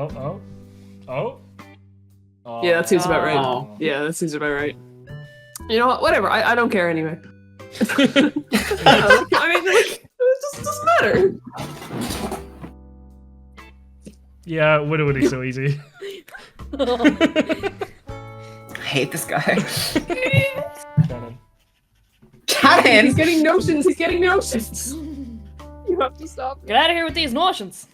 Oh. Yeah, that seems about right. Oh. Yeah, that seems about right. You know what? Whatever. I don't care anyway. I mean, like, it just doesn't matter. Yeah, Woody so easy. I hate this guy. Cannon. Cannon! He's getting notions. He's getting notions. You have to stop. Get out of here with these notions.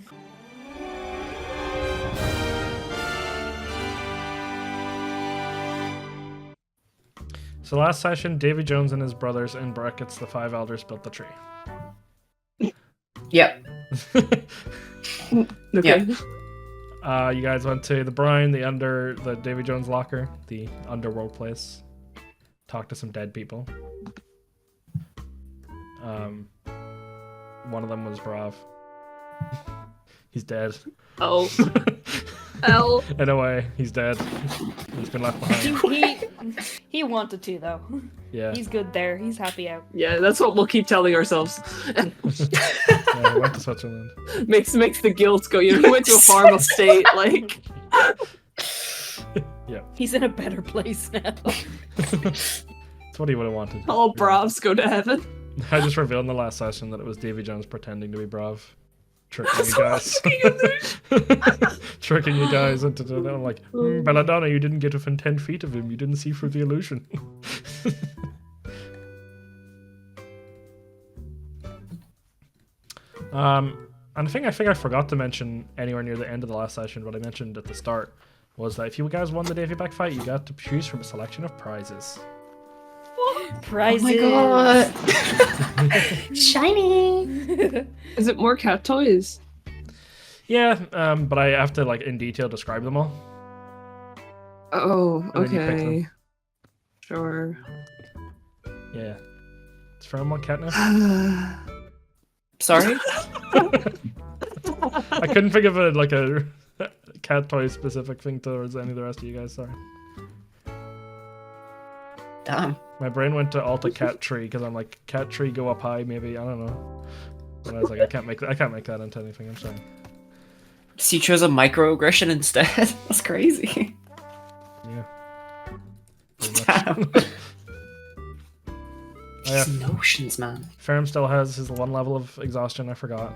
So last session, Davy Jones and his brothers, in brackets, the 5 elders, built the tree. Yep. Okay. You guys went to the brine, the Davy Jones locker, the underworld place. Talked to some dead people. One of them was Bravv. He's dead. Oh. L. In a way, he's dead. He's been left behind. He wanted to though. Yeah. He's good there. He's happy out. Yeah, that's what we'll keep telling ourselves. Yeah, he went to Switzerland. makes the guilt go. You know, he went to a farm estate, like. Yeah. He's in a better place now. That's what he would have wanted. All Bravs go to heaven. I just revealed in the last session that it was Davy Jones pretending to be Bravv. Tricking you That's guys. Tricking you guys into doing it. Like, Belladonna, you didn't get within 10 feet of him. You didn't see through the illusion. And I think I forgot to mention anywhere near the end of the last session, what I mentioned at the start was that if you guys won the Davy Back fight, you got to choose from a selection of prizes. Prizes. Oh my god. Shiny. Is it more cat toys? Yeah, but I have to like in detail describe them all. Oh, And then you pick okay. them. Sure. Yeah. It's from one catnip. Sorry? I couldn't think of a cat toy specific thing towards any of the rest of you guys, sorry. Damn. My brain went to Alta Cat Tree because I'm like, cat tree go up high, maybe, I don't know. But I was like, I can't make that into anything, I'm sorry. So you chose a microaggression instead? That's crazy. Yeah. Damn. Oh, yeah. These notions, man. Ferrum still has his 1 level of exhaustion, I forgot.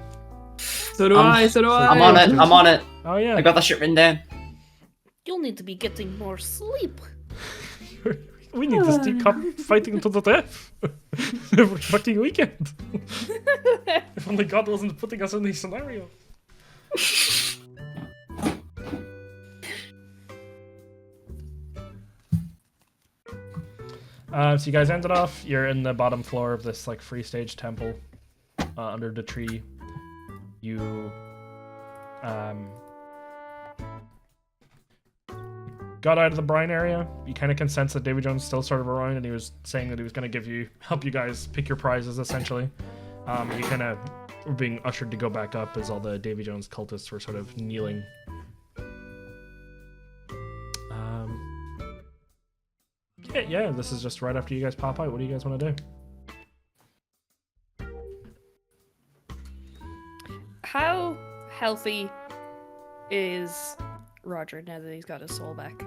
So do I. So do I. I'm on it. I'm on it. Oh yeah. I got that shit written down. You'll need to be getting more sleep. We need to stay fighting to the death. Every fucking weekend. If only God wasn't putting us in these scenarios. So you guys ended off, you're in the bottom floor of this like free stage temple under the tree. You got out of the brine area. You kind of can sense that Davy Jones is still sort of around, and he was saying that he was going to help you guys pick your prizes essentially. You kind of were being ushered to go back up as all the Davy Jones cultists were sort of kneeling. Yeah, this is just right after you guys pop out. What do you guys want to do? How healthy is Roger now that he's got his soul back?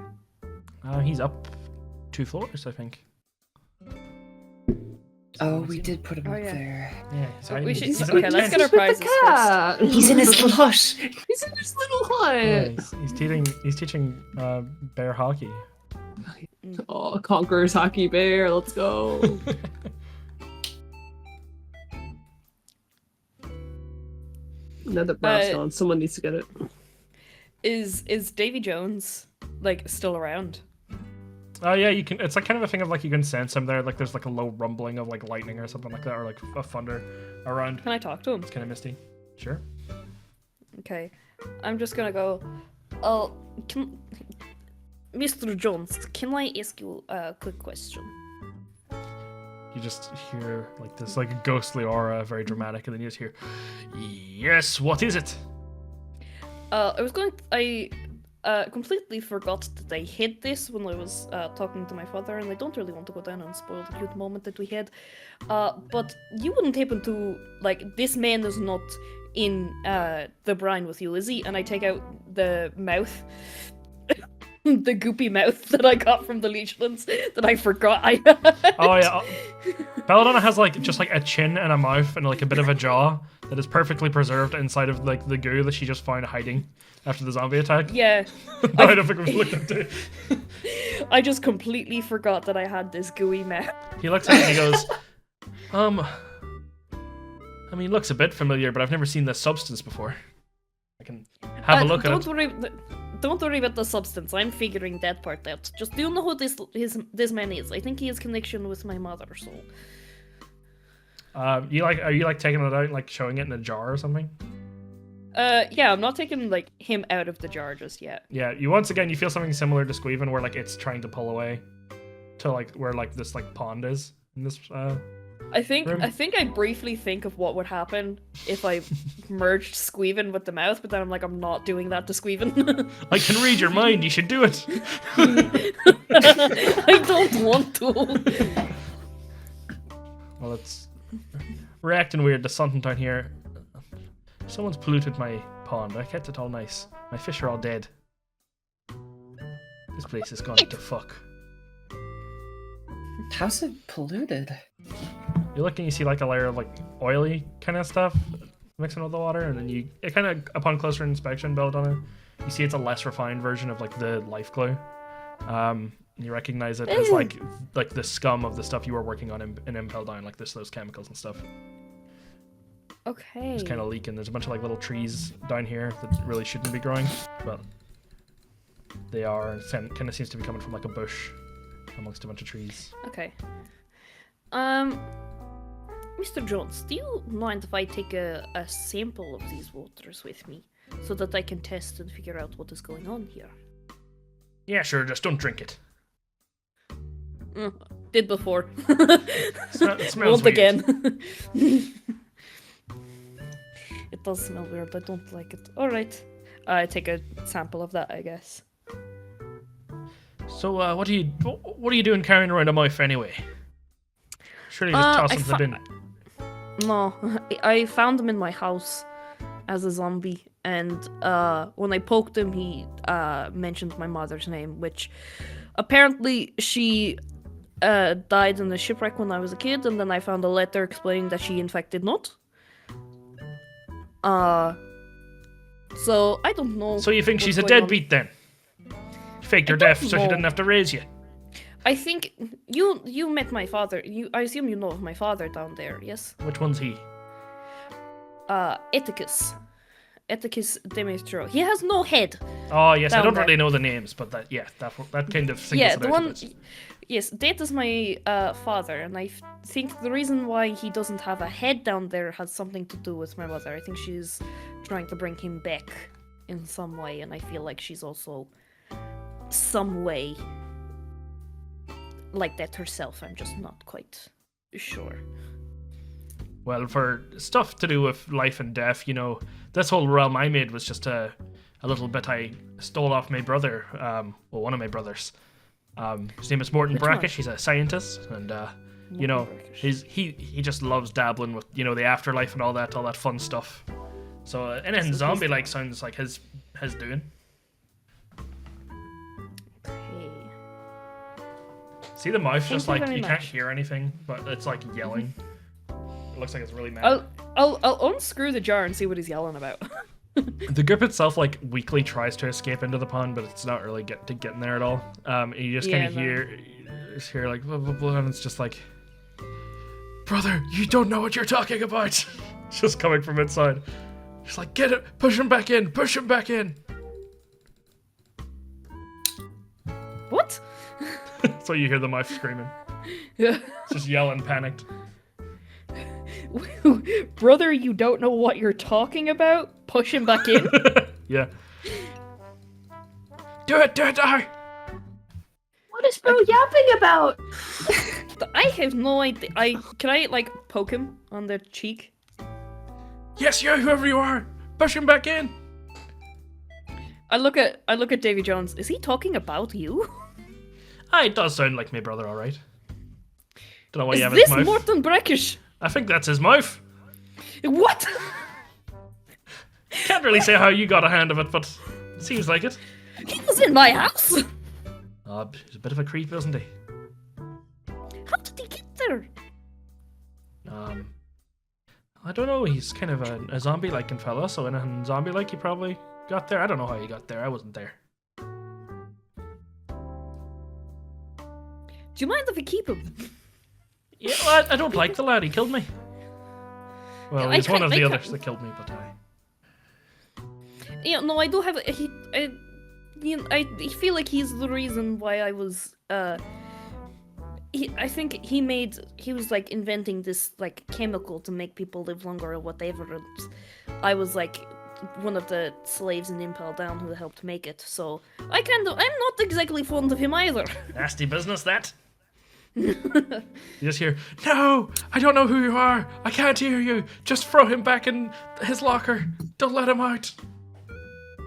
He's up 2 floors, I think. Oh, we did put him Oh, up yeah. there. Yeah, so We should, he's in okay, a let's tent. get our prizes first. Cat. He's in his little hut. He's in his little hut. Yeah, he's teaching bear hockey. Oh, Conqueror's Hockey Bear, let's go. Another brass on. Someone needs to get it. Is Davy Jones like still around? Oh yeah, you can. It's like kind of a thing of like you can sense him there. Like there's like a low rumbling of like lightning or something like that, or like a thunder around. Can I talk to him? It's kind of misty. Sure. Okay, I'm just gonna go. Oh, Mr. Jones, can I ask you a quick question? You just hear like this like a ghostly aura, very dramatic, and then you just hear, "Yes, what is it?" I completely forgot that I hid this when I was talking to my father, and I don't really want to go down and spoil the cute moment that we had. But you wouldn't happen to, like, this man is not in the brine with you, Lizzie, and I take out the mouth, the goopy mouth that I got from the leechlings that I forgot I had. Oh yeah, Belladonna has like just like a chin and a mouth and like a bit of a jaw that is perfectly preserved inside of like the goo that she just found hiding after the zombie attack. Yeah. I don't think we've looked into it. I just completely forgot that I had this gooey mouth. He looks at it and he goes, I mean, looks a bit familiar, but I've never seen this substance before. I can have a look at it. Don't worry about the substance. I'm figuring that part out. Just do you know who this man is? I think he has connection with my mother. So. Are you like taking it out, and, like showing it in a jar or something? Yeah, I'm not taking like him out of the jar just yet. Yeah, you feel something similar to Squeven, where like it's trying to pull away to like where like this like pond is in this. I think room. I briefly think of what would happen if I merged Squeven with the mouth, but then I'm like, I'm not doing that to Squeven. I can read your mind. You should do it. I don't want to. Well, it's reacting weird to something down here. Someone's polluted my pond. I kept it all nice. My fish are all dead. This place is gone to fuck. How's it polluted? You look and you see like a layer of like oily kind of stuff mixing with the water, and then it kind of, upon closer inspection, Belladonna, you see it's a less refined version of like the life glue. You recognize it as like the scum of the stuff you were working on in Impel Down, like those chemicals and stuff. Okay. It's kind of leaking. There's a bunch of like little trees down here that really shouldn't be growing, but they are. It kind of seems to be coming from like a bush amongst a bunch of trees. Okay. Mr. Jones, do you mind if I take a sample of these waters with me so that I can test and figure out what is going on here? Yeah, sure. Just don't drink it. Did before. It smells Won't weird. again. It does smell weird. I don't like it. All right. I take a sample of that, I guess. So, what are you doing carrying around a mouth anyway? Surely just toss them to the bin. No, I found him in my house as a zombie, and when I poked him, he mentioned my mother's name, which apparently she died in a shipwreck when I was a kid, and then I found a letter explaining that she in fact did not. So I don't know. So you think she's a what's going deadbeat then? Faked her death so she didn't have to raise you. I think you met my father. I assume you know of my father down there, yes? Which one's he? Ethicus Demetrio. He has no head. Oh yes, I Down don't there. really know the names, but that kind of singles Yeah, it the out a one. bit. Yes, that is my father, and I think the reason why he doesn't have a head down there has something to do with my mother. I think she's trying to bring him back in some way, and I feel like she's also some way like that herself. I'm just not quite sure. Well, for stuff to do with life and death, you know, this whole realm I made was just a little bit I stole off my brother, one of my brothers. His name is Morton Which Brackish. one? He's a scientist, and you know, he just loves dabbling with, you know, the afterlife and all that fun stuff. So anything zombie-like sounds like his doing. Okay. See the mouth, just Thank you like very you can't much. hear anything, but it's like yelling. It looks like it's really mad. I'll unscrew the jar and see what he's yelling about. The grip itself like weakly tries to escape into the pond, but it's not really getting there at all. And you just kind of hear like blah, blah, blah, and it's just like, brother, you don't know what you're talking about. It's just coming from inside. Just like, get it, push him back in, push him back in. What? So you hear the mouth screaming. Yeah. It's just yelling, panicked. Brother, you don't know what you're talking about? Push him back in? Yeah. Do it, die! What is bro yapping about? I have no idea. Can I like poke him on the cheek? Yes, you, whoever you are, push him back in. I look at Davy Jones. Is he talking about you? It does sound like my brother, all right. Don't know why Is you have this his mouth. Morton Brackish? I think that's his mouth. What? Can't really say how you got a hand of it, but it seems like it. He was in my house. He's a bit of a creep, isn't he? How did he get there? I don't know. He's kind of a zombie-like fella, so in zombie-like, he probably got there. I don't know how he got there. I wasn't there. Do you mind if we keep him? Yeah, well, I don't like the lad. He killed me. Well, Yeah, he's one of the I others can't- that killed me, but Yeah, no, I do have. I feel like he's the reason why I was. I think he was like inventing this like chemical to make people live longer or whatever. And I was like one of the slaves in Impel Down who helped make it. So I'm not exactly fond of him either. nasty business that. You just hear, "No, I don't know who you are. I can't hear you. Just throw him back in his locker. Don't let him out."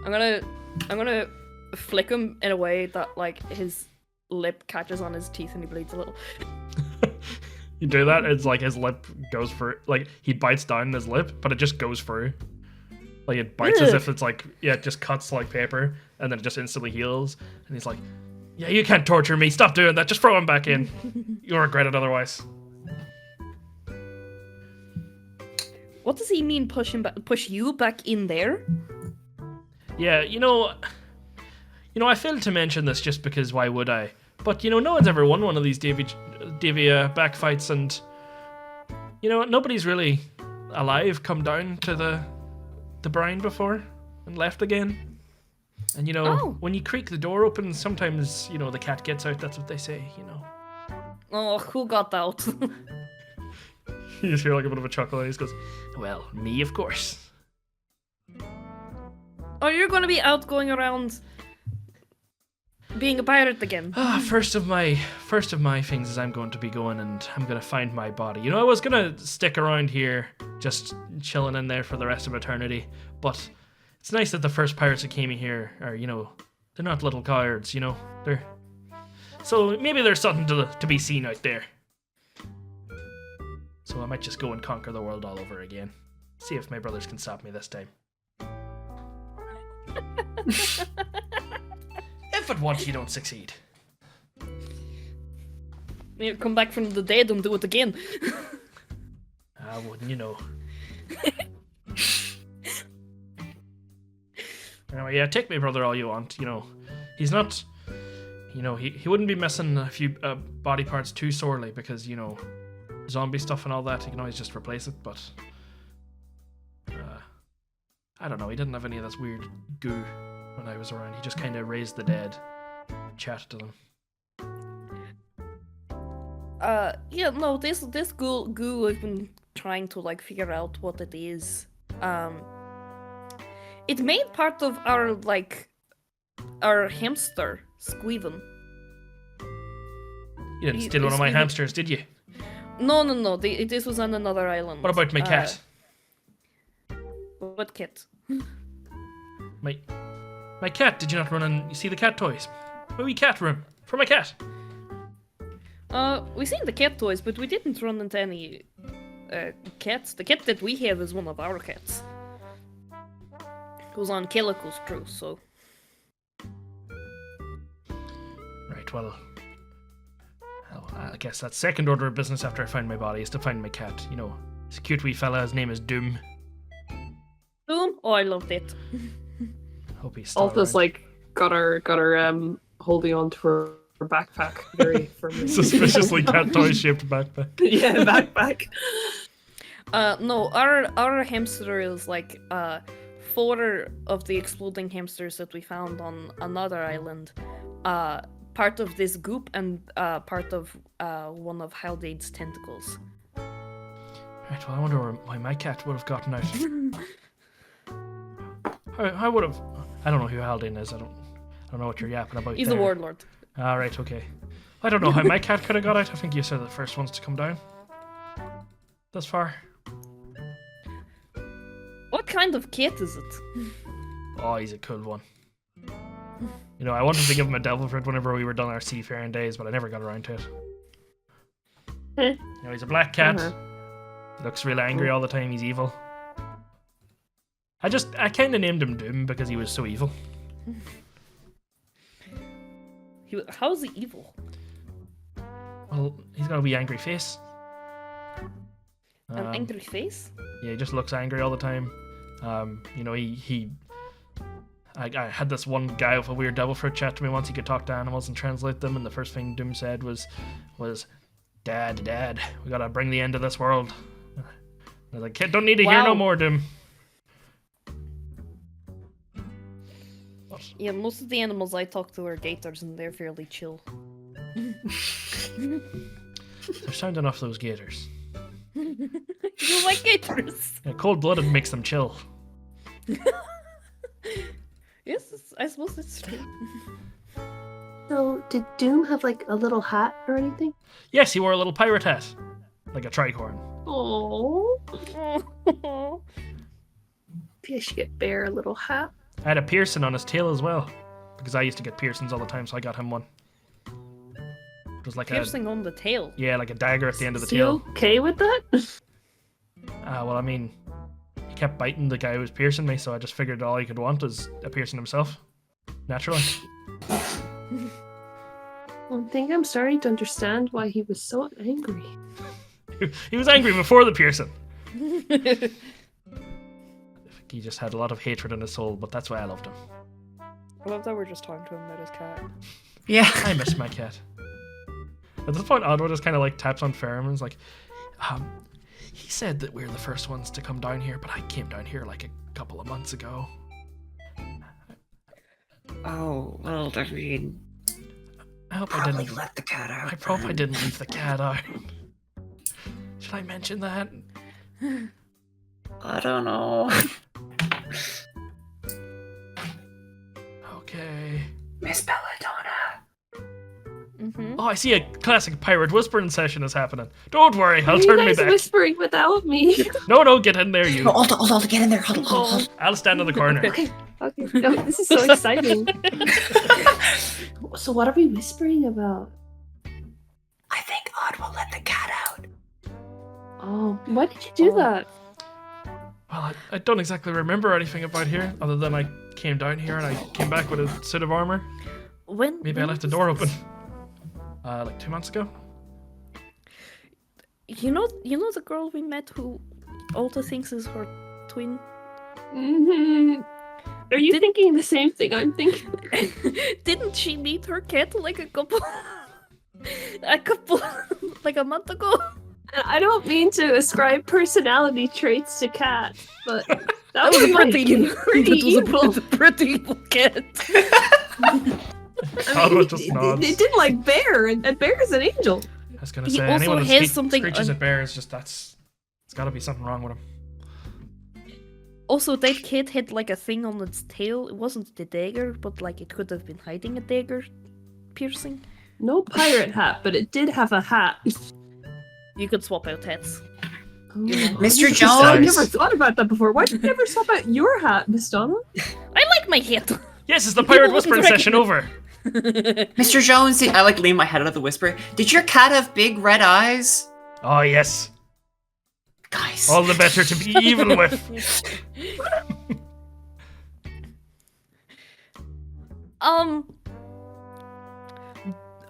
I'm gonna flick him in a way that like his lip catches on his teeth and he bleeds a little. You do that, it's like his lip goes through, like he bites down his lip, but it just goes through. Like it bites as Ugh. if it's like, yeah, it just cuts like paper, and then it just instantly heals. And he's like, "Yeah, you can't torture me. Stop doing that. Just throw him back in. You'll regret it otherwise." What does he mean? Push you back in there? Yeah, I failed to mention this just because why would I? But no one's ever won one of these Davy back fights, and nobody's really alive come down to the brine before and left again. And Oh. when you creak the door open, sometimes the cat gets out. That's what they say. Oh, who got out? You just hear like a bit of a chuckle, and he just goes, "Well, me, of course." Oh, you're gonna be out going around being a pirate again. First of my things is I'm going to be going and I'm going to find my body. I was going to stick around here just chilling in there for the rest of eternity, but it's nice that the first pirates that came in here are, they're not little cowards, they're... So maybe there's something to be seen out there. So I might just go and conquer the world all over again. See if my brothers can stop me this time. If at once you don't succeed. You come back from the dead and do it again. Wouldn't you know? Anyway, yeah, take my brother all you want. He's not. He wouldn't be missing a few body parts too sorely because zombie stuff and all that. He can always just replace it. But I don't know. He didn't have any of this weird goo when I was around. He just kind of raised the dead, chatted to them. Yeah, no, this goo I've been trying to like figure out what it is. It made part of our hamster, Squeven. You didn't steal one of my hamsters, did you? No. This was on another island. What about my cat? What cat? My cat, did you not run and you see the cat toys? My wee cat room. For my cat. We seen the cat toys, but we didn't run into any cats. The cat that we have is one of our cats. It was on Calico's crew, so... Right, well, I guess that's second order of business after I find my body is to find my cat. He's a cute wee fella. His name is Doom. Boom! Oh, I loved it. Hope he's still Alta's around. like got her holding on to her backpack very firmly. Suspiciously cat toy shaped backpack. Yeah, backpack. No, our hamster is like 4 of the exploding hamsters that we found on another island. Part of this goop and part of one of Haldade's tentacles. Right, well, I wonder why my cat would have gotten out. I would have. I don't know who Haldane is. I don't know what you're yapping about. He's there. a warlord. All right, okay. I don't know how my cat could have got out. I think you said the first ones to come down. Thus far. What kind of cat is it? Oh, he's a cool one. I wanted to give him a devil fruit whenever we were done our seafaring days, but I never got around to it. He's a black cat. He looks real angry all the time. He's evil. I kind of named him Doom because he was so evil. How's he evil? Well, he's got a wee angry face. An angry face? Yeah, he just looks angry all the time. You know, I had this one guy with a weird devil fruit chat to me once. He could talk to animals and translate them, and the first thing Doom said was, Dad, we gotta bring the end to this world. I was like, kid, don't need to hear no more, Doom. Yeah, most of the animals I talk to are gators, and they're fairly chill. They're sound enough, those gators. You like gators? Yeah, cold-blooded makes them chill. Yes, I suppose it's true. So, did Doom have like a little hat or anything? Yes, he wore a little pirate hat. Like a tricorn. Oh. Maybe I should get Bear a little hat. I had a piercing on his tail as well. Because I used to get piercings all the time, so I got him one. It was like Piercing on the tail. Yeah, like a dagger at the end of the Is he tail. okay with that? Well, I mean, he kept biting the guy who was piercing me, so I just figured all he could want is a piercing himself. Naturally. I think I'm starting to understand why he was so angry. He was angry before the piercing. I think he just had a lot of hatred in his soul, but that's why I loved him. I love that we're just talking to him about his cat. Yeah. I miss my cat. At this point, Oddwood just kind of like taps on Ferrum and is like, he said that we're the first ones to come down here, but I came down here like a couple of months ago. Oh, well, I mean, I hope I probably didn't. let the cat out. I hope I then. didn't leave the cat out. Should I mention that? I don't know. Okay. Miss Belladonna. Mm-hmm. Oh, I see a classic pirate whispering session is happening. Don't worry, I'll turn you me guys back. whispering without me. No, get in there, you. No, hold, get in there. Huddle. I'll stand in the corner. Okay. No, this is so exciting. So what are we whispering about? I think Odd will let the cat out. Oh, why did you do that? Well, I don't exactly remember anything about here, other than I came down here and I came back with a suit of armor. Maybe I left the door open. Like 2 months ago. You know the girl we met who Alta thinks is her twin? Mm-hmm. Are you thinking the same thing I'm thinking? Didn't she meet her cat like a couple like a month ago? I don't mean to ascribe personality traits to cats, but that That was was a pretty evil. a pretty evil cat. Oddwood just nods. It didn't like Bear, and Bear is an angel. I was gonna He say, also anyone that has something screeches un- at bears, just it's gotta be something wrong with him. Also, that cat had like a thing on its tail. It wasn't the dagger, but like it could have been hiding a dagger piercing. No pirate hat, but it did have a hat. You could swap out hats. Mr. I've Jones. never thought about that before. Why did you never swap out your hat, Miss Donna? I like my hat. Yes, it's the pirate People whispering wouldn't session over. Mr. Jones, I like lean my head out of the whisper. Did your cat have big red eyes? Oh yes, Guys. all the better to be even with.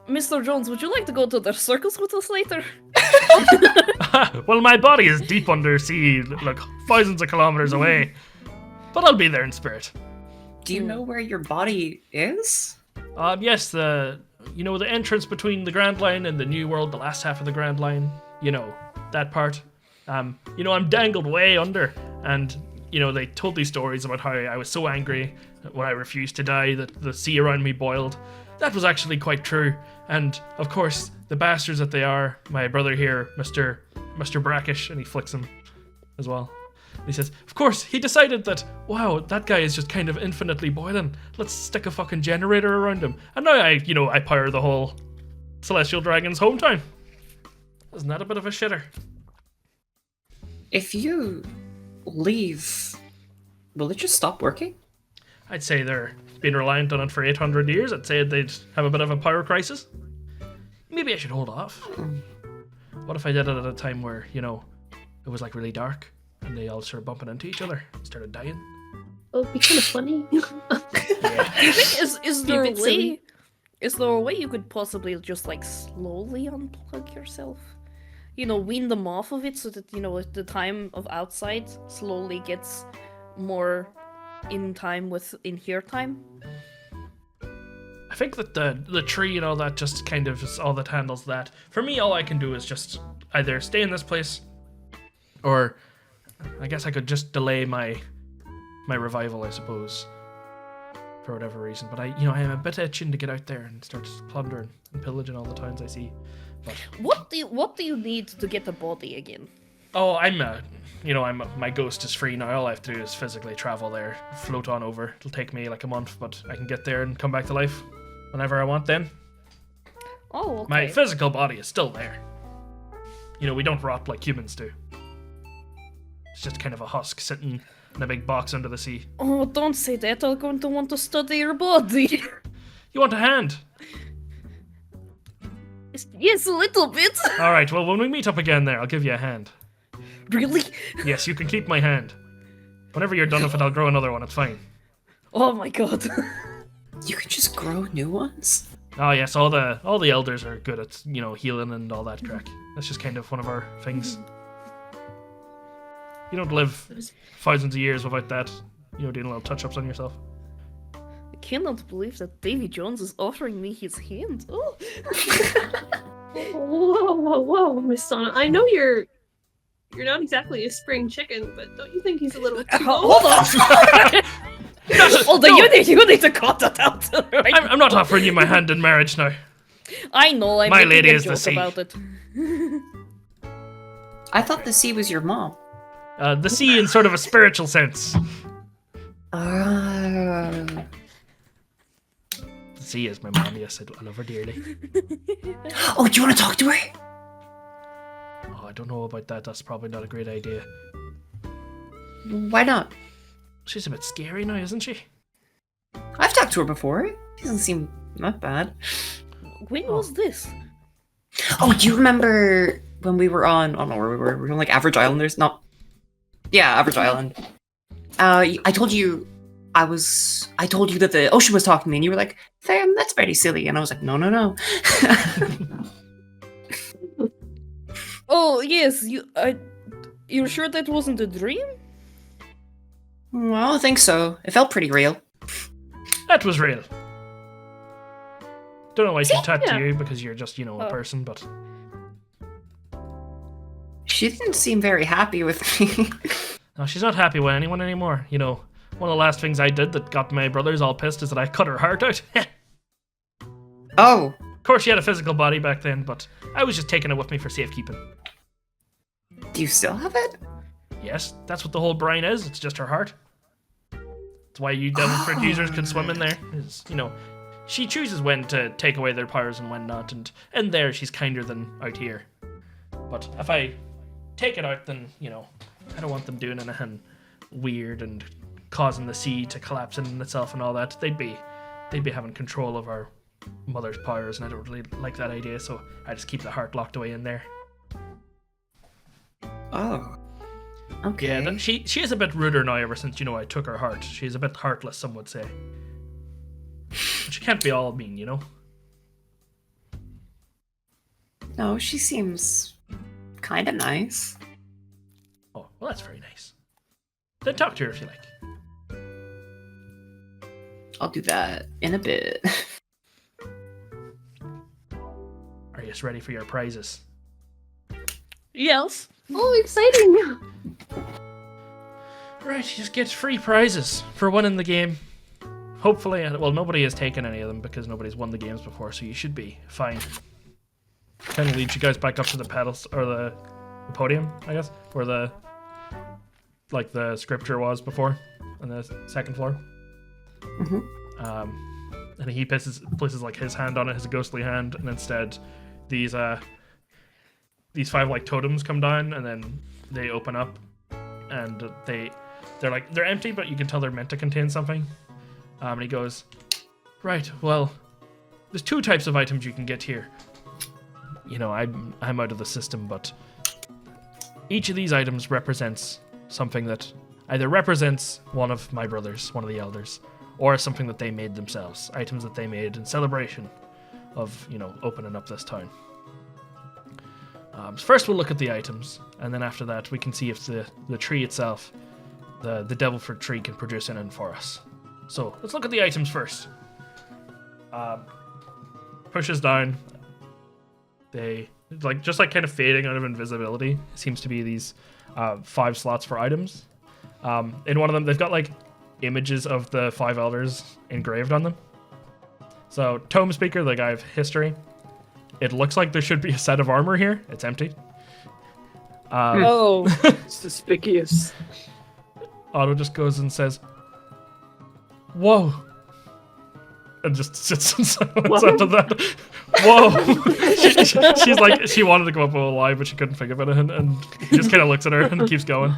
Mr. Jones, would you like to go to the circus with us later? Well, my body is deep under sea, like thousands of kilometers away, but I'll be there in spirit. Do you know where your body is? Yes, the entrance between the Grand Line and the New World, the last half of the Grand Line, that part. I'm dangled way under, and they told these stories about how I was so angry when I refused to die that the sea around me boiled. That was actually quite true, and of course, the bastards that they are, my brother here, Mr. Brackish, and he flicks him as well. He says, of course, he decided that, wow, that guy is just kind of infinitely boiling. Let's stick a fucking generator around him. And now I power the whole Celestial Dragon's hometown. Isn't that a bit of a shitter? If you leave, will it just stop working? I'd say they're been reliant on it for 800 years. I'd say they'd have a bit of a power crisis. Maybe I should hold off. What if I did it at a time where, it was like really dark and they all started bumping into each other and started dying? Well, it'd be kind of funny. Do you think is there a bit silly. way? Is there a way you could possibly just like slowly unplug yourself? You know, wean them off of it so that the time of outside slowly gets more in time with in here time. I think that the tree and all that just kind of is all that handles that. For me, all I can do is just either stay in this place, or I guess I could just delay my revival, I suppose, for whatever reason. But I am a bit itching to get out there and start plundering and pillaging all the towns I see. But What do you need to get a body again? oh, my ghost is free now. All I have to do is physically travel there, float on over. It'll take me like a month, but I can get there and come back to life whenever I want then. Oh, okay. My physical body is still there. We don't rot like humans do. It's just kind of a husk sitting in a big box under the sea. Oh, don't say that. I'm going to want to study your body. You want a hand? Yes, a little bit. Alright, well, when we meet up again there, I'll give you a hand. Really? Yes, you can keep my hand. Whenever you're done with it, I'll grow another one. It's fine. Oh my god. You can just grow new ones? Oh, yes, all the elders are good at, healing and all that crack. That's just kind of one of our things. You don't live thousands of years without that, doing little touch-ups on yourself. I cannot believe that Davy Jones is offering me his hand. Oh. Whoa, Miss Donna. I know you're not exactly a spring chicken, but don't you think he's a little too old? Hold on. Although you need to cut that out. Right? I'm not offering you my hand in marriage now. I know. I'm My making lady a is the joke sea. about it. I thought the sea was your mom. The sea in sort of a spiritual sense. Uh, The sea is my mom, yes, I love her dearly. Oh, do you want to talk to her? Oh, I don't know about that, that's probably not a great idea. Why not? She's a bit scary now, isn't she? I've talked to her before. She doesn't seem that bad. When was this? Oh, do you remember when we were on? I don't know where we were. We were on like Average Island. Average Island. I told you that the ocean was talking to me, and you were like, "Sam, that's very silly." And I was like, "No." Oh yes, you're sure that wasn't a dream? Well, I think so. It felt pretty real. That was real. Don't know why she talked to Yeah. you, because you're just, a person, but... She didn't seem very happy with me. No, she's not happy with anyone anymore. One of the last things I did that got my brothers all pissed is that I cut her heart out. Oh, Of course, she had a physical body back then, but I was just taking it with me for safekeeping. do you still have it? Yes, that's what the whole brine is. It's just her heart. That's why you devil fruit users can swim in there. Is she chooses when to take away their powers and when not, and in there she's kinder than out here. But if I take it out, then I don't want them doing anything weird and causing the sea to collapse in itself and all that. They'd be having control of our mother's powers, and I don't really like that idea. So I just keep the heart locked away in there. Oh, okay. Yeah, she is a bit ruder now ever since I took her heart. She's a bit heartless, some would say. But she can't be all mean, No, she seems kind of nice. Oh, well, that's very nice. Then talk to her if you like. I'll do that in a bit. Are you ready for your prizes? Yes. Oh, exciting! Right, you just get free prizes for winning the game. Hopefully, well, nobody has taken any of them because nobody's won the games before, so you should be fine. Kind of leads you guys back up to the pedals or the podium, I guess, where the scripture was before on the second floor. And he places like his hand on it, his ghostly hand, and instead these 5 like totems come down, and then they open up, and they're empty, but you can tell they're meant to contain something. And he goes, right, well, there's 2 types of items you can get here. I'm out of the system, but each of these items represents something that either represents one of my brothers, one of the elders, or something that they made themselves, items that they made in celebration of, opening up this town. So first we'll look at the items, and then after that we can see if the tree itself, the devil fruit tree, can produce anything for us. So let's look at the items first. Pushes down. They just kind of fading out of invisibility. Seems to be these 5 slots for items. In one of them, they've got like images of the 5 elders engraved on them. So Tome Speaker, the guy of history. It looks like there should be a set of armor here. It's empty. Oh, suspicious. Otto just goes and says, "Whoa," and just sits in silence after that. Whoa! She's like, she wanted to go up with a lie, but she couldn't think of anything, and he just kind of looks at her and keeps going.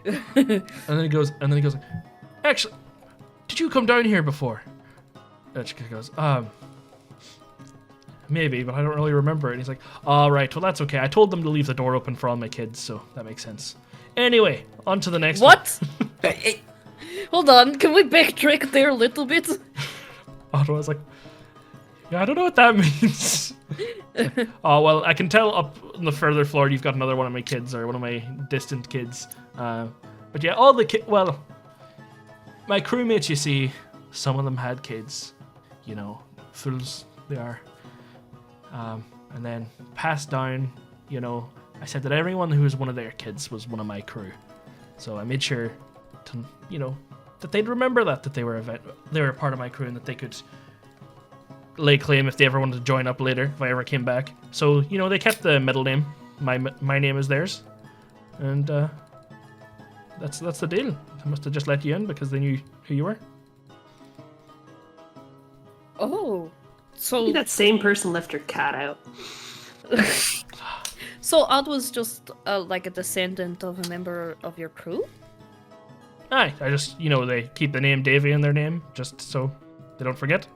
And then he goes, "Actually, did you come down here before?" And she goes, "Maybe, but I don't really remember it." And he's like, "All right, well that's okay. I told them to leave the door open for all my kids, so that makes sense. Anyway, on to the next one." What? Hold on, can we backtrack there a little bit? Otto was like, "Yeah, I don't know what that means." Oh, well, I can tell up on the further floor you've got another one of my kids, or one of my distant kids. But yeah, all the well, my crewmates, you see, some of them had kids. Fools they are. And then passed down, I said that everyone who was one of their kids was one of my crew. So I made sure to, that they'd remember that they were a part of my crew, and that they could lay claim if they ever wanted to join up later, if I ever came back. So, they kept the middle name. My name is theirs. And that's the deal. I must have just let you in because they knew who you were. Oh, so Maybe that same person left her cat out. so Odd was just like a descendant of a member of your crew? Aye, I just, they keep the name Davy in their name just so they don't forget.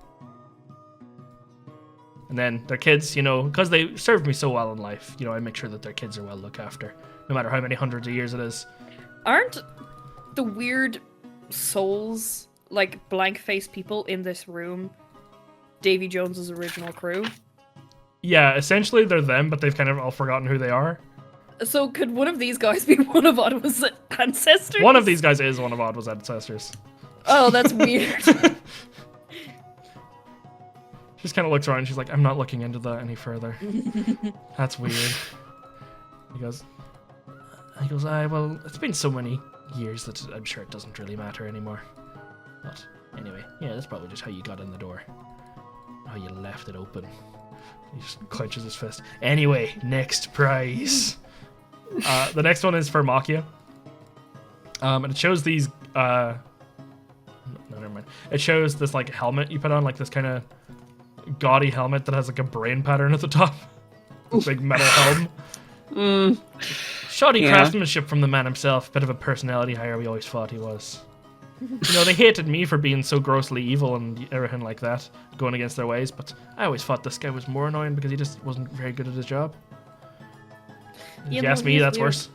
And then their kids, because they served me so well in life, I make sure that their kids are well looked after, no matter how many hundreds of years it is. Aren't the weird souls, like blank-faced people in this room, Davy Jones's original crew? Yeah, essentially they're them, but they've kind of all forgotten who they are. So could one of these guys be one of Ottawa's ancestors? One of these guys is one of Ottawa's ancestors. Oh, that's weird. She just kind of looks around and she's like, "I'm not looking into that any further." That's weird. He goes, well, it's been so many years that I'm sure it doesn't really matter anymore. But anyway, yeah, that's probably just how you got in the door. How you left it open. He just clenches his fist. Anyway, next prize. The next one is for Makia. And it shows these, no, never mind. It shows this, like, helmet you put on, like this kind of gaudy helmet that has, like, a brain pattern at the top. Big metal helm. Shoddy craftsmanship from the man himself. Bit of a personality hire we always thought he was. They hated me for being so grossly evil and everything like that, going against their ways, but I always thought this guy was more annoying because he just wasn't very good at his job. If you ask me, that's worse.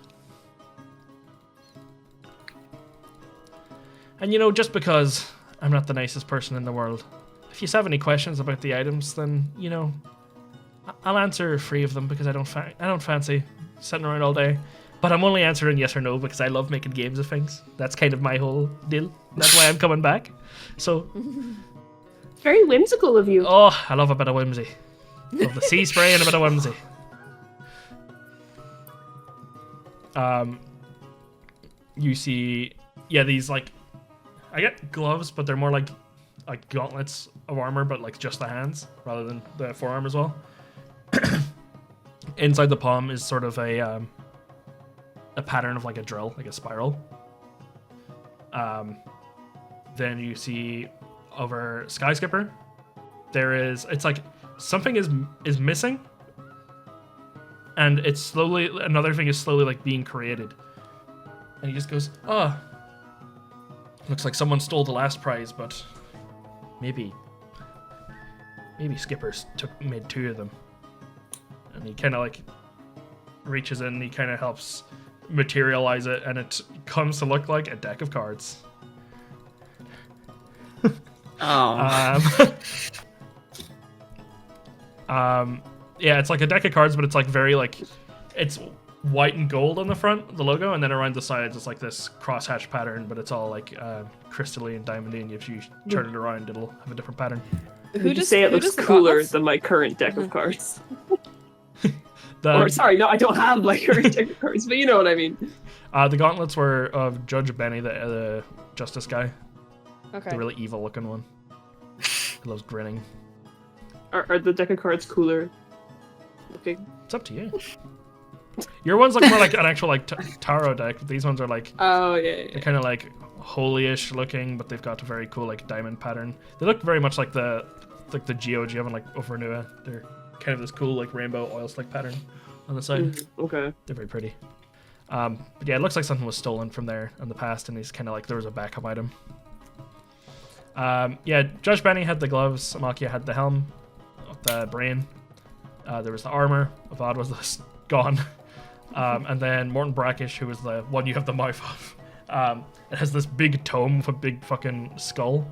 And just because I'm not the nicest person in the world, if you have any questions about the items, then, I'll answer 3 of them because I don't fancy sitting around all day. But I'm only answering yes or no because I love making games of things. That's kind of my whole deal. That's why I'm coming back. So, It's very whimsical of you. oh, I love a bit of whimsy. Love the sea spray and a bit of whimsy. You see, these I get gloves, but they're more like gauntlets of armor, but like just the hands rather than the forearm as well. Inside the palm is sort of a pattern of like a drill, like a spiral. Then you see over Skyskipper, it's like something is missing, and another thing is slowly like being created. And he just goes, "Oh, looks like someone stole the last prize, but maybe Skippers made 2 of them." And he kind of like reaches in and he kind of helps materialize it, and it comes to look like a deck of cards. Oh. Yeah, it's like a deck of cards, but it's like very like, it's white and gold on the front, the logo, and then around the sides it's like this crosshatch pattern, but it's all like crystally and diamondy, and if you turn it around, it'll have a different pattern. Who just say it looks cooler than my current deck of cards? Or sorry, no, I don't have my current deck of cards, but you know what I mean. The gauntlets were of Judge Benny, the justice guy. Okay. The really evil looking one. He loves grinning. Are the deck of cards cooler looking? It's up to you. Your one's like more like an actual like tarot deck. These ones are like, oh yeah. They're kind of like holy-ish looking, but they've got a very cool like diamond pattern. They look very much like the GOG you have in like Overnua. They're kind of this cool like rainbow oil slick pattern on the side. Okay. They're very pretty. But yeah, it looks like something was stolen from there in the past, and he's kind of like there was a backup item. Yeah, Judge Benny had the gloves. Amakia had the helm, the brain. There was the armor. Avad was gone. And then Morton Brackish, who was the one you have the mouth of. It has this big tome with a big fucking skull.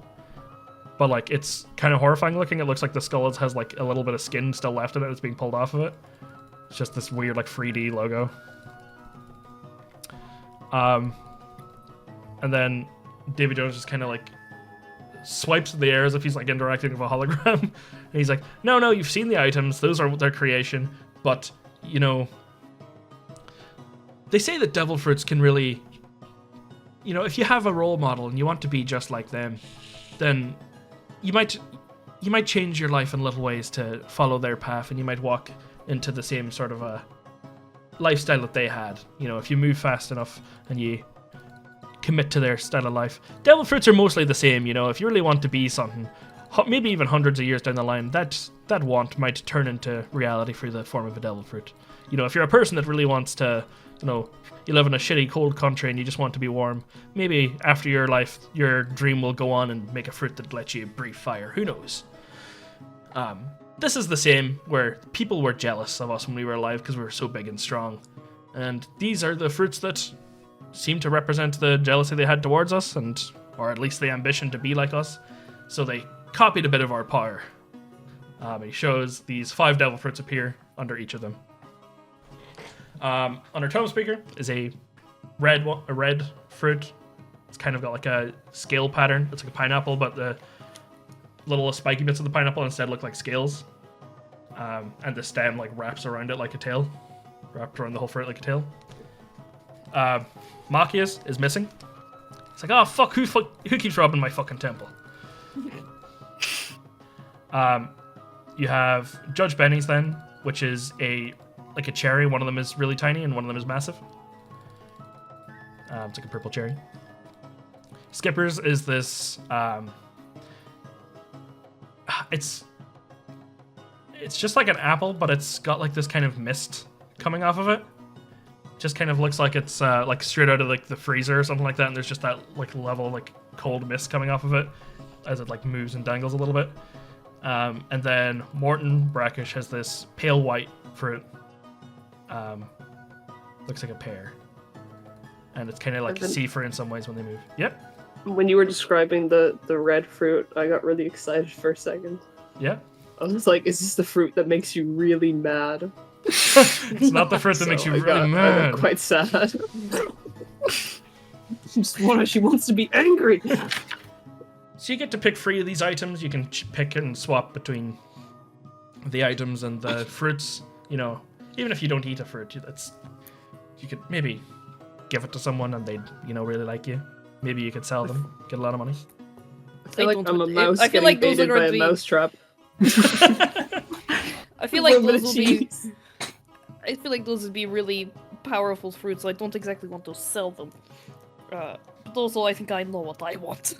But like, it's kind of horrifying looking. It looks like the skull has like a little bit of skin still left in it. It's being pulled off of it. It's just this weird like 3D logo. And then Davy Jones just kind of like swipes in the air as if he's like interacting with a hologram. And he's like, no, you've seen the items. Those are their creation. But, you know, they say that devil fruits can really, you know, if you have a role model and you want to be just like them, then you might change your life in little ways to follow their path, and you might walk into the same sort of a lifestyle that they had. You know, if you move fast enough and you commit to their style of life. Devil fruits are mostly the same, you know. If you really want to be something, maybe even hundreds of years down the line, that want might turn into reality through the form of a devil fruit. You know, if you're a person that really wants to, you know, you live in a shitty cold country and you just want to be warm, maybe after your life, your dream will go on and make a fruit that lets you breathe fire. Who knows? This is the same, where people were jealous of us when we were alive because we were so big and strong. And these are the fruits that seem to represent the jealousy they had towards us, or at least the ambition to be like us. So they copied a bit of our power. He shows these 5 devil fruits appear under each of them. Under Tome Speaker is a red fruit. It's kind of got like a scale pattern. It's like a pineapple, but the little spiky bits of the pineapple instead look like scales. And the stem like wraps around it like a tail. Wrapped around the whole fruit like a tail. Machias is missing. It's like, oh fuck, who keeps robbing my fucking temple? You have Judge Benny's then, which is like a cherry. One of them is really tiny and one of them is massive. It's like a purple cherry. Skipper's is this. It's just like an apple, but it's got like this kind of mist coming off of it. Just kind of looks like it's like straight out of like the freezer or something like that, and there's just that like level like cold mist coming off of it as it like moves and dangles a little bit. And then Morton Brackish has this pale white fruit. Looks like a pear, and it's kind of like see-through in some ways when they move. Yep. When you were describing the red fruit, I got really excited for a second. Yeah. I was like, is this the fruit that makes you really mad? It's not the fruit that makes you really mad. I got quite sad. She wants to be angry. So you get to pick 3 of these items. You can pick and swap between the items and the fruits. You know, even if you don't eat a fruit, you could maybe give it to someone and they'd, you know, really like you. Maybe you could sell them, get a lot of money. I feel like I'm a mouse getting like those baited are by a the- mousetrap. I feel like Little bit those of will be. cheese. I feel like those would be really powerful fruits. So I don't exactly want to sell them. But also, I think I know what I want.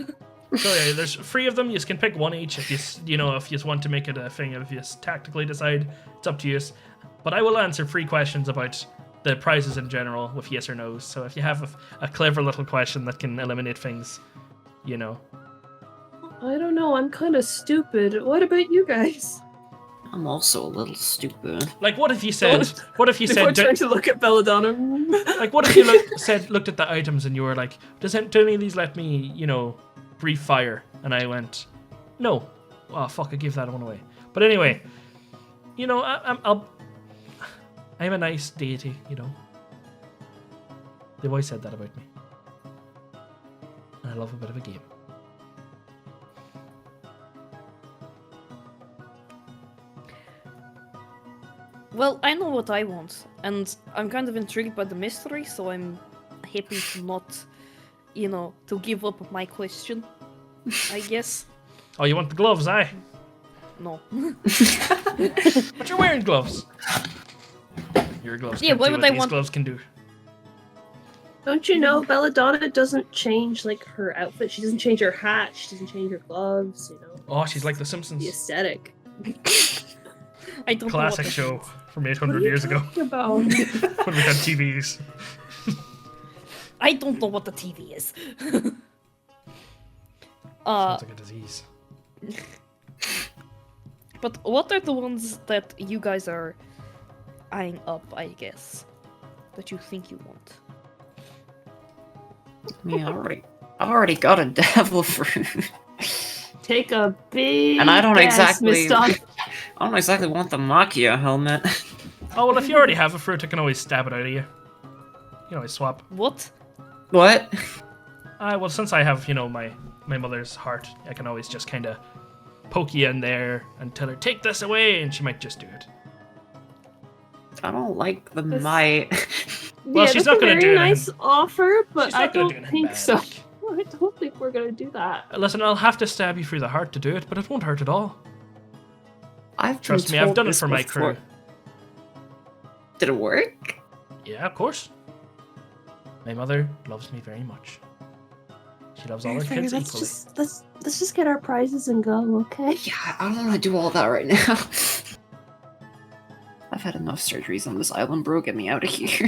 So yeah, there's 3 of them. You can pick 1 each if you want to make it a thing. If you tactically decide, it's up to you. But I will answer 3 questions about the prizes in general with yes or no's. So if you have a clever little question that can eliminate things, you know. I don't know, I'm kind of stupid. What about you guys? I'm also a little stupid. Like, what if you said? What if you Before said? trying to look at Belladonna. Like, what if you looked at the items and you were like, "Does any of these let me, breathe fire?" And I went, "No." Oh fuck! I give that one away. But anyway, I'm a nice deity. They've always said that about me. And I love a bit of a game. Well, I know what I want, and I'm kind of intrigued by the mystery, so I'm happy to not, to give up my question, I guess. Oh, you want the gloves, eh? No. But you're wearing gloves. Your gloves. Yeah, why would I these want- gloves can do? Don't you know Belladonna doesn't change like her outfit? She doesn't change her hat. She doesn't change her gloves. Oh, she's like the Simpsons. The aesthetic. I don't Classic know show from 800 years ago About? when we had TVs. I don't know what the TV is. Sounds like a disease. But what are the ones that you guys are eyeing up, I guess, that you think you want? I mean, I've already got a devil fruit. Take a big And I don't guess, exactly Miss Dog. I don't exactly want the Makia helmet. Oh, well, if you already have a fruit, I can always stab it out of you. You can always swap. What? What? Well, since I have, my mother's heart, I can always just kind of poke you in there and tell her, take this away, and she might just do it. I don't like the This- might. Well, Yeah, she's that's not going a to very do nice anything. offer, but She's I not gonna do don't anything think bad. so. I don't think we're gonna do that. Listen, I'll have to stab you through the heart to do it, but it won't hurt at all. I've Trust been me, I've told done it this for my before. crew. Did it work? Yeah, of course. My mother loves me very much. She loves all her kids equally. Let's just get our prizes and go, okay? Yeah, I don't want to do all that right now. I've had enough surgeries on this island, bro. Get me out of here.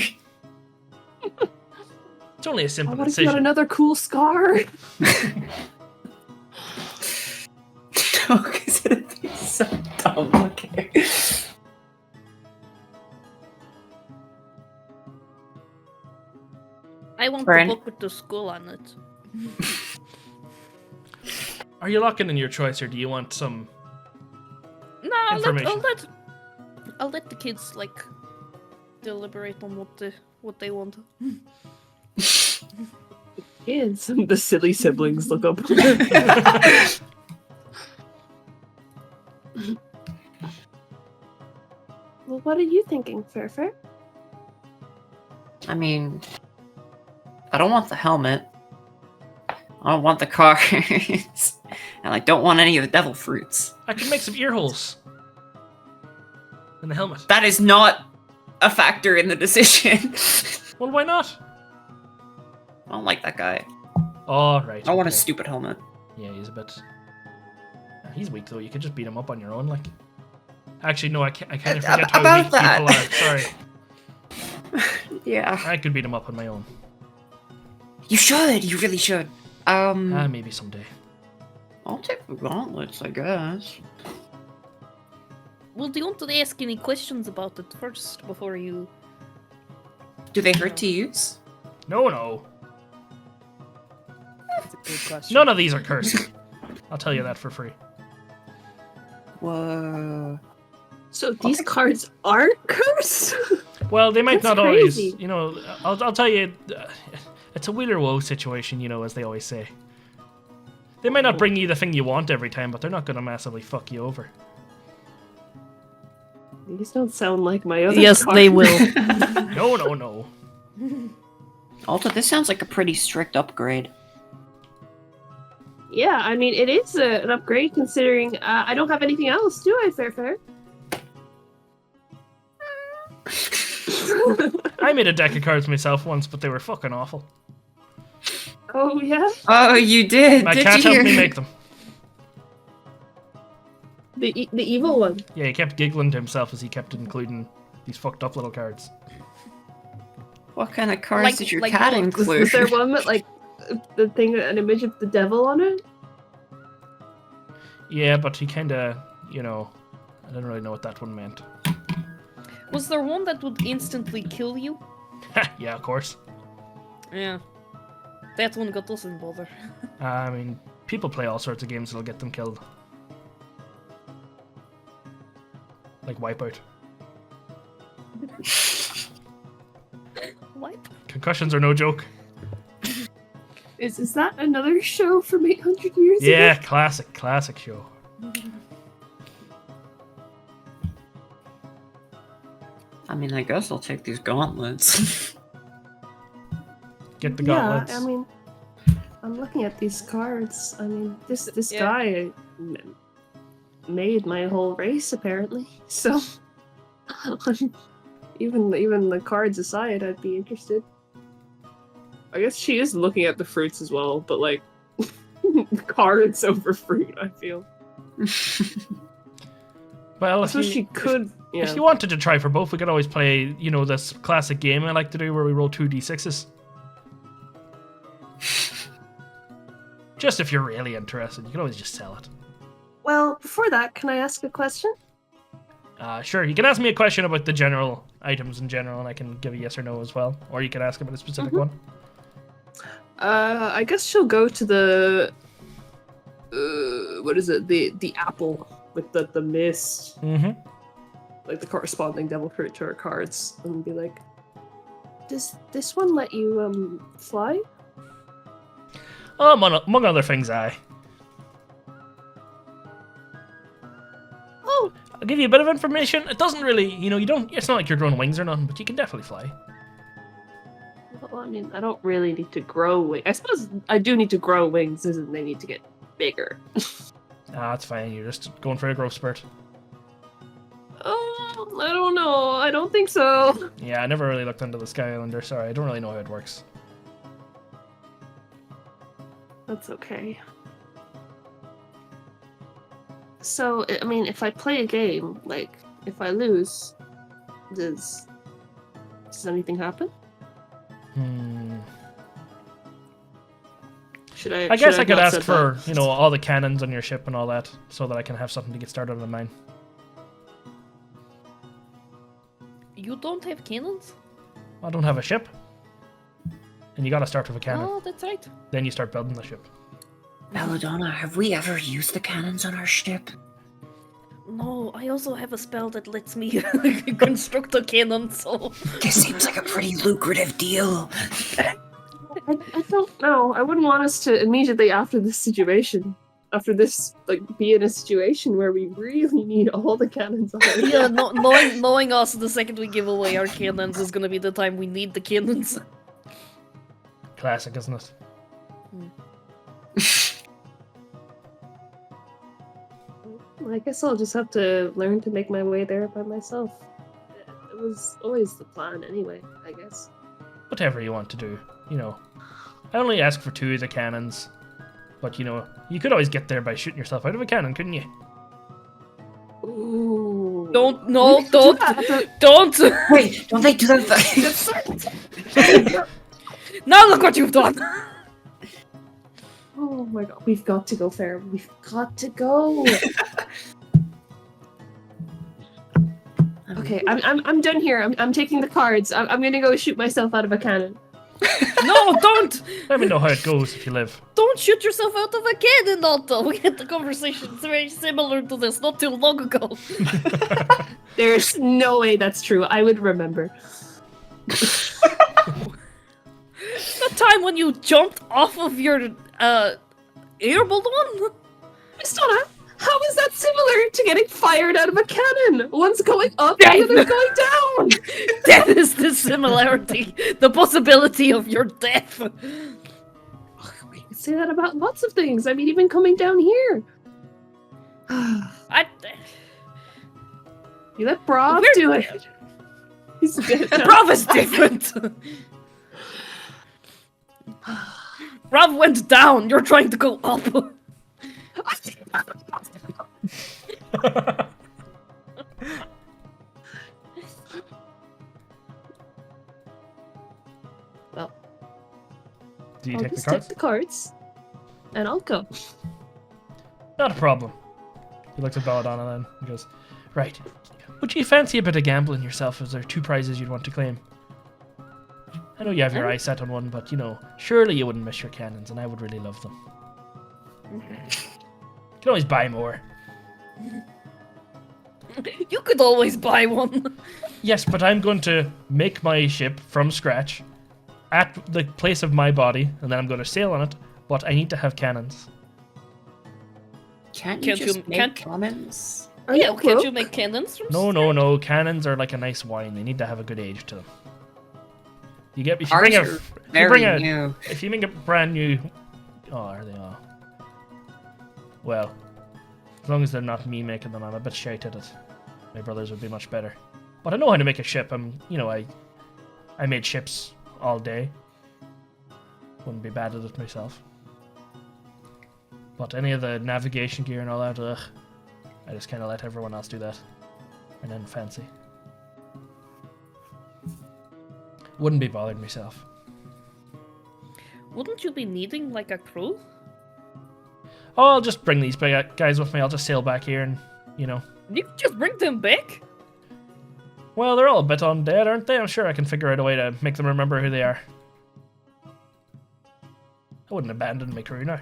It's only a simple What if you got decision. another cool scar? No, because it'd be so dumb. Okay. I want Brand- the book with the skull on it. Are you locking in your choice, or do you want some... No, Information. I'll let the kids deliberate on what they want. Kids. The silly siblings look up. Well, what are you thinking, Fairfair? I mean, I don't want the helmet. I don't want the cards. And I don't want any of the devil fruits. I can make some ear holes. In the helmet. That is not a factor in the decision. Well, why not? I don't like that guy. Oh, right. I want a okay. stupid helmet. Yeah, he's a bit... He's weak, though. You could just beat him up on your own, like... Actually, no, I kind of forget how About weak that. people are. Sorry. Yeah. I could beat him up on my own. You should. You really should. Maybe someday. I'll take the gauntlets, I guess. Well, do you want to ask any questions about it first before you? Do they hurt to use? No. That's a good question. None of these are cursed. I'll tell you that for free. Whoa. So these cards aren't cursed? Well, they might That's not crazy. always, I'll tell you, it's a wheel or woe situation, as they always say. They might not bring you the thing you want every time, but they're not going to massively fuck you over. These don't sound like my other Yes, cards. they will. No. Alta, this sounds like a pretty strict upgrade. Yeah, I mean, it is an upgrade considering I don't have anything else, do I, Fairfair? I made a deck of cards myself once, but they were fucking awful. Oh, yeah? Oh, you did. My Did cat you helped hear? me make them. The evil one. Yeah, he kept giggling to himself as he kept including these fucked up little cards. What kind of cards Like- did your like cat what? include? Was there one with, like, the thing, an image of the devil on it? Yeah, but he kind of, I didn't really know what that one meant. Was there one that would instantly kill you? Yeah, of course. Yeah. That one got us in bother. I mean, people play all sorts of games that'll get them killed. Like Wipeout. What? Concussions are no joke. Is that another show from 800 years ago? Yeah, classic show. I mean, I guess I'll take these gauntlets. Get the gauntlets. Yeah, I mean, I'm looking at these cards. I mean, this Yeah. guy made my whole race apparently. So, even the cards aside, I'd be interested. I guess she is looking at the fruits as well, but like cards over fruit. I feel. Well, So she could. Yeah. If you wanted to try for both, we could always play, you know, this classic game I like to do where we roll 2d6s. Just if you're really interested, you can always just sell it. Well, before that, can I ask a question? Sure, you can ask me a question about the general items in general, and I can give a yes or no as well. Or you can ask about a specific one. I guess she'll go to the what is it? The apple with the mist, like the corresponding devil fruit to her cards, and be like, "Does this one let you fly?" Oh, among other things, aye. Oh, I'll give you a bit of information. It doesn't really, you know, you don't. It's not like you're growing wings or nothing, but you can definitely fly. well, I mean, I don't really need to grow wings. I suppose I do need to grow wings, isn't they need to get bigger? That's fine. You're just going for a growth spurt. Oh, I don't know. I don't think so. Yeah, I never really looked into the Sky Islander. Sorry, I don't really know how it works. That's okay. So, I mean, if I play a game, like, if I lose, does anything happen? I guess I could ask for, you know, all the cannons on your ship and all that, so that I can have something to get started on mine. You don't have cannons? I don't have a ship. And you gotta start with a cannon. Oh, that's right. Then you start building the ship. Belladonna, have we ever used the cannons on our ship? No, I also have a spell that lets me construct a cannon, so... This seems like a pretty lucrative deal. I don't know. I wouldn't want us to immediately after this, like, be in a situation where we really need all the cannons on our ship. Yeah, knowing us, the second we give away our cannons is gonna be the time we need the cannons. Classic, isn't it? I guess I'll just have to learn to make my way there by myself. It was always the plan anyway, I guess. Whatever you want to do, you know. I only ask for 2 of the cannons. But, you know, you could always get there by shooting yourself out of a cannon, couldn't you? Ooh. Don't! Wait, don't they do that? Now look what you've done! Oh my god, we've got to go, Ferrum. We've got to go. Okay, I'm done here. I'm taking the cards. I'm gonna go shoot myself out of a cannon. No, don't! Let me know how it goes if you live. Don't shoot yourself out of a cannon, Otto! We had the conversation very similar to this not too long ago. There's no way that's true. I would remember. The time when you jumped off of your air balloon? Miss Donna, how is that similar to getting fired out of a cannon? One's going up, the other's going down. That is the similarity, the possibility of your death. We can say that about lots of things. I mean, even coming down here. You let Bravv do it. He's dead. Bravv is different. Bravv went down. You're trying to go up. Well, Do you I'll take the just cards? take the cards, and I'll go. Not a problem. He looks at Belladonna then. He goes, right. Would you fancy a bit of gambling yourself? Is there 2 prizes you'd want to claim? I know you have your eyes set on one, but, you know, surely you wouldn't miss your cannons, and I would really love them. You can always buy more. You could always buy one. Yes, but I'm going to make my ship from scratch at the place of my body, and then I'm going to sail on it, but I need to have cannons. Can't Can't you you- just can't- make cannons? Yeah, can't you make cannons from No. Cannons are like a nice wine. They need to have a good age to them. You get if you Ours bring a are if you very bring a new. if you make a brand new. Oh, are they all? Well, as long as they're not me making them, I'm a bit shite at it. My brothers would be much better. But I know how to make a ship. I made ships all day. Wouldn't be bad at it myself. But any of the navigation gear and all that, ugh. I just kind of let everyone else do that. And then fancy. Wouldn't be bothered myself. Wouldn't you be needing like a crew? Oh, I'll just bring these guys with me. I'll just sail back here and, you know. You could just bring them back. Well, they're all a bit undead, aren't they? I'm sure I can figure out a way to make them remember who they are. I wouldn't abandon my crew now.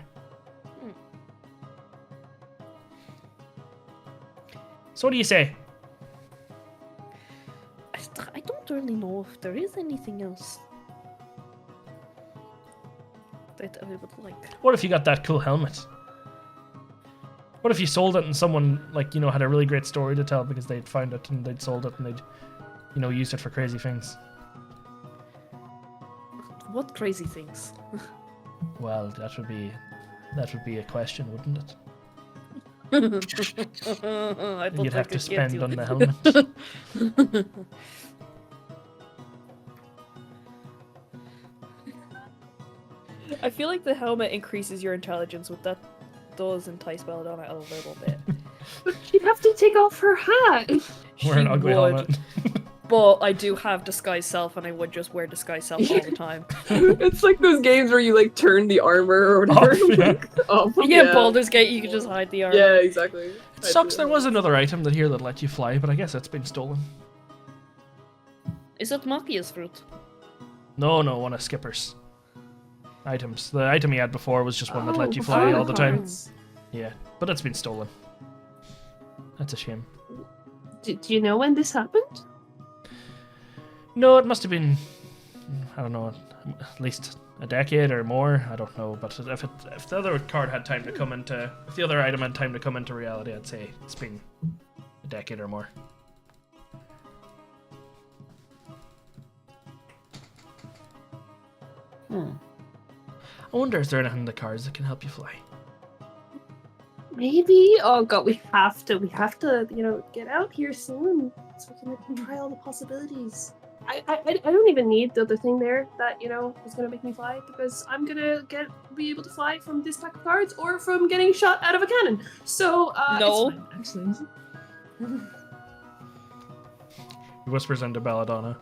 So what do you say? I don't really know if there is anything else that I would like. What if you got that cool helmet? What if you sold it and someone, like, you know, had a really great story to tell because they'd found it and they'd sold it and they'd, you know, used it for crazy things? What crazy things? Well, that would be a question, wouldn't it? I don't You'd have think to I get spend you. on the helmet. I feel like the helmet increases your intelligence, with that does entice Belladonna a little bit. But she'd have to take off her hat. Wear an She ugly would, helmet. But I do have disguise self, and I would just wear disguise self all the time. It's like those games where you like turn the armor or whatever. Off, yeah. like, off. Yeah, Baldur's Gate, you can just hide the armor. Yeah, exactly. It sucks there was another item that here that let you fly, but I guess it's been stolen. Is it Machia's fruit? No, one of Skipper's items. The item he had before was just one that let you fly all the time. Yeah, but it's been stolen. That's a shame. Do you know when this happened? No, it must have been, I don't know, at least a decade or more. I don't know, but if the other card had time to come into, if the other item had time to come into reality, I'd say it's been a decade or more. I wonder if there are anything in the cards that can help you fly. Maybe. Oh god, we have to, get out here soon so we can try all the possibilities. I don't even need the other thing there that, is gonna make me fly, because I'm gonna be able to fly from this pack of cards or from getting shot out of a cannon. So No. it's fine, actually. He whispers into Belladonna.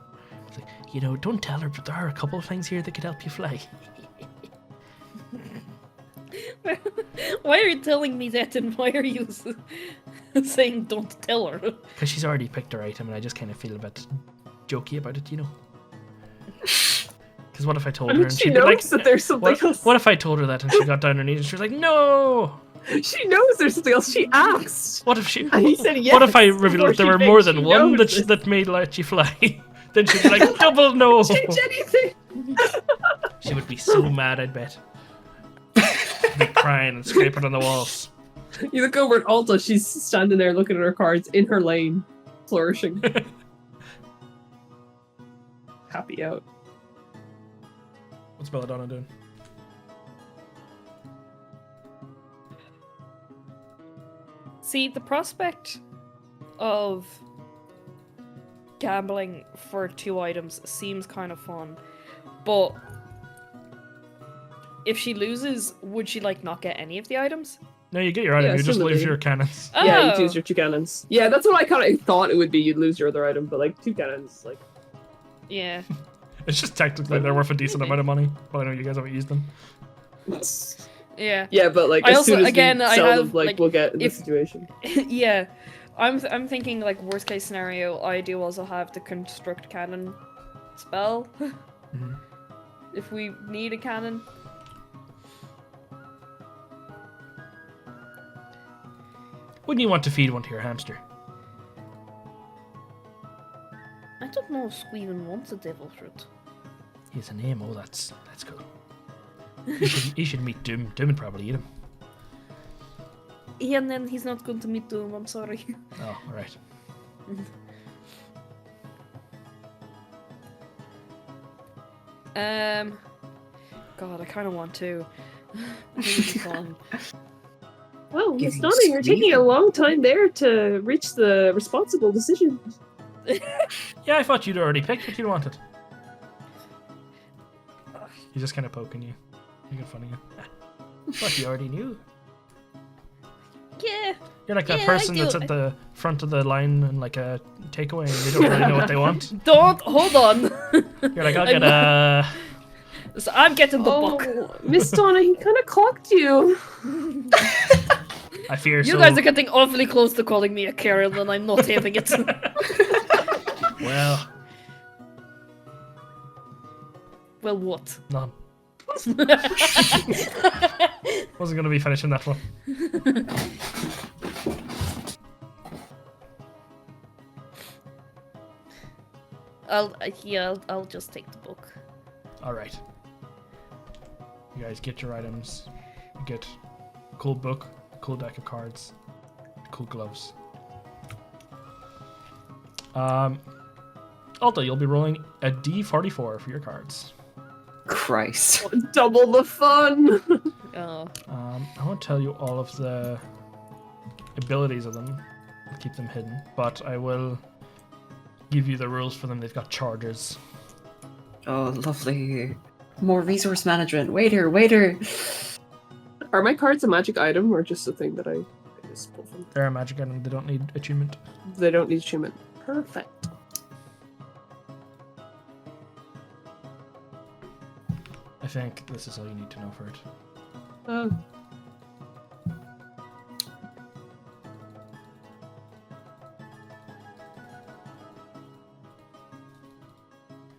It's like, don't tell her, but there are a couple of things here that could help you fly. Why are you telling me that, and why are you saying don't tell her? Because she's already picked her item, and I just kind of feel a bit jokey about it, Because what if I told her and she she'd be knows like, that there's something else. what if I told her that and she got down on her knees and she was like, no? She knows there's something else. She asked. What if she? And he said yes. What if I revealed that there before were she more did. than She one knows this. that may let you fly? Then she'd be like, double no. Change anything. She would be so mad, I'd bet. She'd be crying and scraping on the walls. You look over at Alta. She's standing there looking at her cards in her lane, flourishing. Happy out. What's Belladonna doing? See, the prospect of gambling for 2 items seems kind of fun, but if she loses, would she not get any of the items? No, you get your item. Yeah, You just lose similarly. your cannons. Yeah, Oh. you lose your 2 cannons. Yeah, that's what I kind of thought it would be. You'd lose your other item, but 2 cannons, Yeah. It's just technically they're worth a decent amount of money, but I know you guys haven't used them. Yeah. Yeah, but like I as also- soon as again, we I sell have, them, like like, we'll get in if- this situation. Yeah. I'm thinking like worst case scenario, I do also have the construct cannon spell. Mhm. If we need a cannon. Wouldn't you want to feed one to your hamster? I don't know if Squeven wants a devil fruit. He has a name. Oh, that's cool. You should meet Doom. Doom would probably eat him. Yeah, and then he's not going to meet Doom, I'm sorry. Oh, all right. God, I kind of want to. I think it'd be fun. Well, Miss Giving Donna, you're taking a Squeven. long time there to reach the responsible decision. Yeah, I thought you'd already picked what you wanted. He's just kind of poking you, making fun of you. Thought you already knew. Yeah. You're like that Yeah, I person do. that's at the front of the line and like a takeaway, and they don't really know what they want. Don't hold on. You're like, I'll get a. So I'm getting the book. Oh, Miss Donna, he kind of clocked you. I fear You so. guys are getting awfully close to calling me a Karen, and I'm not having it. Well, Well, what? none. Wasn't gonna be finishing that one. I'll just take the book. All right. You guys get your items. You get a cool book, a cool deck of cards, cool gloves. Alta, you'll be rolling a D44 for your cards. Christ. Double the fun. Oh. I won't tell you all of the abilities of them. I'll keep them hidden, but I will give you the rules for them. They've got charges. Oh, lovely. More resource management. Waiter. Are my cards a magic item or just a thing that I just pull from? They're a magic item. They don't need attunement. They don't need achievement. Perfect. I think this is all you need to know for it.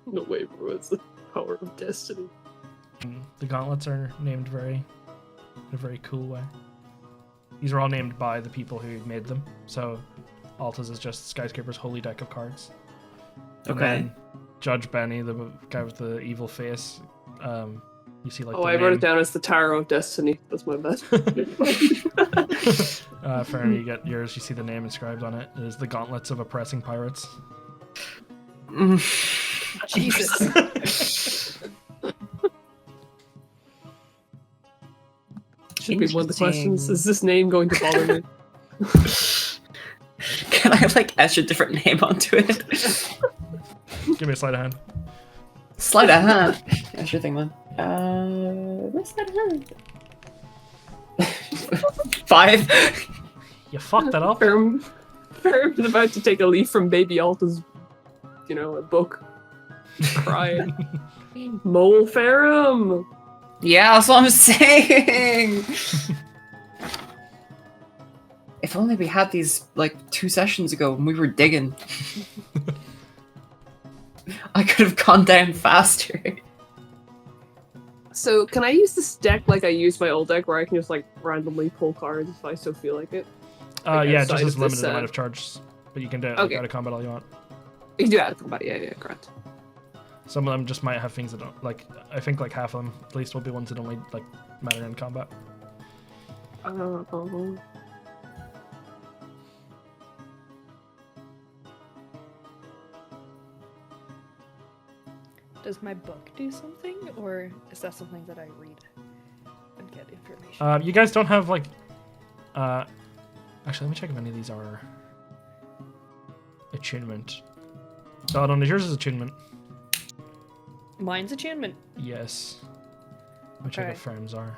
No way, bro. It's the power of destiny. The gauntlets are named in a very cool way. These are all named by the people who made them. So, Alta's is just Skyscraper's holy deck of cards. And Okay. then Judge Benny, the guy with the evil face, you see like. Oh, the I wrote name. it down as the Tower of Destiny. That's my bad. Ferrum, you get yours. You see the name inscribed on it. It is the Gauntlets of Oppressing Pirates. Jesus. Should be one of the questions. Interesting. Is this name going to bother me? Can I like etch a different name onto it? Give me a sleight of hand. Sleight of hand. Yeah, sure thing, man. Where's sleight of hand? 5. You fucked that up. Ferrum is about to take a leaf from Baby Alta's, a book. Crying. Mole Ferrum! Yeah, that's what I'm saying. If only we had these like 2 sessions ago when we were digging. I could have gone down faster. So, can I use this deck like I used my old deck where I can just like randomly pull cards if I so feel like it? Yeah, outside just as of limited this, amount of charges. But you can do it Okay. out of combat all you want. You can do out of combat, yeah, correct. Some of them just might have things that don't like. I think like half of them at least will be ones that only like matter in combat. Does my book do something, or is that something that I read and get information? You guys don't have like. Actually, let me check if any of these are attunement. Belladonna, yours is attunement. Mine's attunement. Yes. Let me check Okay. what Ferrums are.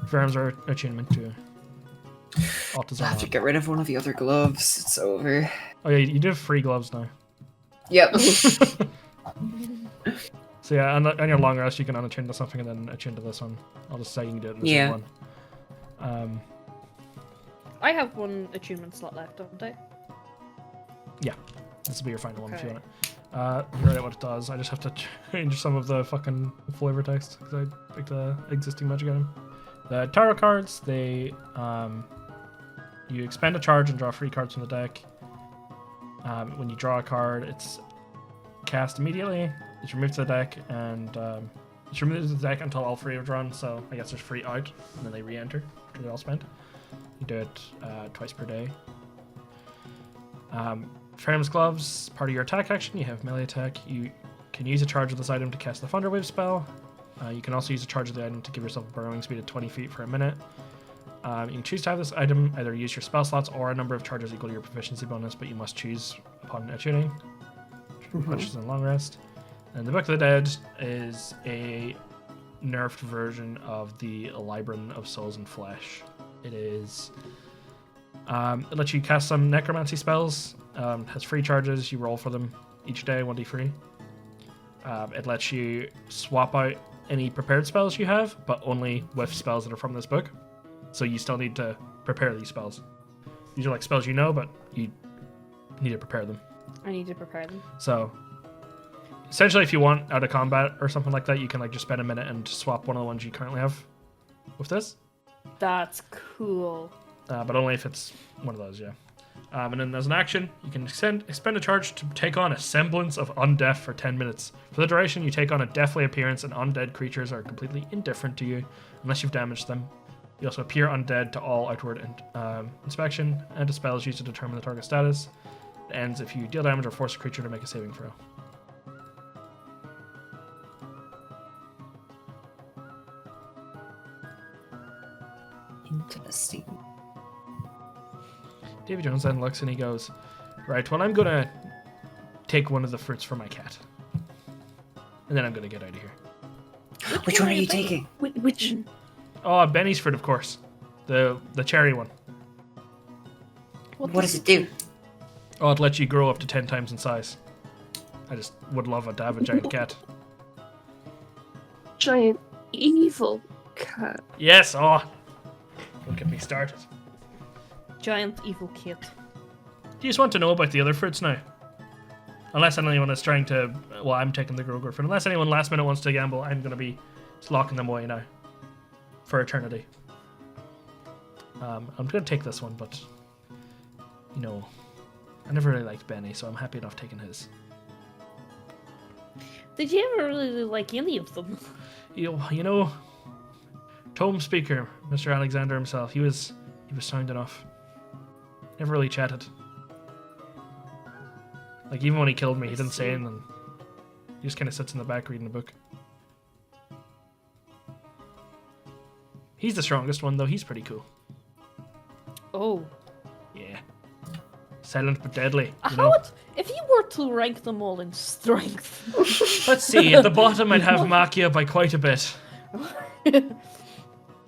Ferrums are attunement too. Altas I are have to not. get rid of one of the other gloves. It's over. Oh yeah, you do have free gloves now. Yep. So yeah, on your long rest, you can unattune to something and then attune to this one. I'll just say you can do it in the same one. I have one attunement slot left, don't I? Yeah, this will be your final one if you Okay. want it. You read what it does. I just have to change some of the fucking flavor text because I picked the existing magic item. The tarot cards, they you expend a charge and draw 3 cards from the deck. When you draw a card, it's cast immediately. It's removed to the deck, and it's removed to the deck until all 3 are drawn. So I guess there's 3 out, and then they re-enter after they're all spent. You do it twice per day. Ferrum's gloves, part of your attack action. You have melee attack. You can use a charge of this item to cast the Thunderwave spell. You can also use a charge of the item to give yourself a burrowing speed of 20 feet for a minute. You can choose to have this item either use your spell slots or a number of charges equal to your proficiency bonus, but you must choose upon attuning, which is in long rest. And the Book of the Dead is a nerfed version of the Library of Souls and Flesh. It is. It lets you cast some necromancy spells. It has 3 charges. You roll for them each day, 1d3. It lets you swap out any prepared spells you have, but only with spells that are from this book. So you still need to prepare these spells. These are like spells you know, but you need to prepare them. I need to prepare them. So essentially, if you want out of combat or something like that, you can like just spend a minute and swap one of the ones you currently have with this. That's cool. But only if it's one of those, yeah. And then as an action, you can expend a charge to take on a semblance of undeath for 10 minutes. For the duration, you take on a deathly appearance, and undead creatures are completely indifferent to you unless you've damaged them. You also appear undead to all outward inspection, and a spell is used to determine the target status. It ends if you deal damage or force a creature to make a saving throw. Interesting. Davy Jones then looks and he goes, right, well, I'm gonna take one of the fruits for my cat. And then I'm gonna get out of here. Which one are you taking? Which? Oh, Benny's fruit, of course. The cherry one. What does it do? Oh, it lets you grow up to 10 times in size. I just would love to have a giant cat. Giant evil cat. Yes, oh. Don't get me started. Giant evil kid. Do you just want to know about the other fruits now? Unless anyone is trying to... Well, I'm taking the Groger fruit. Unless anyone last minute wants to gamble, I'm going to be just locking them away now. For eternity. I'm going to take this one, but... You know... I never really liked Benny, so I'm happy enough taking his. Did you ever really like any of them? You know... Tome Speaker, Mr. Alexander himself, he was sound enough. Never really chatted. Like, even when he killed me, he didn't say anything. He just kind of sits in the back reading a book. He's the strongest one, though. He's pretty cool. Oh. Yeah. Silent but deadly. You How know? would, if you were to rank them all in strength? Let's see. At the bottom, I'd have Makia by quite a bit.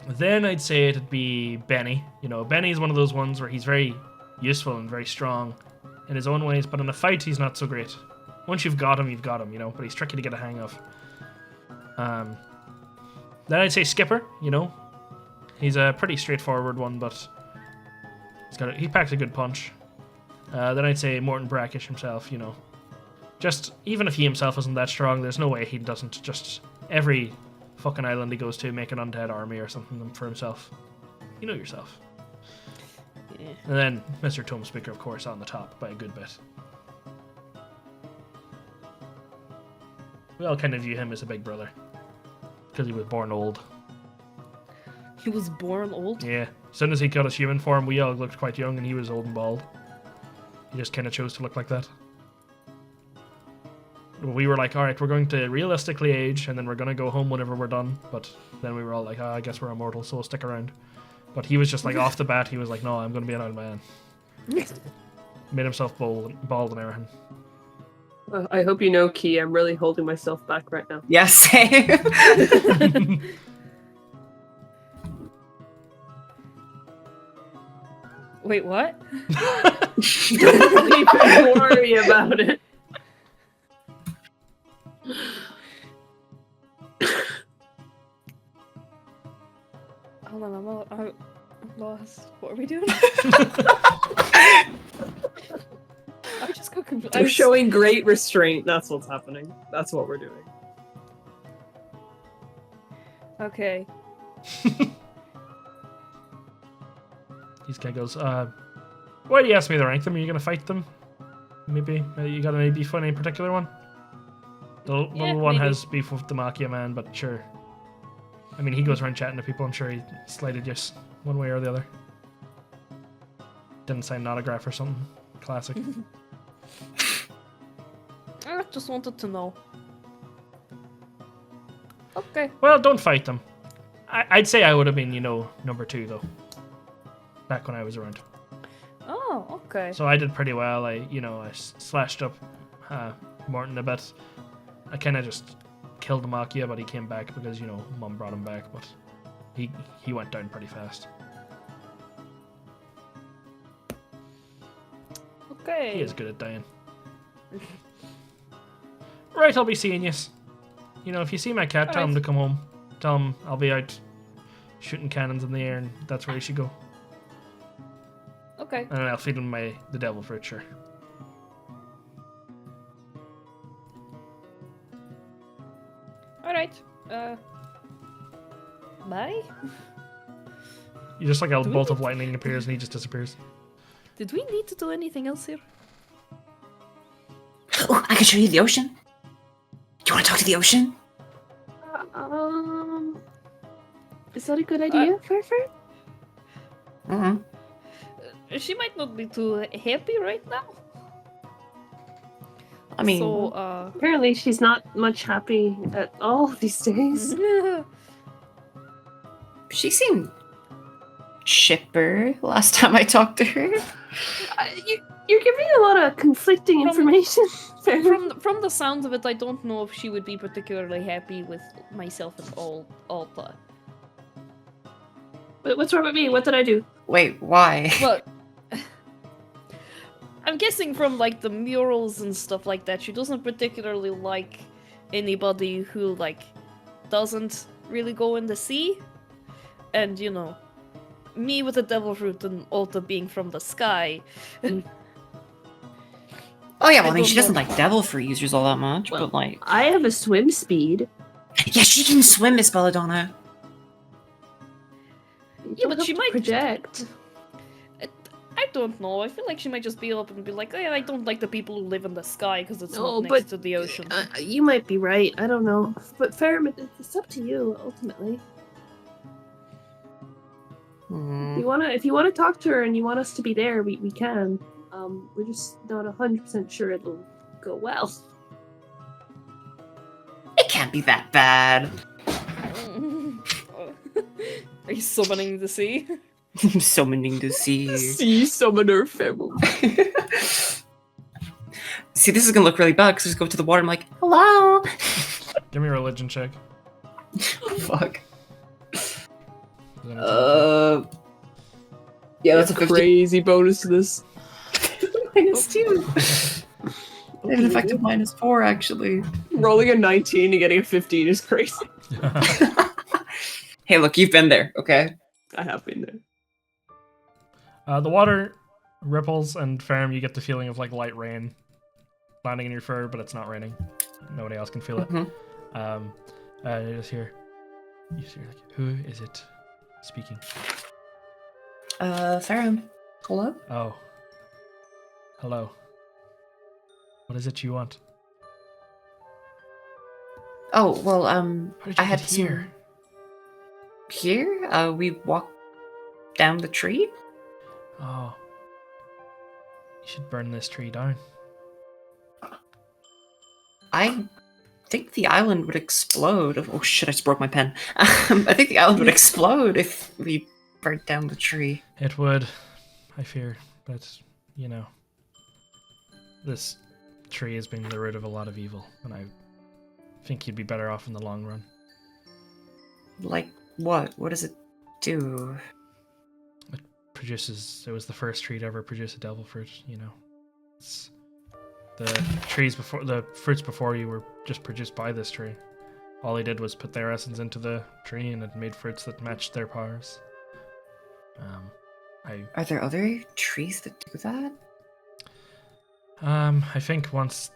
Then I'd say it'd be Benny. You know, Benny's one of those ones where he's very useful and very strong in his own ways, but in a fight, he's not so great. Once you've got him, you know, but he's tricky to get a hang of. Then I'd say Skipper, you know. He's a pretty straightforward one, but he packs a good punch. Then I'd say Morton Brackish himself, you know. Just, even if he himself isn't that strong, there's no way he doesn't just every fucking island he goes to make an undead army or something for himself. You know yourself. Yeah. And then Mr. Tome Speaker, of course, on the top by a good bit. We all kind of view him as a big brother. Because he was born old. He was born old? Yeah. As soon as he got his human form, we all looked quite young and he was old and bald. He just kind of chose to look like that. We were like, alright, we're going to realistically age and then we're going to go home whenever we're done. But then we were all like, I guess we're immortal, so we'll stick around. But he was just like, off the bat, he was like, no, I'm going to be an old man. Made himself bald and everything. I hope you know, Key, I'm really holding myself back right now. Yeah, same. Wait, what? Don't even worry about it. What are we doing? I just got confused. They're showing great restraint. That's what's happening. That's what we're doing. Okay. This guy goes, why do you ask me to rank them? Are you gonna fight them? Maybe? You got any beef on any particular one? The little one maybe. has beef with the Machia man, but sure. I mean, he goes around chatting to people. I'm sure he slighted yes, one way or the other. Didn't sign an autograph or something. Classic. I just wanted to know. Okay. Well, don't fight them. I'd say I would have been, number 2, though. Back when I was around. Oh, okay. So I did pretty well. I slashed up Morton a bit. I kind of just killed the Machia, but he came back because, Mum brought him back, but he went down pretty fast. Okay. He is good at dying. Right, I'll be seeing you. If you see my cat, tell him to come home. Tell him I'll be out shooting cannons in the air, and that's where he should go. Okay. And I'll feed him the devil fruit, sure. Alright. Bye? You just like a Do we bolt need of lightning appears and he just disappears. Did we need to do anything else here? Oh, I can show you the ocean. Do you want to talk to the ocean? Is that a good idea, Ferrum? Mm-hmm. She might not be too happy right now. I mean, So, Apparently she's not much happy at all these days. she seemed chipper last time I talked to her. You're giving a lot of conflicting From- information, Ferrum. from the sound of it, I don't know if she would be particularly happy with myself and Alta. What's wrong with me? What did I do? Wait, why? But I'm guessing from like the murals and stuff like that, she doesn't particularly like anybody who doesn't really go in the sea. And me with the devil fruit and Alta being from the sky. Oh yeah, well, I I mean, don't she doesn't know. like devil fruit users all that much, Well, but like, I have a swim speed. yeah, she can swim, Miss Belladonna. Yeah, but she might project. I don't know. I feel like she might just be up and be like, oh, yeah, I don't like the people who live in the sky because it's No, not next but to the ocean. You might be right. I don't know. But Ferrum, it's up to you ultimately. Hmm. If you wanna talk to her and you want us to be there, we can. We're just not 100% sure it'll go well. It can't be that bad. Are you summoning the sea? I'm summoning the sea. Sea summoner Ferrum. See, this is gonna look really bad because I just go to the water and I'm like, hello. Give me a religion check. Fuck. Is that Yeah, that's a 50. crazy bonus to this. -2. I have an effective -4, actually. Rolling a 19 and getting a 15 is crazy. Hey, look, you've been there, okay? I have been there. The water ripples, and Ferrum, you get the feeling of light rain landing in your fur, but it's not raining. Nobody else can feel it. Mhm. You just hear, who is it speaking? Ferrum. Hello? Oh. Hello. What is it you want? Oh, well, How did you I had get here? some... Here? We walked down the tree? Oh. You should burn this tree down. I think the island would explode. Oh shit, I just broke my pen. I think the island would explode if we burnt down the tree. It would, I fear, but, this tree has been the root of a lot of evil, and I think you'd be better off in the long run. Like what? What does it do? It was the first tree to ever produce a devil fruit, It's the fruits before you were just produced by this tree. All they did was put their essence into the tree and it made fruits that matched their powers. Are there other trees that do that? I think once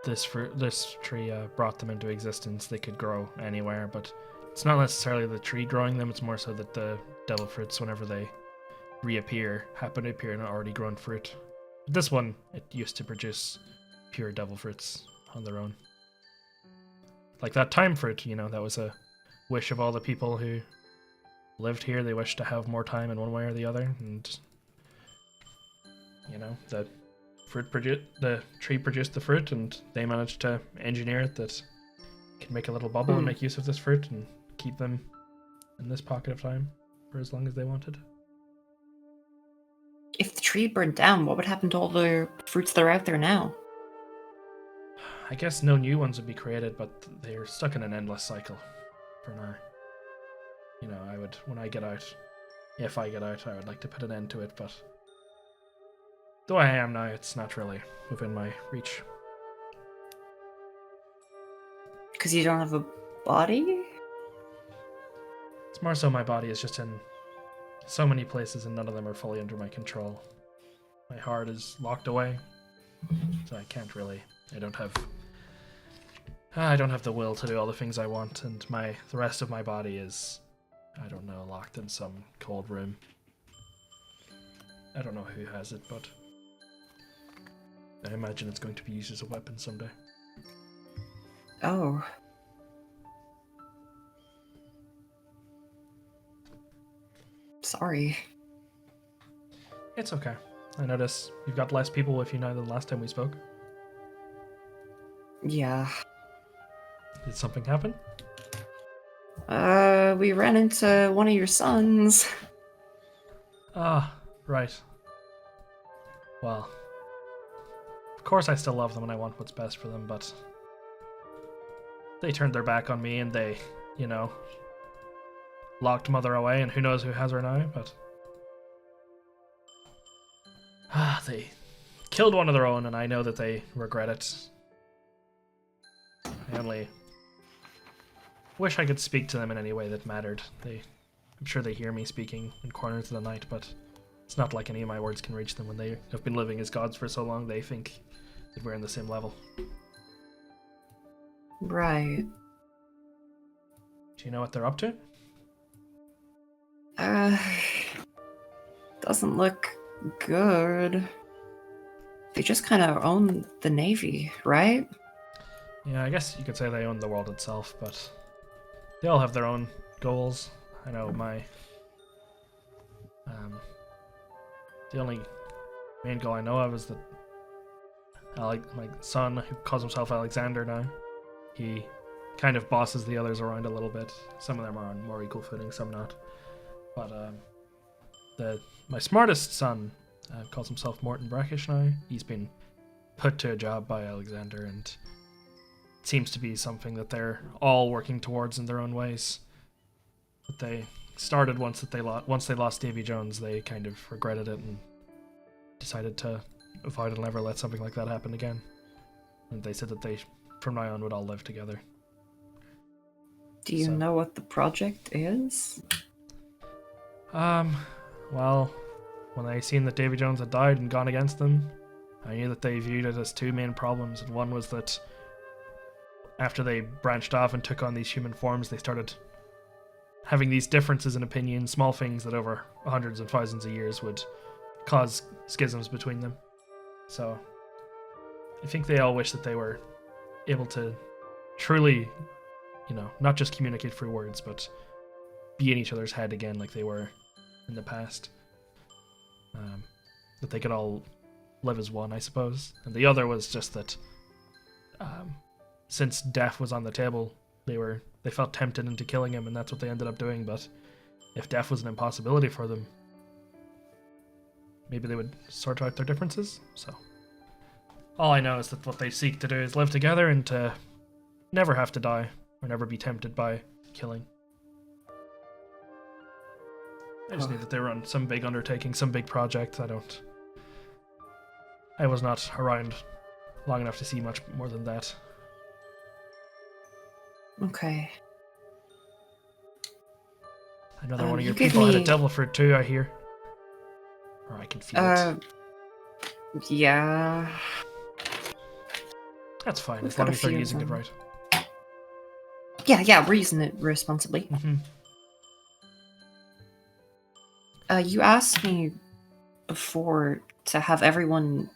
this tree brought them into existence, they could grow anywhere, but it's not necessarily the tree growing them, it's more so that the devil fruits, whenever they reappear, happen to appear in an already grown fruit. But this one, it used to produce pure devil fruits on their own. Like that time fruit, that was a wish of all the people who lived here. They wished to have more time in one way or the other, and the tree produced the fruit, and they managed to engineer it that can make a little bubble and make use of this fruit and keep them in this pocket of time for as long as they wanted. If the tree burned down, what would happen to all the fruits that are out there now? I guess no new ones would be created, but they're stuck in an endless cycle for now. I would, when I get out, if I get out, I would like to put an end to it, but the way I am now, it's not really within my reach. Because you don't have a body? It's more so my body is just in so many places and none of them are fully under my control. My heart is locked away, so I can't really, I don't have the will to do all the things I want, and the rest of my body is, I don't know, locked in some cold room. I don't know who has it, but I imagine it's going to be used as a weapon someday. Oh. Sorry. It's okay. I notice you've got less people with you now than last time we spoke. Yeah. Did something happen? We ran into one of your sons. Ah, right. Well, of course I still love them and I want what's best for them, but they turned their back on me and they, locked Mother away, and who knows who has her now, but they killed one of their own, and I know that they regret it. I only wish I could speak to them in any way that mattered. I'm sure they hear me speaking in corners of the night, but it's not like any of my words can reach them when they have been living as gods for so long. They think that we're in the same level. Right. Do you know what they're up to? Doesn't look good. They just kind of own the Navy, right? Yeah, I guess you could say they own the world itself, but they all have their own goals. I know my the only main goal I know of is that my son, who calls himself Alexander now, he kind of bosses the others around a little bit. Some of them are on more equal footing, some not. But my smartest son calls himself Morton Brackish now. He's been put to a job by Alexander, and it seems to be something that they're all working towards in their own ways. But they started once they lost Davy Jones. They kind of regretted it and decided to avoid and never let something like that happen again. And they said that they, from now on, would all live together. Do you know what the project is? Well, when I seen that Davy Jones had died and gone against them, I knew that they viewed it as two main problems, and one was that after they branched off and took on these human forms, they started having these differences in opinion, small things that over hundreds and thousands of years would cause schisms between them. So I think they all wish that they were able to truly, not just communicate through words, but be in each other's head again like they were in the past. That they could all live as one, I suppose. And the other was just that since death was on the table, they felt tempted into killing him, and that's what they ended up doing. But if death was an impossibility for them, maybe they would sort out their differences. So all I know is that what they seek to do is live together and to never have to die or never be tempted by killing. I just knew that they were on some big undertaking, some big project. I was not around long enough to see much more than that. Okay. Another one of your you gave people had a me- devil fruit too, I hear. Or I can feel it. Yeah. That's fine, we've as got long a as they're few of using it them. right. Yeah, we're using it responsibly. Mm-hmm. You asked me before to have everyone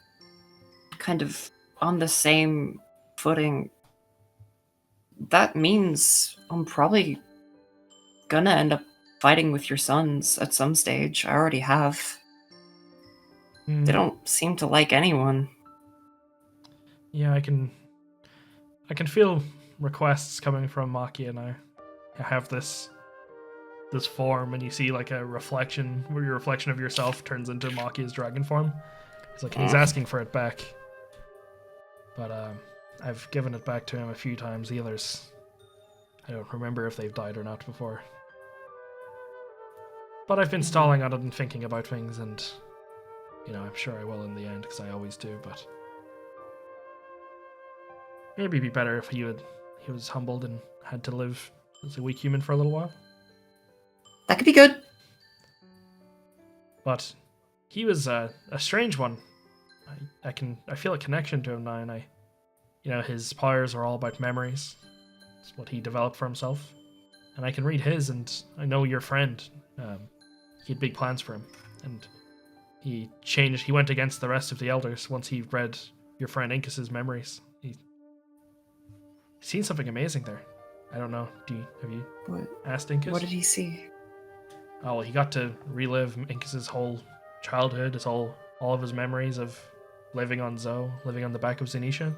kind of on the same footing. That means I'm probably gonna end up fighting with your sons at some stage. I already have. They don't seem to like anyone. Yeah, I can feel requests coming from Maki, and I have this form, and you see like a reflection where your reflection of yourself turns into Maki's dragon form. It's like he's asking for it back, but I've given it back to him a few times. The others, I don't remember if they've died or not before. But I've been stalling on it and thinking about things, and I'm sure I will in the end, because I always do. But maybe it'd be better if he was humbled and had to live as a weak human for a little while. That could be good. But he was a strange one. I feel a connection to him now, and his powers are all about memories. It's what he developed for himself, and I can read his. And I know your friend. He had big plans for him, and he changed. He went against the rest of the elders once he read your friend Incus's memories. He's seen something amazing there. I don't know. Have you asked Incus? What did he see? Oh, well, he got to relive Incus's whole childhood, all of his memories of living on Zoe, living on the back of Zanisha.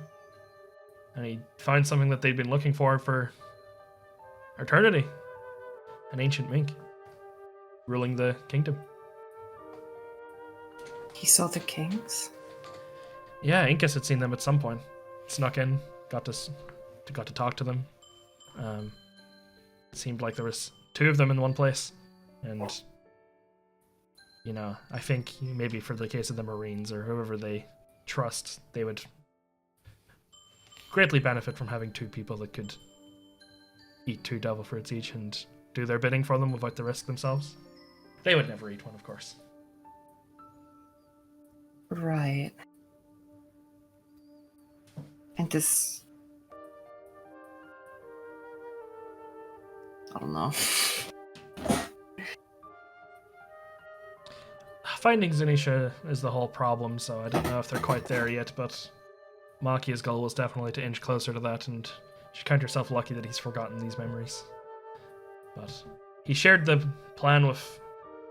And he found something that they'd been looking for eternity. An ancient mink ruling the kingdom. He saw the kings? Yeah, Incus had seen them at some point. Snuck in, got to talk to them. It seemed like there was 2 of them in one place. And, I think maybe for the case of the Marines or whoever they trust, they would greatly benefit from having 2 people that could eat 2 devil fruits each and do their bidding for them without the risk themselves. They would never eat one, of course. Right. And this... I don't know. Finding Zanisha is the whole problem, so I don't know if they're quite there yet, but Makia's goal was definitely to inch closer to that, and she count herself lucky that he's forgotten these memories. But he shared the plan with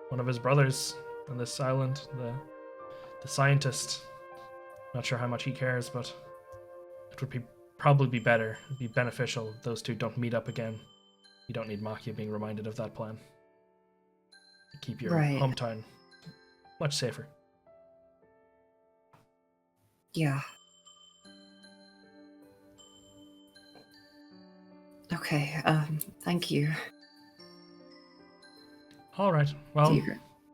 one of his brothers on this island, the scientist. Not sure how much he cares, but it would probably be better, it'd be beneficial if those 2 don't meet up again. You don't need Makia being reminded of that plan. Keep your hometown much safer. Yeah. Okay, thank you. All right. Well,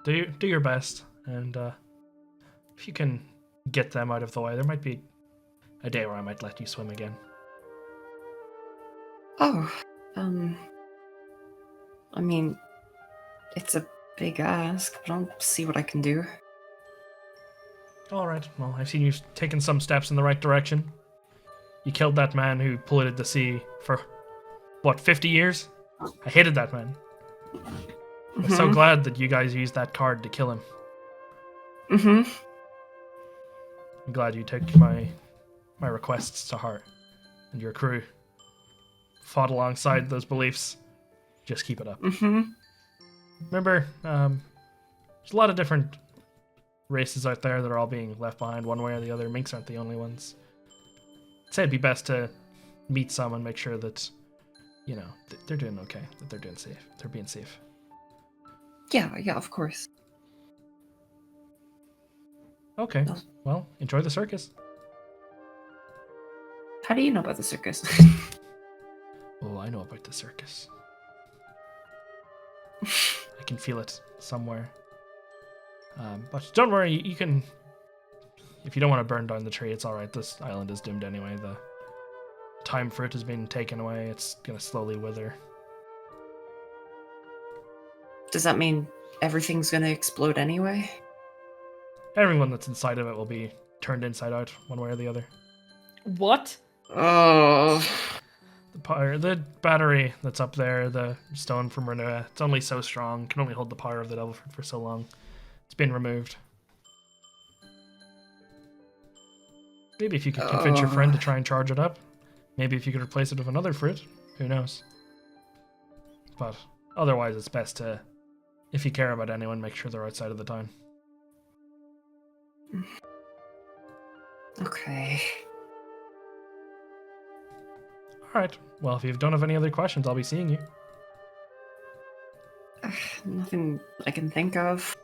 do your best, and if you can get them out of the way, there might be a day where I might let you swim again. Oh, I mean, it's a big ask, but I'll see what I can do. All right. Well, I've seen you taken some steps in the right direction. You killed that man who polluted the sea for, 50 years? I hated that man. I'm so glad that you guys used that card to kill him. Mm-hmm. I'm glad you took my requests to heart, and your crew fought alongside those beliefs. Just keep it up. Mm-hmm. Remember, there's a lot of different races out there that are all being left behind one way or the other. Minks aren't the only ones. I'd say it'd be best to meet some and make sure that, they're doing okay, that they're doing safe, they're being safe. Yeah, of course. Okay, well, enjoy the circus. How do you know about the circus? Oh, I know about the circus. I can feel it somewhere. But don't worry, you can... If you don't want to burn down the tree, it's alright. This island is doomed anyway. The time for it has been taken away. It's going to slowly wither. Does that mean everything's gonna explode anyway? Everyone that's inside of it will be turned inside out, one way or the other. What? Oh. The battery that's up there, the stone from Renua, it's only so strong, can only hold the power of the devil fruit for so long. It's been removed. Maybe if you could convince your friend to try and charge it up. Maybe if you could replace it with another fruit. Who knows? But otherwise it's best to, if you care about anyone, make sure they're outside of the town. Okay. Alright, well if you don't have any other questions, I'll be seeing you. Nothing I can think of.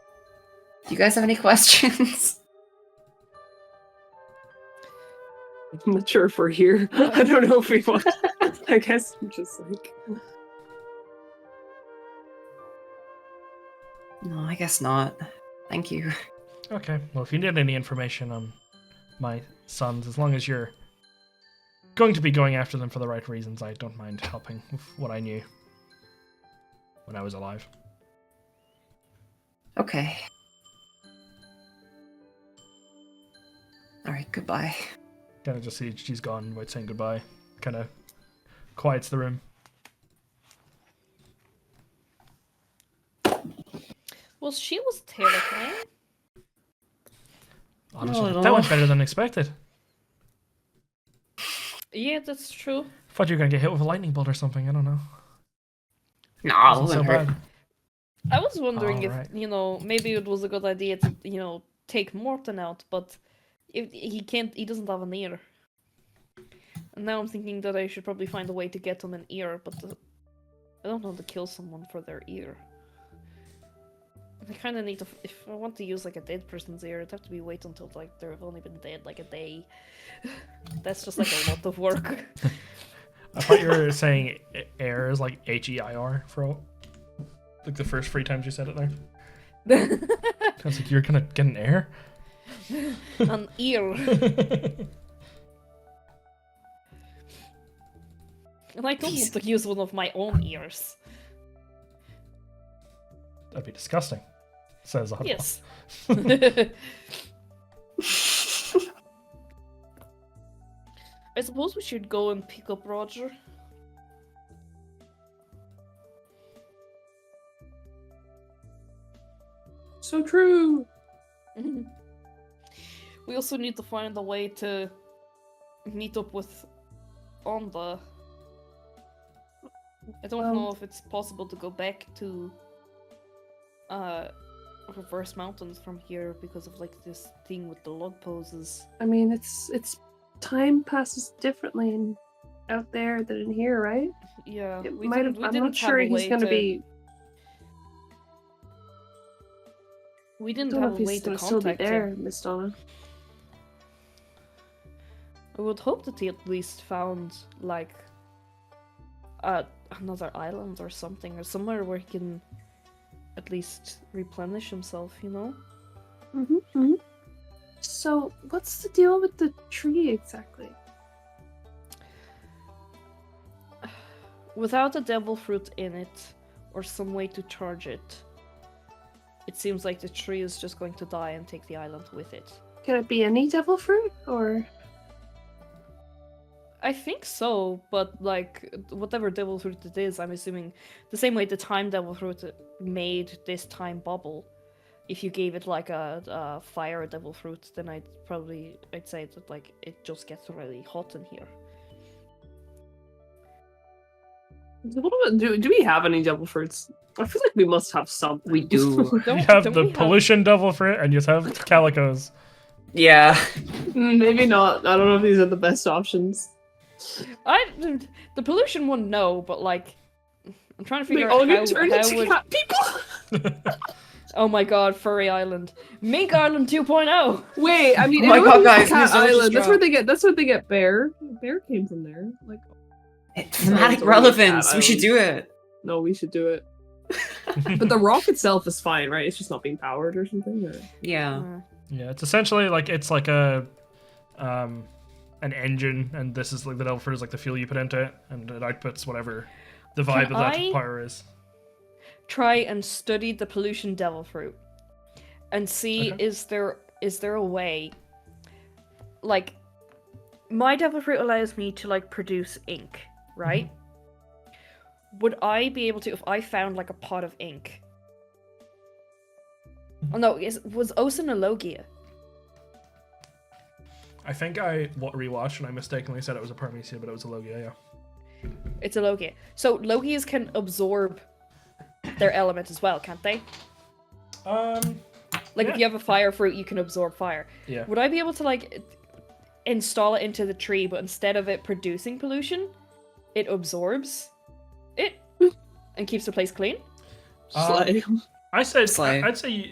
Do you guys have any questions? I'm not sure if we're here. I don't know if we want. I guess I'm just like. No, I guess not. Thank you. Okay, well if you need any information on my sons, as long as you're going to be going after them for the right reasons, I don't mind helping with what I knew when I was alive. Okay. Alright, goodbye. Kind of just see she's gone without saying goodbye. Kind of quiets the room. Well, she was terrifying. Honestly, Oh. that went better than expected. Yeah, that's true. Thought you were gonna get hit with a lightning bolt or something. I don't know. Nah, it Wasn't so wouldn't hurt. bad. I was wondering if, Alright. maybe it was a good idea to, take Morton out, but if he doesn't have an ear. And now I'm thinking that I should probably find a way to get him an ear, but I don't want to kill someone for their ear. I kind of need to, if I want to use like a dead person's ear, I'd have to wait until like they've only been dead like a day. That's just like a lot of work. I thought you were saying air is like H-E-I-R for like the first 3 times you said it there. I was like, you're gonna get an air? An ear. And I don't want to use one of my own ears. That'd be disgusting, says Oddball. Yes. I suppose we should go and pick up Roger. So true. We also need to find a way to meet up with Onda. I don't know if it's possible to go back to Reverse Mountains from here because of like this thing with the log poses. I mean, it's time passes differently out there than in here, right? Yeah, It we might didn't- have. we I'm didn't not have sure a he's way going to to- be. We I didn't don't know have if a way he's to going to still be contact there, him. Miss Donna. I would hope that he at least found like another island or something, or somewhere where he can at least replenish himself, So, what's the deal with the tree exactly? Without a devil fruit in it, or some way to charge it, it seems like the tree is just going to die and take the island with it. Can it be any devil fruit, or? I think so, but like whatever devil fruit it is, I'm assuming the same way the time devil fruit made this time bubble. If you gave it like a fire devil fruit, then I'd say that like it just gets really hot in here. Do we have any devil fruits? I feel like we must have some. We do. You have Don't the we have- pollution devil fruit, and you have calicos. Yeah. Maybe not. I don't know if these are the best options. The pollution one, no, but like I'm trying to We figure all out get turned how into would. cat people. Oh my god, Furry Island, Mink Island 2.0. Wait, I mean, Oh my everyone God, knows guys, Cat Miss Donna just Island. That's dropped. where they get. That's where they get bear. Bear came from there. Like, Thematic it's only relevance. Cat We should Island. do it. no, we should do it. But the rock itself is fine, right? It's just not being powered or something. Or... Yeah. Yeah, it's essentially like an engine, and this is like the devil fruit is like the fuel you put into it, and it outputs whatever the vibe Can of that I- power is. Try and study the pollution devil fruit and see Okay. is there is there a way, like, my devil fruit allows me to like produce ink, right? Would I be able to, if I found like a pot of ink? Oh no, was Osin a Logia? I think I rewatched and I mistakenly said it was a Parmesia, but it was a Logia, yeah. It's a Logia. So Logias can absorb their element as well, can't they? Like Yeah. if you have a fire fruit, you can absorb fire. Yeah. Would I be able to like install it into the tree, but instead of it producing pollution, it absorbs it and keeps the place clean? Slay. I'd say Slay.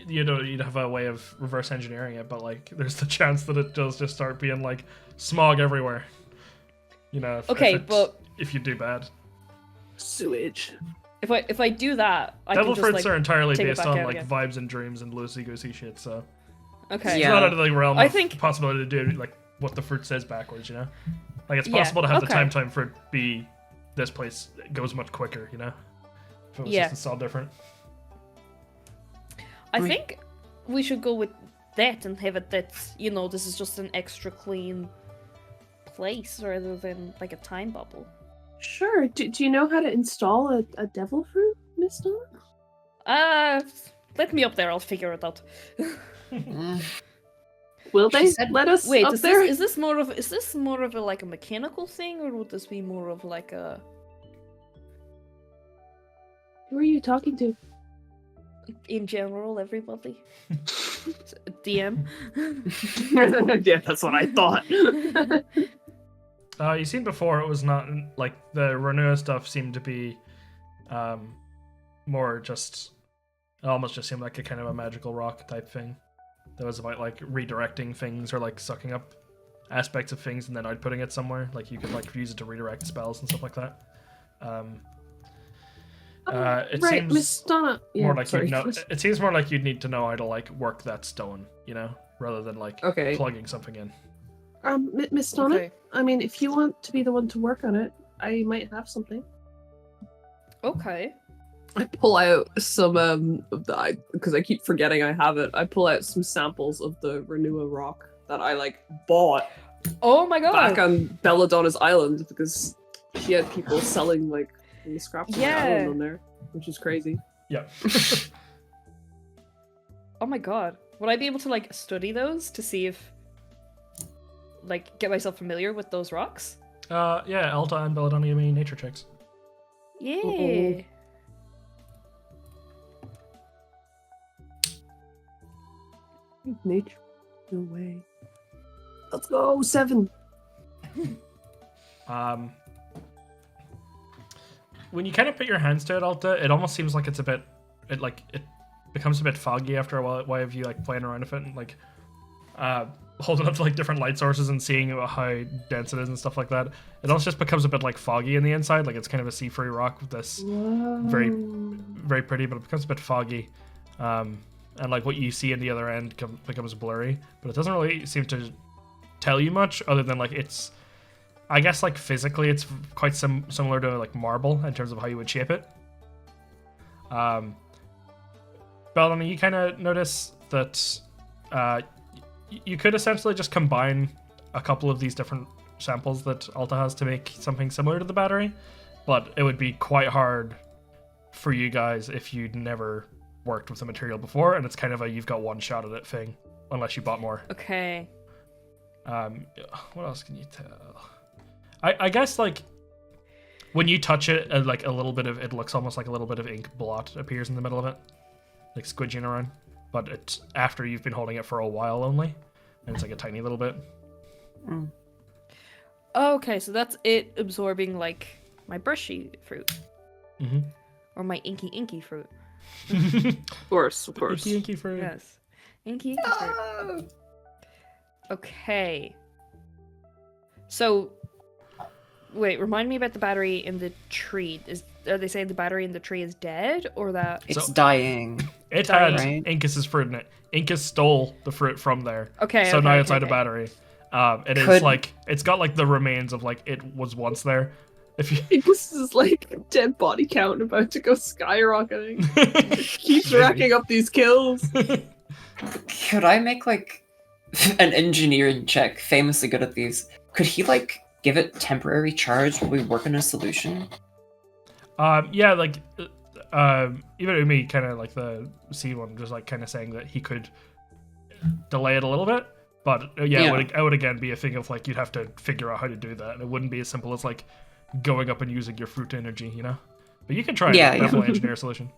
you'd have a way of reverse engineering it, but like there's the chance that it does just start being like smog everywhere. You know. If you do bad. Sewage. If I do that, I Devil can just fruits like are entirely take it based back on out like again. vibes and dreams and loosey goosey shit. So okay. it's Yeah. not out of the realm I of think- possibility to do like what the fruit says backwards. You know, like it's Yeah, possible to have the okay. time for it be this place goes much quicker. You know, if it was Yeah. just installed different. I Wait. think we should go with that and have it that, you know, this is just an extra clean place rather than like a time bubble. Sure. Do you know how to install a devil fruit, Miss Donna? Let me up there, I'll figure it out. Mm. Will She they said- let us Wait, up is there? this more of a like a mechanical thing, or would this be more of like a Who are you talking to? in general everybody? DM? Yeah, that's what I thought. You've seen before it was not like the Renua stuff seemed to be more just it almost just seemed like a kind of a magical rock type thing that was about like redirecting things or like sucking up aspects of things and then outputting it somewhere. Like you could like use it to redirect spells and stuff like that. It right, seems Miss Donna. Yeah, more like sorry. you'd know. It seems more like you'd need to know how to like work that stone, you know, rather than like Okay. plugging something in. Miss Donna. Okay. I mean, if you want to be the one to work on it, I might have something. Okay. I pull out some of the because I keep forgetting I have it. I pull out some samples of the Renua rock that I like bought Oh my god! back on Belladonna's island because she had people selling like the scraps of the Yeah. island on there, which is crazy. Yeah. Oh my god. Would I be able to like study those to see if like get myself familiar with those rocks? Yeah, Alta and Belladonna give me nature checks. Yeah. Uh-oh. Nature. No way. Let's go. 7. When you kind of put your hands to it, Alta, it almost seems like it's a bit, it becomes a bit foggy after a while of you like playing around with it and like holding up to like different light sources and seeing how dense it is and stuff like that. It almost just becomes a bit like foggy in the inside, like it's kind of a see-through rock with this very, very pretty, but it becomes a bit foggy. And like what you see in the other end becomes blurry, but it doesn't really seem to tell you much other than like it's, I guess like physically it's quite similar to like marble in terms of how you would shape it. Belladonna, you kind of notice that you could essentially just combine a couple of these different samples that Alta has to make something similar to the battery, but it would be quite hard for you guys if you'd never worked with the material before, and it's kind of a you've got one shot at it thing, unless you bought more. Okay. What else can you tell? I guess like when you touch it, like a little bit of it looks almost like a little bit of ink blot appears in the middle of it, like squidging around. But it's after you've been holding it for a while only, and it's like a tiny little bit. Mm. Okay, so that's it absorbing like my brushy fruit. Mm-hmm. Or my inky fruit. Of course. Inky fruit. Yes. Inky fruit. Okay. So wait, remind me about the battery in the tree. Are they saying the battery in the tree is dead or that It's So- dying. It had Right. Incus's fruit in it. Incus stole the fruit from there. Okay. So okay, now okay, it's out of okay. battery. It is Could- like it's got like the remains of like it was once there. If you This is like dead body count about to go skyrocketing. Keeps racking up these kills. Could I make like an engineering check, famously good at these. Could he like give it temporary charge while we work on a solution? Yeah, like even Umi, kind of like the C one, was like kind of saying that he could delay it a little bit, but it would again be a thing of like you'd have to figure out how to do that, and it wouldn't be as simple as like going up and using your fruit energy, you know. But you can try definitely engineer a solution.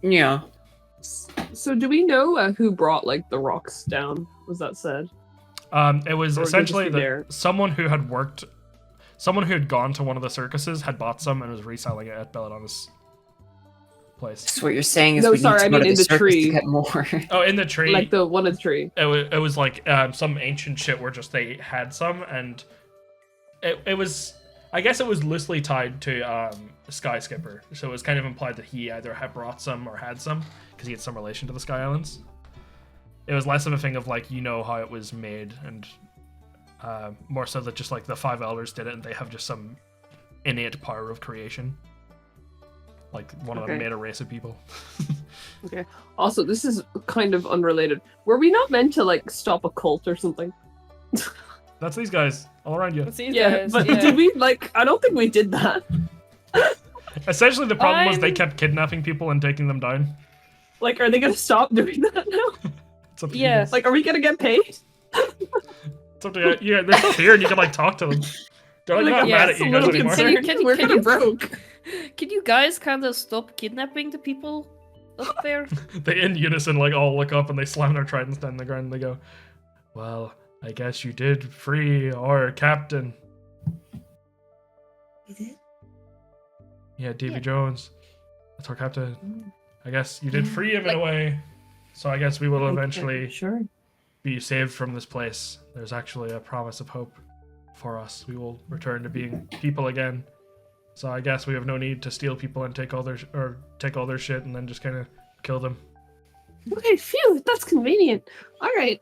Yeah. So do we know who brought like the rocks down? Was that said? It was Or essentially there? someone who had gone to one of the circuses had bought some and was reselling it at Belladonna's place. So what you're saying is No, we sorry, need to I go mean to in the the circus tree. to get more. Oh, in the tree. Like the one in the tree. It was like some ancient shit where just they had some, and it was, I guess it was loosely tied to Sky Skipper, so it was kind of implied that he either had brought some or had some because he had some relation to the Sky Islands. It was less of a thing of like you know how it was made, and more so that just like the 5 elders did it and they have just some innate power of creation. Like one of them made a race of people. Okay. Also, this is kind of unrelated. Were we not meant to like stop a cult or something? That's these guys all around you. It's these Yeah, guys, but yeah. did we like? I don't think we did that. Essentially, the problem was they I'm- kept kidnapping people and taking them down. Like, are they gonna stop doing that now? It's up to Yeah. you. Like, are we gonna get paid? It's up to you. Yeah, they're still here and you can like talk to them. They're like Like, not I'm mad just at a you guys little anymore. concerned. We're kind of broke. Can you guys kind of stop kidnapping the people up there? They in unison like all look up and they slam their tridents down the ground and they go, "Well, I guess you did free our captain." We did? Yeah, Davy Yeah. Jones. That's our captain. I guess you did free him in a way. So I guess we will eventually Sure. be saved from this place. There's actually a promise of hope for us. We will return to being people again. So I guess we have no need to steal people and take all their shit and then just kind of kill them. Okay, phew, that's convenient. All right.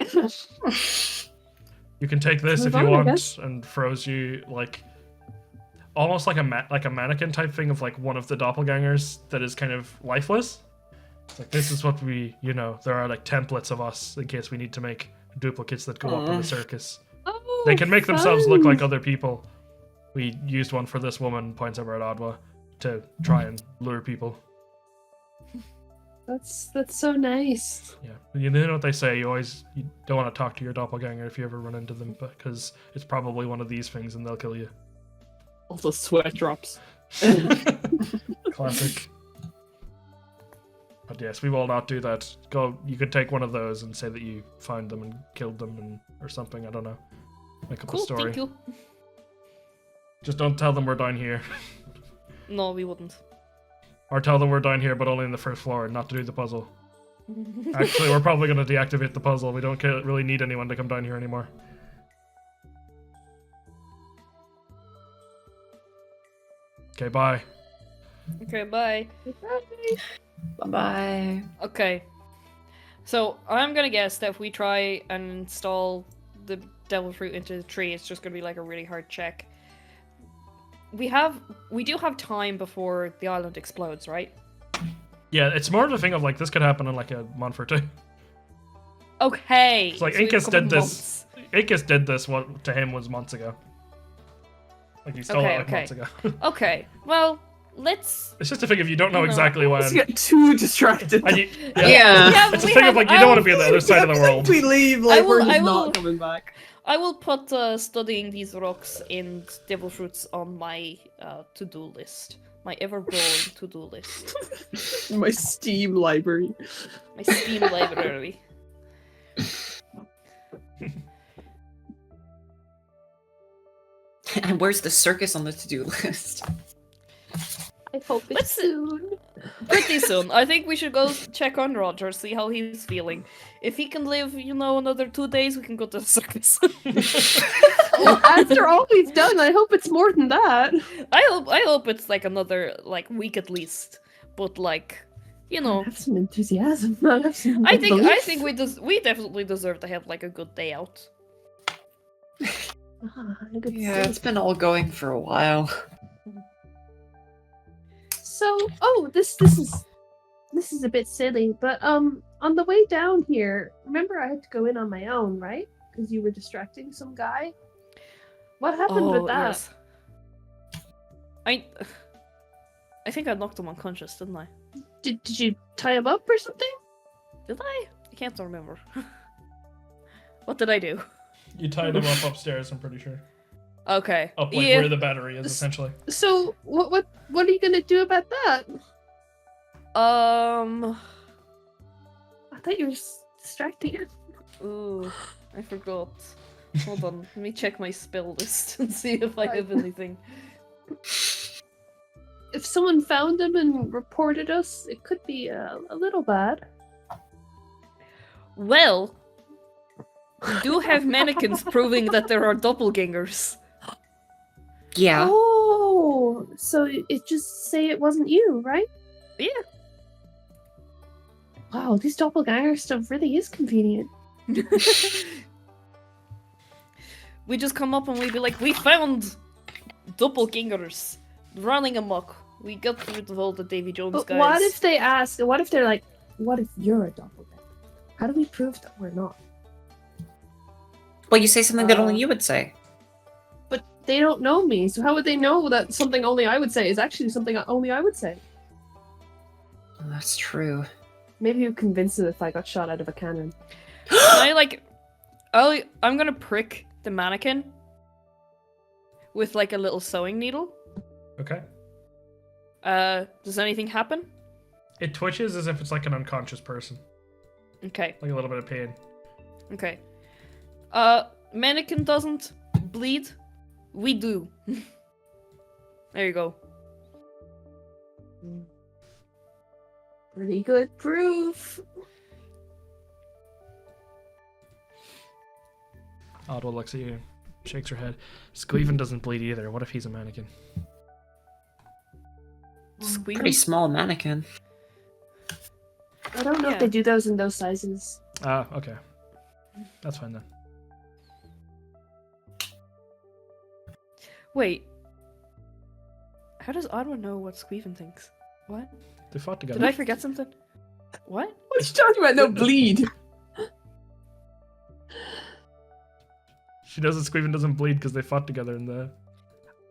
You can take this Move if you on, I want, guess. and throws you like almost like a mannequin type thing of like one of the doppelgangers that is kind of lifeless. It's like this is what we, there are like templates of us in case we need to make duplicates that go up in the circus. Oh, They can make themselves look fun. like other people. We used one for this woman, points over at Adwa, to try and lure people. That's so nice. Yeah, you know what they say. You don't want to talk to your doppelganger if you ever run into them, because it's probably one of these things and they'll kill you. Also, sweat drops. Classic. But yes, we will not do that. You could take one of those and say that you found them and killed them or something. I don't know. Make up a Cool, story. thank you. Just don't tell them we're down here. No, we wouldn't. Or tell them we're down here, but only on the first floor, and not to do the puzzle. Actually, we're probably going to deactivate the puzzle. We don't really need anyone to come down here anymore. Okay, bye. Okay, bye. Bye-bye. Okay. So, I'm gonna guess that if we try and install the devil fruit into the tree, it's just gonna be like a really hard check. We do have time before the island explodes, right? Yeah, it's more of a thing of like, this could happen in like a month or two. Okay. It's like so we have a Incas couple did this. months. Incas did this, what to him was months ago. Like, he stole it like months ago. Okay. Well, let's. It's just a thing of you don't know No. exactly when. Let's get too distracted. And you, Yeah. Yeah, It's a we thing have- of like, you I don't want to will- be on the other side of the world. we leave, I like will- we're just I will- not coming back. I will put studying these rocks and devil fruits on my to-do list. My ever-growing to-do list. My Steam library. My Steam library. And where's the circus on the to-do list? I hope it's Let's- soon. Pretty soon. I think we should go check on Roger, see how he's feeling. If he can live, another 2 days, we can go to the circus. After all we've done, I hope it's more than that. I hope it's like another week at least. But Have some enthusiasm. Have some I think belief. we definitely deserve to have like a good day out. A good Yeah, sleep. it's been all going for a while. So, this is this is a bit silly, but on the way down here, remember I had to go in on my own, right? Because you were distracting some guy. What happened with that? Yes. I think I knocked him unconscious, didn't I? Did you tie him up or something? Did I? I can't remember. What did I do? You tied him up upstairs, I'm pretty sure. Okay. Up like yeah. where the battery is, essentially. So what are you gonna do about that? Um. I thought you were distracting him. Ooh, I forgot. Hold on, let me check my spell list and see if I have anything. If someone found him and reported us, it could be a little bad. Well, we do have mannequins proving that there are doppelgangers. Yeah. Oh, so it just say it wasn't you, right? Yeah. Wow, this doppelganger stuff really is convenient. We just come up and we be like, we found doppelgangers running amok. We got rid of all the Davy Jones But guys. what if they ask? What if they're like, "What if you're a doppelganger? How do we prove that we're not?" Well, you say something that only Uh, you would say. But they don't know me, so how would they know that something only I would say is actually something only I would say? Oh, that's true. Maybe you convince them if I got shot out of a cannon. I like, I'm gonna prick the mannequin with like a little sewing needle. Okay. Does anything happen? It twitches as if it's like an unconscious person. Okay. Like a little bit of pain. Okay. Mannequin doesn't bleed. We do. There you go. Pretty good proof. Oddwell looks at you, shakes her head. Squeven doesn't bleed either. What if he's a mannequin? Squealing? Pretty small mannequin. I don't know Yeah. if they do those in those sizes. Ah, okay. That's fine then. Wait. How does Oddwa know what Squeven thinks? What? They fought together. Did I forget something? What? What are you talking about? No bleed. She knows that Squeven doesn't bleed because they fought together in the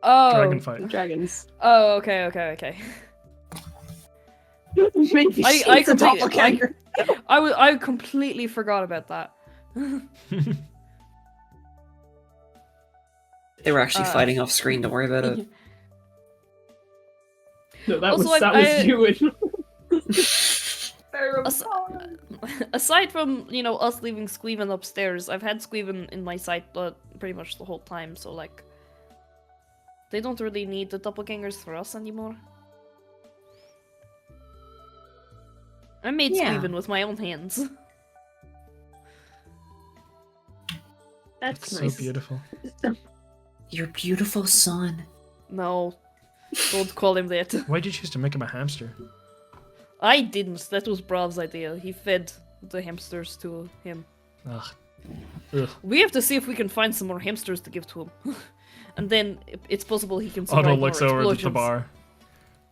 Oh. dragon fight. Dragons. Oh, okay. Maybe I she's a completely- doppelganger. I completely forgot about that. They were actually fighting off screen. Don't worry about it. No, that Also, was I- you and As- Aside from, us leaving Squeven upstairs, I've had Squeven in my sight pretty much the whole time, so like, they don't really need the doppelgangers for us anymore. I made Yeah. Squeven with my own hands. That's So nice. beautiful. Your beautiful son. No, don't call him that. Why did you choose to make him a hamster? I didn't. That was Bravv's idea. He fed the hamsters to him. Ugh. Ugh. We have to see if we can find some more hamsters to give to him. And then it's possible he can survive Otto more looks over at the explosions. bar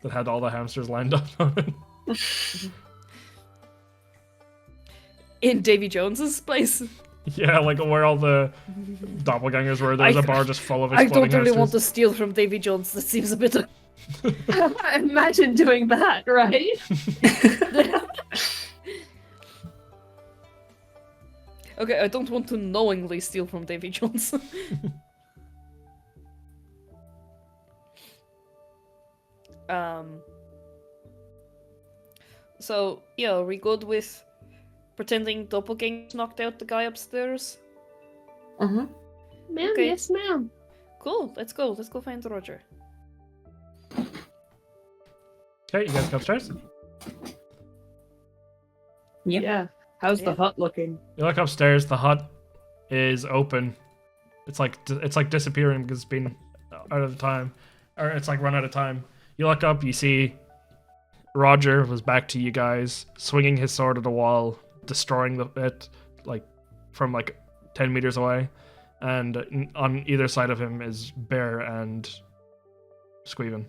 that had all the hamsters lined up on it. In Davy Jones's place. Yeah, like where all the doppelgangers were. There was a bar just full of I exploding don't really want to hamsters. steal from Davy Jones. That seems a bit... Imagine doing that, right? Okay, I don't want to knowingly steal from Davy Jones. So, yeah, are we good with pretending doppelgangers knocked out the guy upstairs? Mm-hmm. Ma'am, Okay. yes, ma'am. Cool, let's go. Let's go find Roger. Okay, you guys go upstairs. Yep. Yeah. How's Yeah. the hut looking? You look upstairs. The hut is open. It's like disappearing because it's been out of time, or it's like run out of time. You look up. You see Roger was back to you guys, swinging his sword at the wall, destroying it like from like 10 meters away, and on either side of him is Bear and Squeven,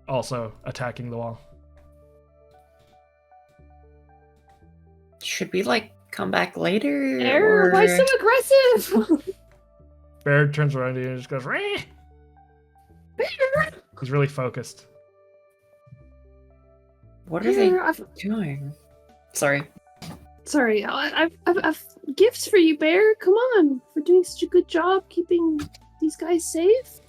also attacking the wall. Should we like come back later? Bear, why so aggressive? Bear turns around to you and just goes, "Rah!" Bear, He's really focused. What are they Bear, doing? Sorry. sorry, I've gifts for you, Bear. Come on, for doing such a good job keeping these guys safe.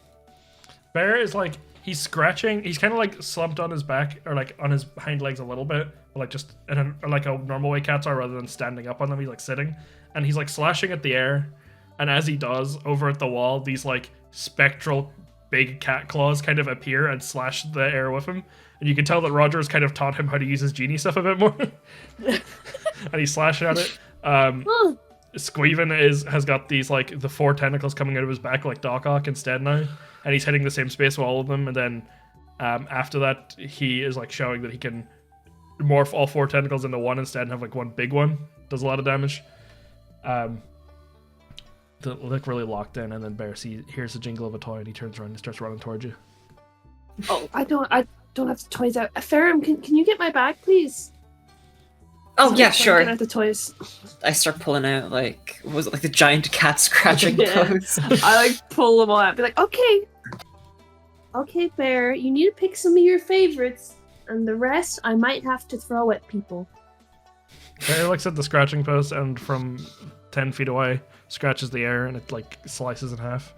Bear is like, he's scratching. He's kind of like slumped on his back or like on his hind legs a little bit, but like just in like a normal way cats are rather than standing up on them. He's like sitting and he's like slashing at the air. And as he does, over at the wall, these like spectral big cat claws kind of appear and slash the air with him. And you can tell that Roger's kind of taught him how to use his genie stuff a bit more. And he's slashing at it. Oh, Squeven has got these like the 4 tentacles coming out of his back like Doc Ock instead now. And he's hitting the same space with all of them. And then after that, he is like showing that he can morph all 4 tentacles into one instead and have like one big one. Does a lot of damage. They look really locked in, and then Bear hears the jingle of a toy, and he turns around and starts running towards you. oh, I don't have the toys out. Ferrum, can you get my bag, please? Oh yeah, So I sure. can get out the toys. I start pulling out like what was it like the giant cat scratching Yeah. pose? I like pull them all out. Be like, okay, Bear, you need to pick some of your favorites, and the rest I might have to throw at people. Bear looks at the scratching post, and from 10 feet away, scratches the air, and it like slices in half.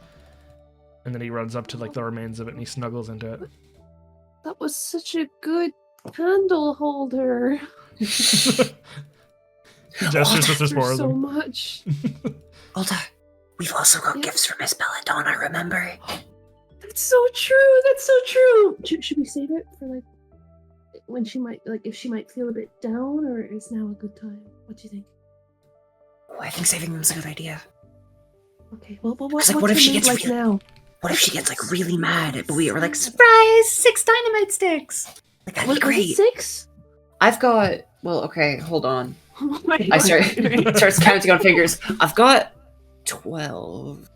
And then he runs up to like the remains of it, and he snuggles into it. That was such a good candle holder. He gestures with his For more of so them. much. Alta, we've also got Yeah. gifts for Miss Belladonna, remember? That's so true. That's so true. Should we save it for like when she might if she might feel a bit down, or is now a good time? What do you think? Oh, I think saving them's a good idea. Okay. Well, like, what's what if her she mood gets like really- now? What if she gets like really mad but we were like, surprise, 6 dynamite sticks? Like that'd be Was it great. 6? I've got okay, hold on. Oh my I God. starts counting on fingers. I've got 12.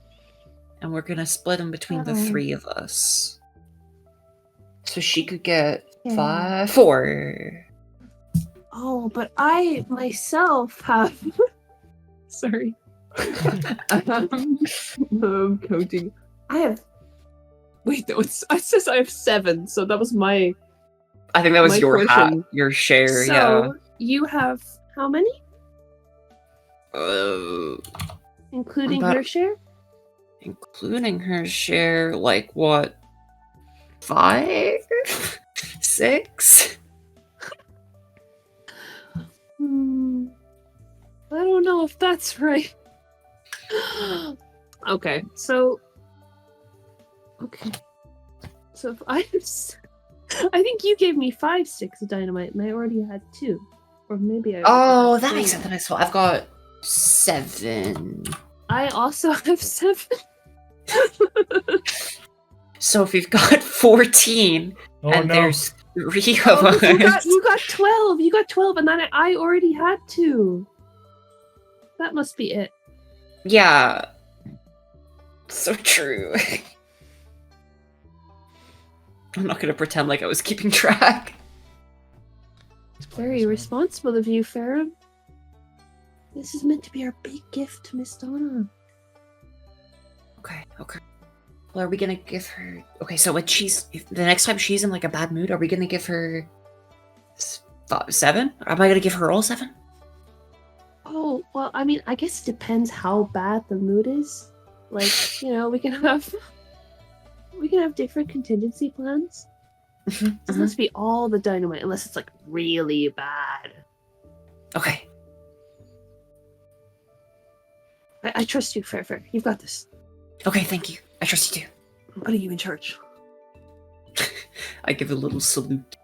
And we're gonna split them between the Uh-oh. 3 of us. So she could get Yeah. 4. Oh, but I myself have. Sorry. Counting. I have. Wait, no, it says I have 7, so that was my. I think that was My your portion. your share, So you have how many, yeah. including About- her share? Including her share, like what? 5? 6? I don't know if that's right. Okay. So. Okay. So if I have. I think you gave me 5 sticks of dynamite, and I already had 2. Or maybe I. Oh, had that 3. makes sense. That makes sense. I've got 7. I also have 7. So if we've got 14, Oh and no. there's 3 of Oh, us. you got 12. You got 12, and then I already had 2. That must be it. Yeah. So true. I'm not gonna pretend like I was keeping track. He's playing Very this man. responsible of you, Ferrum. This is meant to be our big gift to Miss Donna. Okay. Well, are we gonna give her? Okay, so when if the next time she's in like a bad mood, are we gonna give her 7? Am I gonna give her all 7? Oh, well, I mean, I guess it depends how bad the mood is. Like, we can have different contingency plans. It doesn't have to be all the dynamite unless it's like really bad. Okay. I trust you, Fair. You've got this. Okay, thank you. I trust you too. I'm putting you in charge. I give a little salute.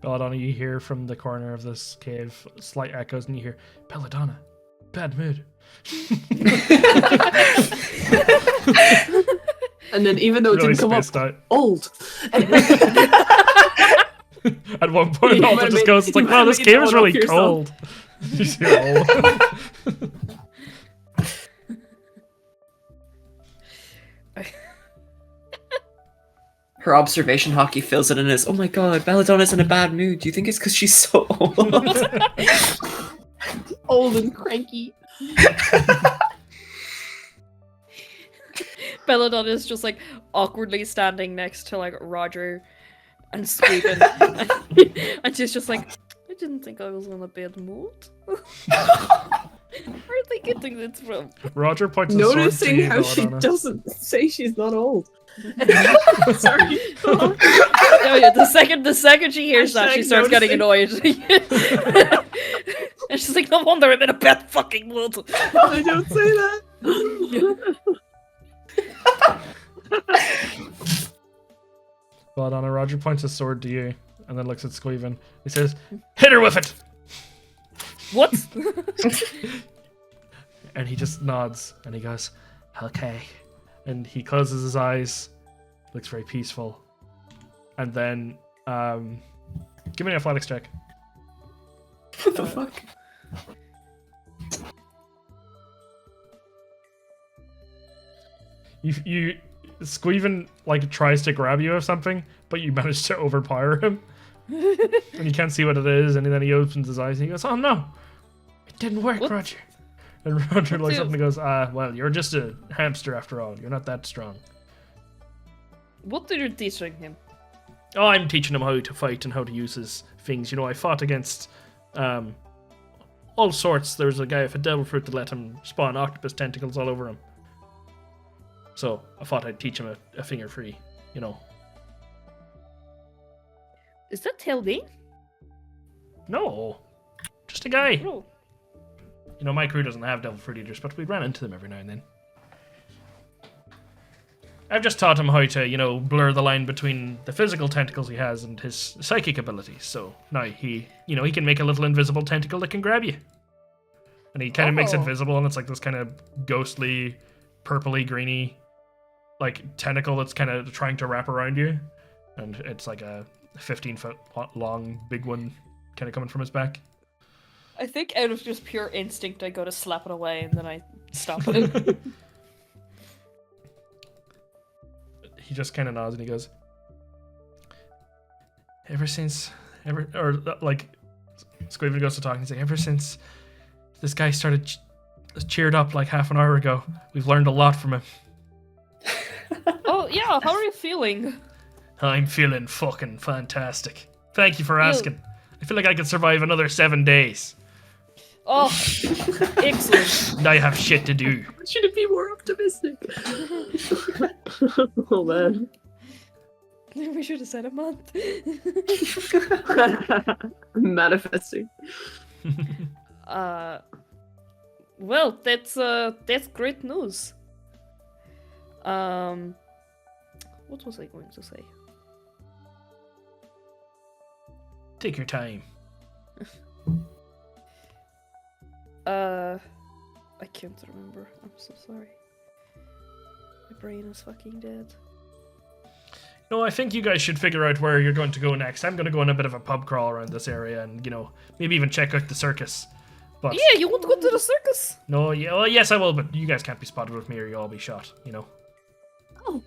Belladonna, you hear from the corner of this cave slight echoes, and you hear, Belladonna, bad mood. And then even though it Really didn't come up spaced out. old. At one point, You might Alta have just made- goes, it's you like, might wow, have this made cave that is one really up yourself." cold. You see old. Her observation hockey fills it in as, oh my god, Belladonna's in a bad mood. Do you think it's because she's so old? Old and cranky. Belladonna is just like awkwardly standing next to like Roger and Squeakin. And she's just like, I didn't think I was in a bad mood. Where are they getting this from? Roger points a sword to Noticing you, how she Belladonna. doesn't say she's not old. Sorry. Oh, yeah, the second she hears that, she starts getting annoyed. And she's like, no wonder I'm in a bad fucking mood. I don't say that. Belladonna, Roger points his sword to you and then looks at Squeven. He says, hit her with it! What? And he just nods and he goes, okay. And he closes his eyes, looks very peaceful. And then, give me an athletics check. What the fuck? You Squeven like tries to grab you or something, but you manage to overpower him. And you can't see what it is, and then he opens his eyes and he goes, oh no, it didn't work, What? Roger. And Roger looks the- up and goes, well, you're just a hamster after all. You're not that strong. What are you teaching him? Oh, I'm teaching him how to fight and how to use his things. You know, I fought against all sorts. There was a guy with a devil fruit that let him spawn octopus tentacles all over him. So I thought I'd teach him a thing or three, you know. Is that healthy? No, just a guy. No. You know, my crew doesn't have devil fruit eaters, but we ran into them every now and then. I've just taught him how to, you know, blur the line between the physical tentacles he has and his psychic abilities. So now he can make a little invisible tentacle that can grab you. And he kind of makes it Oh. visible, and it's like this kind of ghostly, purpley, greeny, like tentacle that's kind of trying to wrap around you. And it's like a 15-foot long, big one kind of coming from his back. I think out of just pure instinct, I go to slap it away and then I stop it. He just kind of nods and he goes, Squeven goes to talk and he's like, ever since this guy started cheered up like half an hour ago, we've learned a lot from him. Oh, yeah, how are you feeling? I'm feeling fucking fantastic. Thank you for asking. I feel like I could survive another 7 days. Oh, excellent. I have shit to do. Should it be more optimistic? Oh man. We should have said a month. Manifesting. Well, that's great news. What was I going to say? Take your time. I can't remember. I'm so sorry. My brain is fucking dead. No, I think you guys should figure out where you're going to go next. I'm going to go on a bit of a pub crawl around this area and, you know, maybe even check out the circus. But Yeah, you want to go to the circus? no, yeah, well, yes, I will, but you guys can't be spotted with me or you'll all be shot, you know. Oh.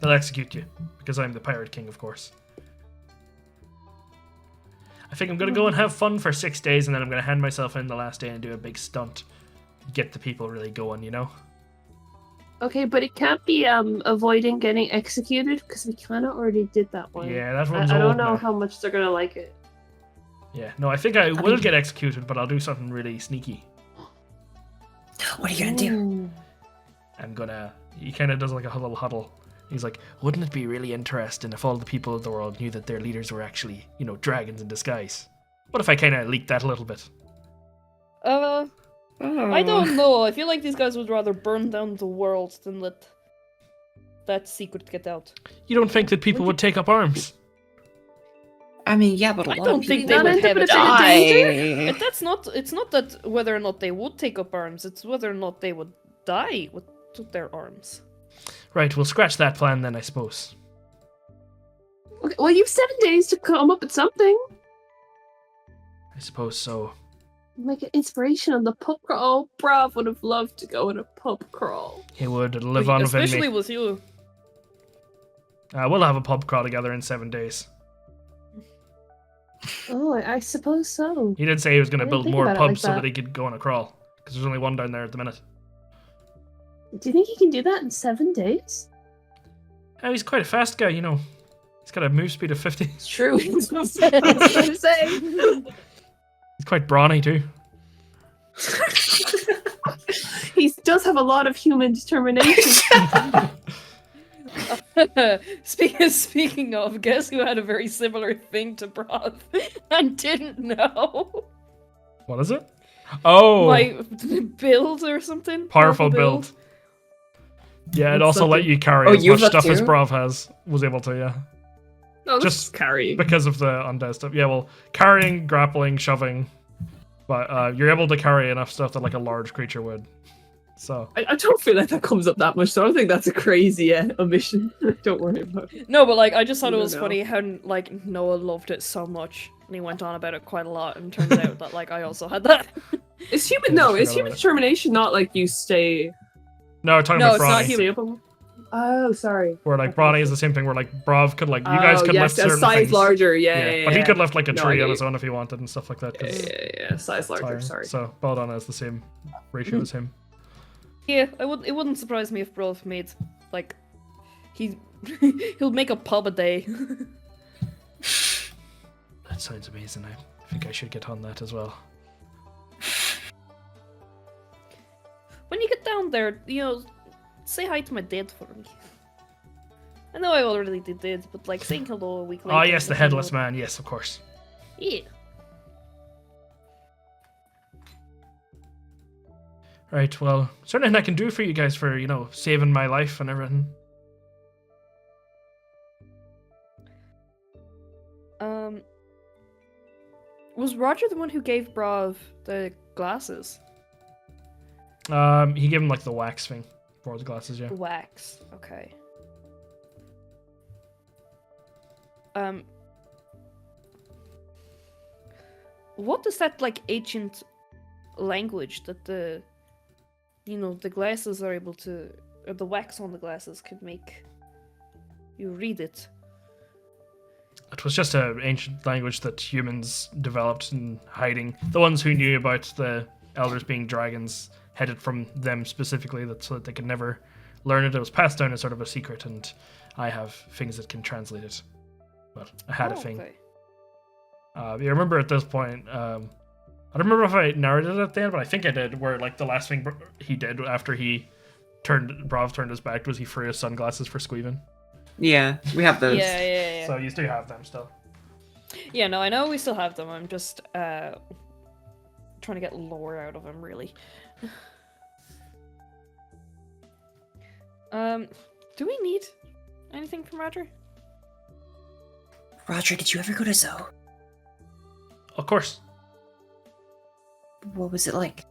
They'll execute you, because I'm the Pirate King, of course. I think I'm going to go and have fun for 6 days, and then I'm going to hand myself in the last day and do a big stunt. Get the people really going, you know? Okay, but it can't be avoiding getting executed because we kind of already did that one. Yeah, that I one's don't old know now. how much they're gonna like it. Yeah, no, I think I will get executed, but I'll do something really sneaky. What are you gonna do? Ooh. I'm gonna... He kind of does like a little huddle. He's like, wouldn't it be really interesting if all the people of the world knew that their leaders were actually, you know, dragons in disguise? What if I kind of leaked that a little bit? I don't know. I feel like these guys would rather burn down the world than let that secret get out. You don't think that people would take up arms? I mean, yeah, but a I lot don't of think people they would have Not it. die. But that's not. It's not that whether or not they would take up arms. It's whether or not they would die with their arms. Right, we'll scratch that plan then, I suppose. Okay, well, you've 7 days to come up with something. I suppose so. Make an inspiration on the pub crawl. Oh, Bravv would have loved to go on a pub crawl. He would. It'll live on within Especially me. with you. We'll have a pub crawl together in 7 days. Oh, I suppose so. He did say he was going to I didn't build think more about it pubs like so that. that he could go on a crawl. Because there's only one down there at the minute. Do you think he can do that in 7 days? Oh, he's quite a fast guy, you know. He's got a move speed of 50. It's true. That's what I'm saying. He's quite brawny too. He does have a lot of human determination. Speaking of, guess who had a very similar thing to Bravv and didn't know? What is it? Oh, My build or something? powerful build. Yeah, it also let you carry Oh, as you much have that stuff as too? Bravv was able to, yeah. No, let's Just just carry. Because of the undead stuff. Yeah, well, carrying, grappling, shoving. But you're able to carry enough stuff that like a large creature would. So I don't feel like that comes up that much, so I don't think that's a crazy omission. Don't worry about it. No, but like I just thought it You was don't funny how like Noah loved it so much, and he went on about it quite a lot. And turns out that like I also had that. Is human Yeah, I no? Is forgot human about it. determination not like you stay? no, we're talking No, about it's not Brawny. human. Stay up on- Oh, sorry. Where like Brawny is the same thing where like Bravv could like you guys could lift a certain size things. larger. Yeah, But he could lift like a No, tree I on get his you. own if he wanted and stuff like that. 'cause Yeah, size larger. tiring. Sorry. So Belladonna is the same ratio as him. Yeah, it wouldn't surprise me if Bravv made like he'll make a pub a day. That sounds amazing. I think I should get on that as well. When you get down there, you know, say hi to my dad for me. I know I already did, but like saying hello a week later. Oh yes, the is, headless you know, man. Yes, of course. Yeah. Right. Well, is there anything I can do for you guys for saving my life and everything? Was Roger the one who gave Bravv the glasses? He gave him like the wax thing for the glasses. Yeah. Wax. Okay. What is that like ancient language that the glasses are able to, or the wax on the glasses could make you read it? It was just an ancient language that humans developed in hiding. The ones who knew about the elders being dragons had it from them specifically, so that they could never learn it. It was passed down as sort of a secret, and I have things that can translate it. But I had a thing. Okay. You remember at this point, I don't remember if I narrated it at the end, but I think I did, where like the last thing he did after Bravv turned his back was he threw his sunglasses for Squeven. Yeah, we have those. Yeah. So you still have them still. Yeah, no, I know we still have them. I'm just trying to get lore out of him, really. Do we need anything from Roger? Roger, did you ever go to Zoe? Of course. What was it like?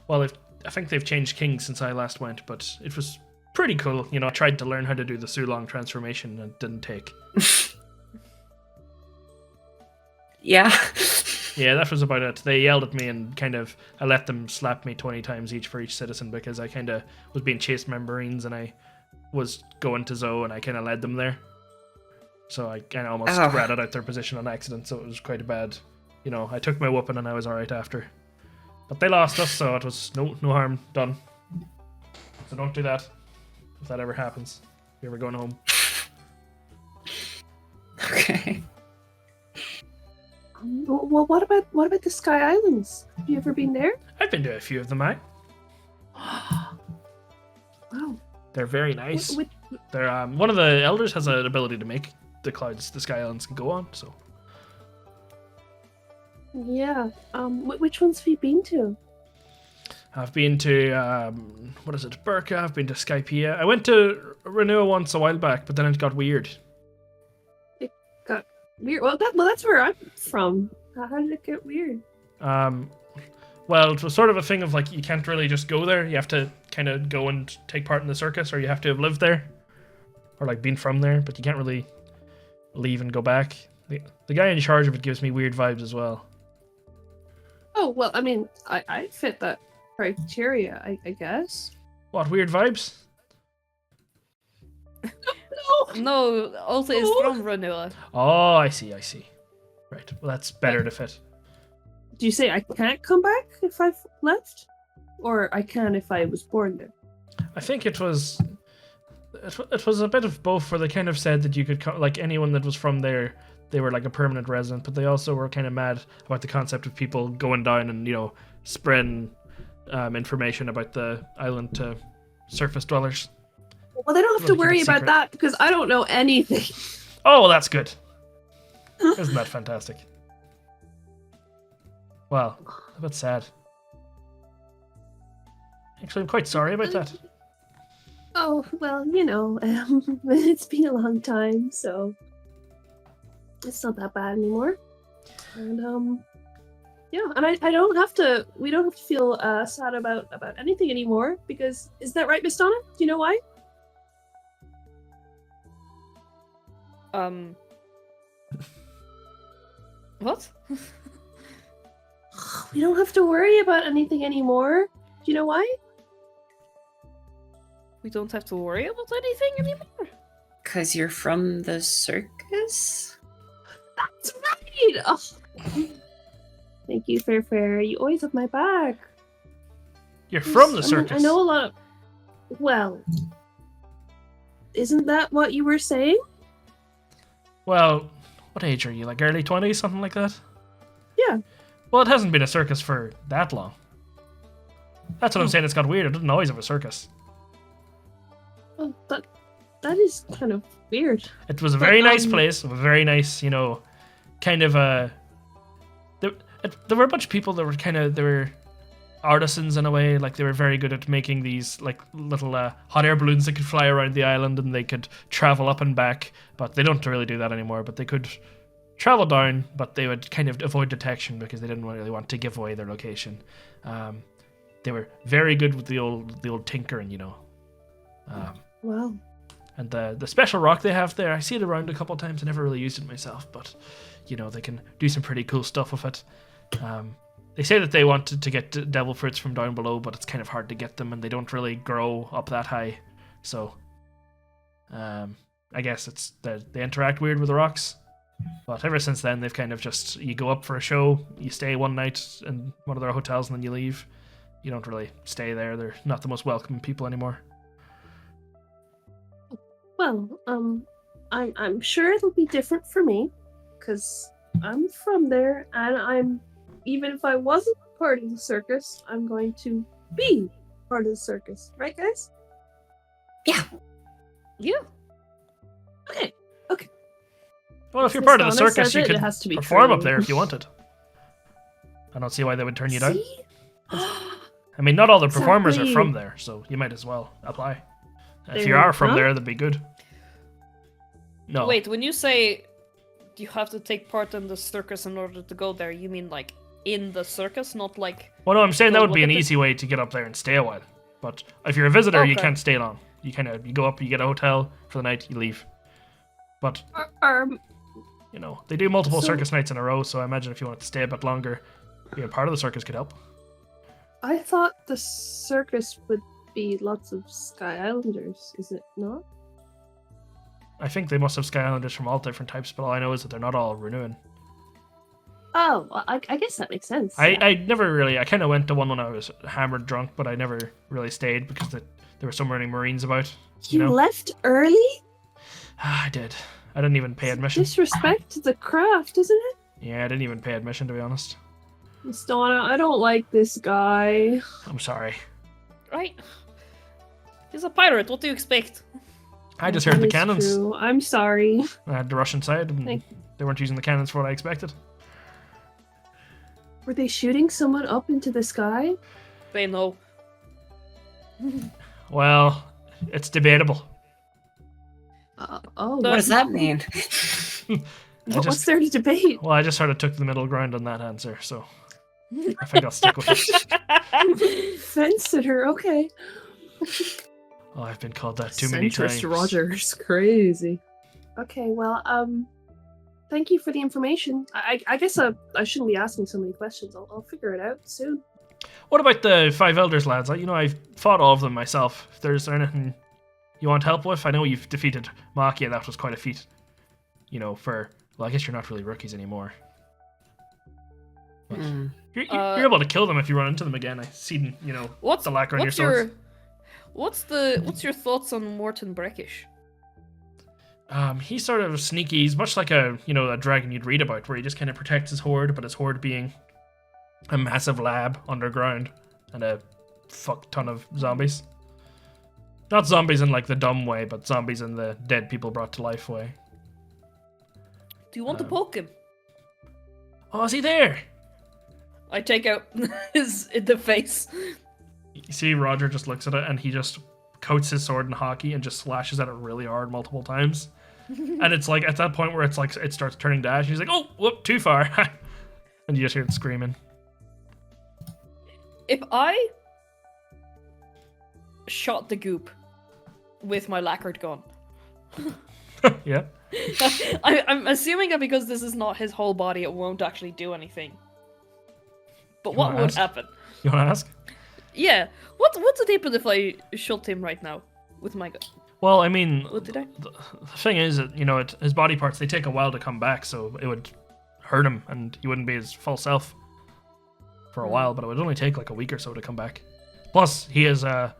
Well, I think they've changed kings since I last went, but it was pretty cool. I tried to learn how to do the Sulong transformation and it didn't take. Yeah. Yeah, that was about it. They yelled at me and I let them slap me 20 times each for each citizen because I kind of was being chased by Marines and I was going to Zoe and I kind of led them there. So I kind of almost ratted out their position on accident, so it was quite a bad. I took my whooping and I was alright after. But they lost us, so it was no harm done. So don't do that. If that ever happens. If you're ever going home. Okay. Well, what about the Sky Islands? Have you ever been there? I've been to a few of them, Wow. They're very nice. Which, They're one of the elders has an ability to make the clouds, the sky islands can go on, so. yeah. Which ones have you been to? I've been to, what is it, Burka, I've been to Skypea. I went to Renua once a while back, but then it got weird. It got weird. Well, that's where I'm from. How did it get weird? Well, it was sort of a thing of like, you can't really just go there. You have to kind of go and take part in the circus, or you have to have lived there. Or like been from there, but you can't really leave and go back. The guy in charge of it gives me weird vibes as well. Oh, well, I mean, I fit that criteria, I guess. What, weird vibes? No, Alta is from Renua. Oh, I see. Right. Well, that's better to fit. Do you say I can't come back if I've left? Or I can if I was born there? I think it was a bit of both, where they kind of said that you could come, like anyone that was from there, they were like a permanent resident, but they also were kind of mad about the concept of people going down and, you know, spreading information about the island to surface dwellers. Well, they don't have to worry about that because I don't know anything. Oh, well, that's good. Isn't that fantastic? Well, a bit sad. Actually, I'm quite sorry about that. Oh, well, you know, it's been a long time, so it's not that bad anymore. And, yeah, and I don't have to, we don't have to feel sad about anything anymore, because, is that right, Miss Donna? Do you know why? What? We don't have to worry about anything anymore. Do you know why? We don't have to worry about anything anymore? Because you're from the circus? That's right! Oh. Thank you, Fair. You always have my back. You're from the circus. I know a lot of... Well... Isn't that what you were saying? Well, what age are you? Like early 20s, something like that? Yeah. Well, it hasn't been a circus for that long. That's what I'm saying, it's got weird. It didn't always have a circus. Oh, that is kind of weird. It was a very nice place, a very nice, you know, kind of a... There were a bunch of people that were they were artisans in a way, like they were very good at making these like little hot air balloons that could fly around the island and they could travel up and back, but they don't really do that anymore, but they could travel down, but they would kind of avoid detection because they didn't really want to give away their location. They were very good with the old tinkering, you know. Wow. And the special rock they have there, I see it around a couple of times. I never really used it myself, but you know, they can do some pretty cool stuff with it. They say that they wanted to get devil fruits from down below, but it's kind of hard to get them, and they don't really grow up that high. So, I guess it's they interact weird with the rocks. But ever since then, they've kind of just, you go up for a show, you stay one night in one of their hotels, and then you leave. You don't really stay there. They're not the most welcoming people anymore. Well, I'm sure it'll be different for me, because I'm from there, and even if I wasn't part of the circus, I'm going to be part of the circus. Right, guys? Yeah. Yeah. Okay. Well, if you're part of the Donna circus, says you it, could it has to be perform true. up there if you wanted. I don't see why they would turn you down. See? I mean, not all the performers are Exactly. from there, so you might as well apply. If you There are you from go. there, that'd be good. No. Wait, when you say you have to take part in the circus in order to go there, you mean like in the circus, not like... Well, no, I'm saying that Go would be look an at the- easy way to get up there and stay a while. But if you're a visitor, you Okay. can't stay long. You go up, you get a hotel for the night, you leave. But, you know, they do multiple So- circus nights in a row, so I imagine if you wanted to stay a bit longer, being part of the circus could help. I thought the circus would be lots of Sky Islanders, is it not? I think they must have Sky Islanders from all different types, but all I know is that they're not all renewing. Oh, well, I guess that makes sense. I never really, I kind of went to one when I was hammered drunk, but I never really stayed because there were so many Marines about. You know? left early? I did. I didn't even pay admission. Disrespect to the craft, isn't it? Yeah, I didn't even pay admission, to be honest. Miss Donna, I don't like this guy. I'm sorry. Right? He's a pirate, what do you expect? I just heard the That is cannons. true. I'm sorry. I had the Russian side, and Thank- they weren't using the cannons for what I expected. Were they shooting someone up into the sky? They know. Well, it's debatable. Oh, What does that mean? what's there to debate? Well, I just sort of took the middle ground on that answer, so I think I'll stick with it. Fence sitter, okay. Oh, I've been called that too many times. Centrist Rogers, crazy. Okay, well, thank you for the information. I guess I shouldn't be asking so many questions. I'll figure it out soon. What about the 5 elders, lads? I fought all of them myself. If there's anything you want help with? I know you've defeated Makia. That was quite a feat. You know, well, I guess you're not really rookies anymore. But you're able to kill them if you run into them again. I see, you know, the lacquer on your swords. What's your thoughts on Morton Breckish? He's sort of sneaky. He's much like a dragon you'd read about, where he just kind of protects his horde, but his horde being a massive lab underground and a fuck ton of zombies. Not zombies in like the dumb way, but zombies in the dead people brought to life way. Do you want to poke him? Oh, is he there? I take out his in the face. You see, Roger just looks at it and he just coats his sword in hockey and just slashes at it really hard multiple times. And it's like at that point where it's like it starts turning to ash. He's like, "Oh, whoop, too far!" And you just hear it screaming. If I shot the goop with my lacquered gun, yeah. I'm assuming that because this is not his whole body, it won't actually do anything. But what would happen? You want to ask? Yeah. What's the happen if I shot him right now with my gun? Well, I mean, What did I? the thing is that, you know, his body parts, they take a while to come back, so it would hurt him and he wouldn't be his full self for a while, but it would only take like a week or so to come back. Plus, he's a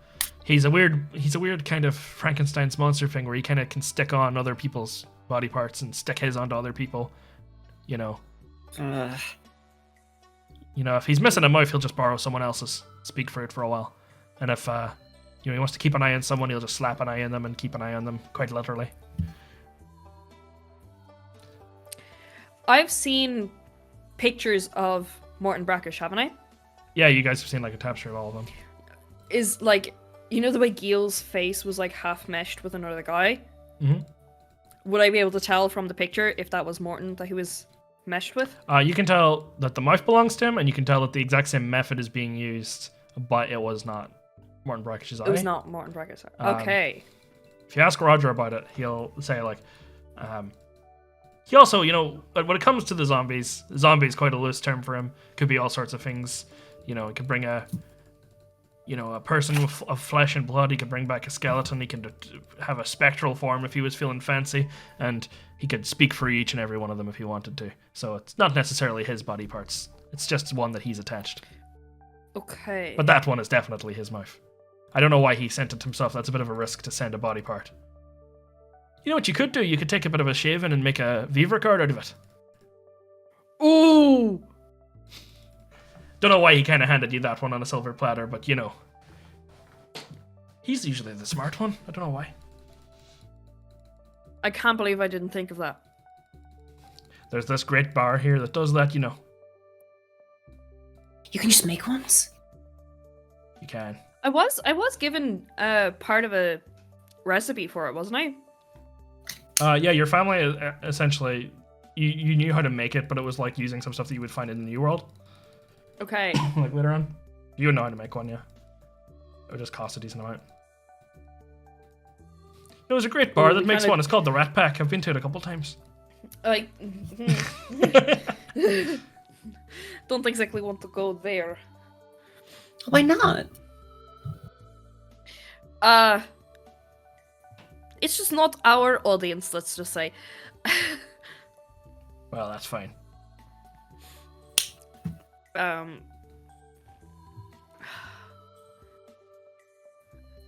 weird kind of Frankenstein's monster thing where he kind of can stick on other people's body parts and stick his onto other people, you know. You know, if he's missing a mouth, he'll just borrow someone else's, speak for it for a while. And if, he wants to keep an eye on someone, he'll just slap an eye on them and keep an eye on them, quite literally. I've seen pictures of Morton Brackish, haven't I? Yeah, you guys have seen like a tapestry of all of them. Is like, you know the way Gil's face was like half meshed with another guy? Mm-hmm. Would I be able to tell from the picture if that was Morton that he was meshed with? You can tell that the mouth belongs to him, and you can tell that the exact same method is being used, but it was not Morton Brackish's eye. It was not Morton Brackish. Okay. If you ask Roger about it, he'll say like, he also, you know, when it comes to the zombies, zombie is quite a loose term for him. Could be all sorts of things. You know, it could bring a person of flesh and blood. He could bring back a skeleton. He could have a spectral form if he was feeling fancy, and he could speak for each and every one of them if he wanted to. So it's not necessarily his body parts. It's just one that he's attached. Okay. But that one is definitely his mouth. I don't know why he sent it himself. That's a bit of a risk to send a body part. You know what you could do? You could take a bit of a shaving and make a Vivre card out of it. Ooh! Don't know why he kind of handed you that one on a silver platter, but you know. He's usually the smart one. I don't know why. I can't believe I didn't think of that. There's this great bar here that does that, you know. You can just make ones? You can. I was given part of a recipe for it, wasn't I? Yeah, your family essentially, you knew how to make it, but it was like using some stuff that you would find in the New World. Okay. Like later on. You would know how to make one, yeah. It would just cost a decent amount. There was a great bar that makes one. It's called the Rat Pack. I've been to it a couple times. I don't exactly want to go there. Why not? It's just not our audience, let's just say. Well, that's fine.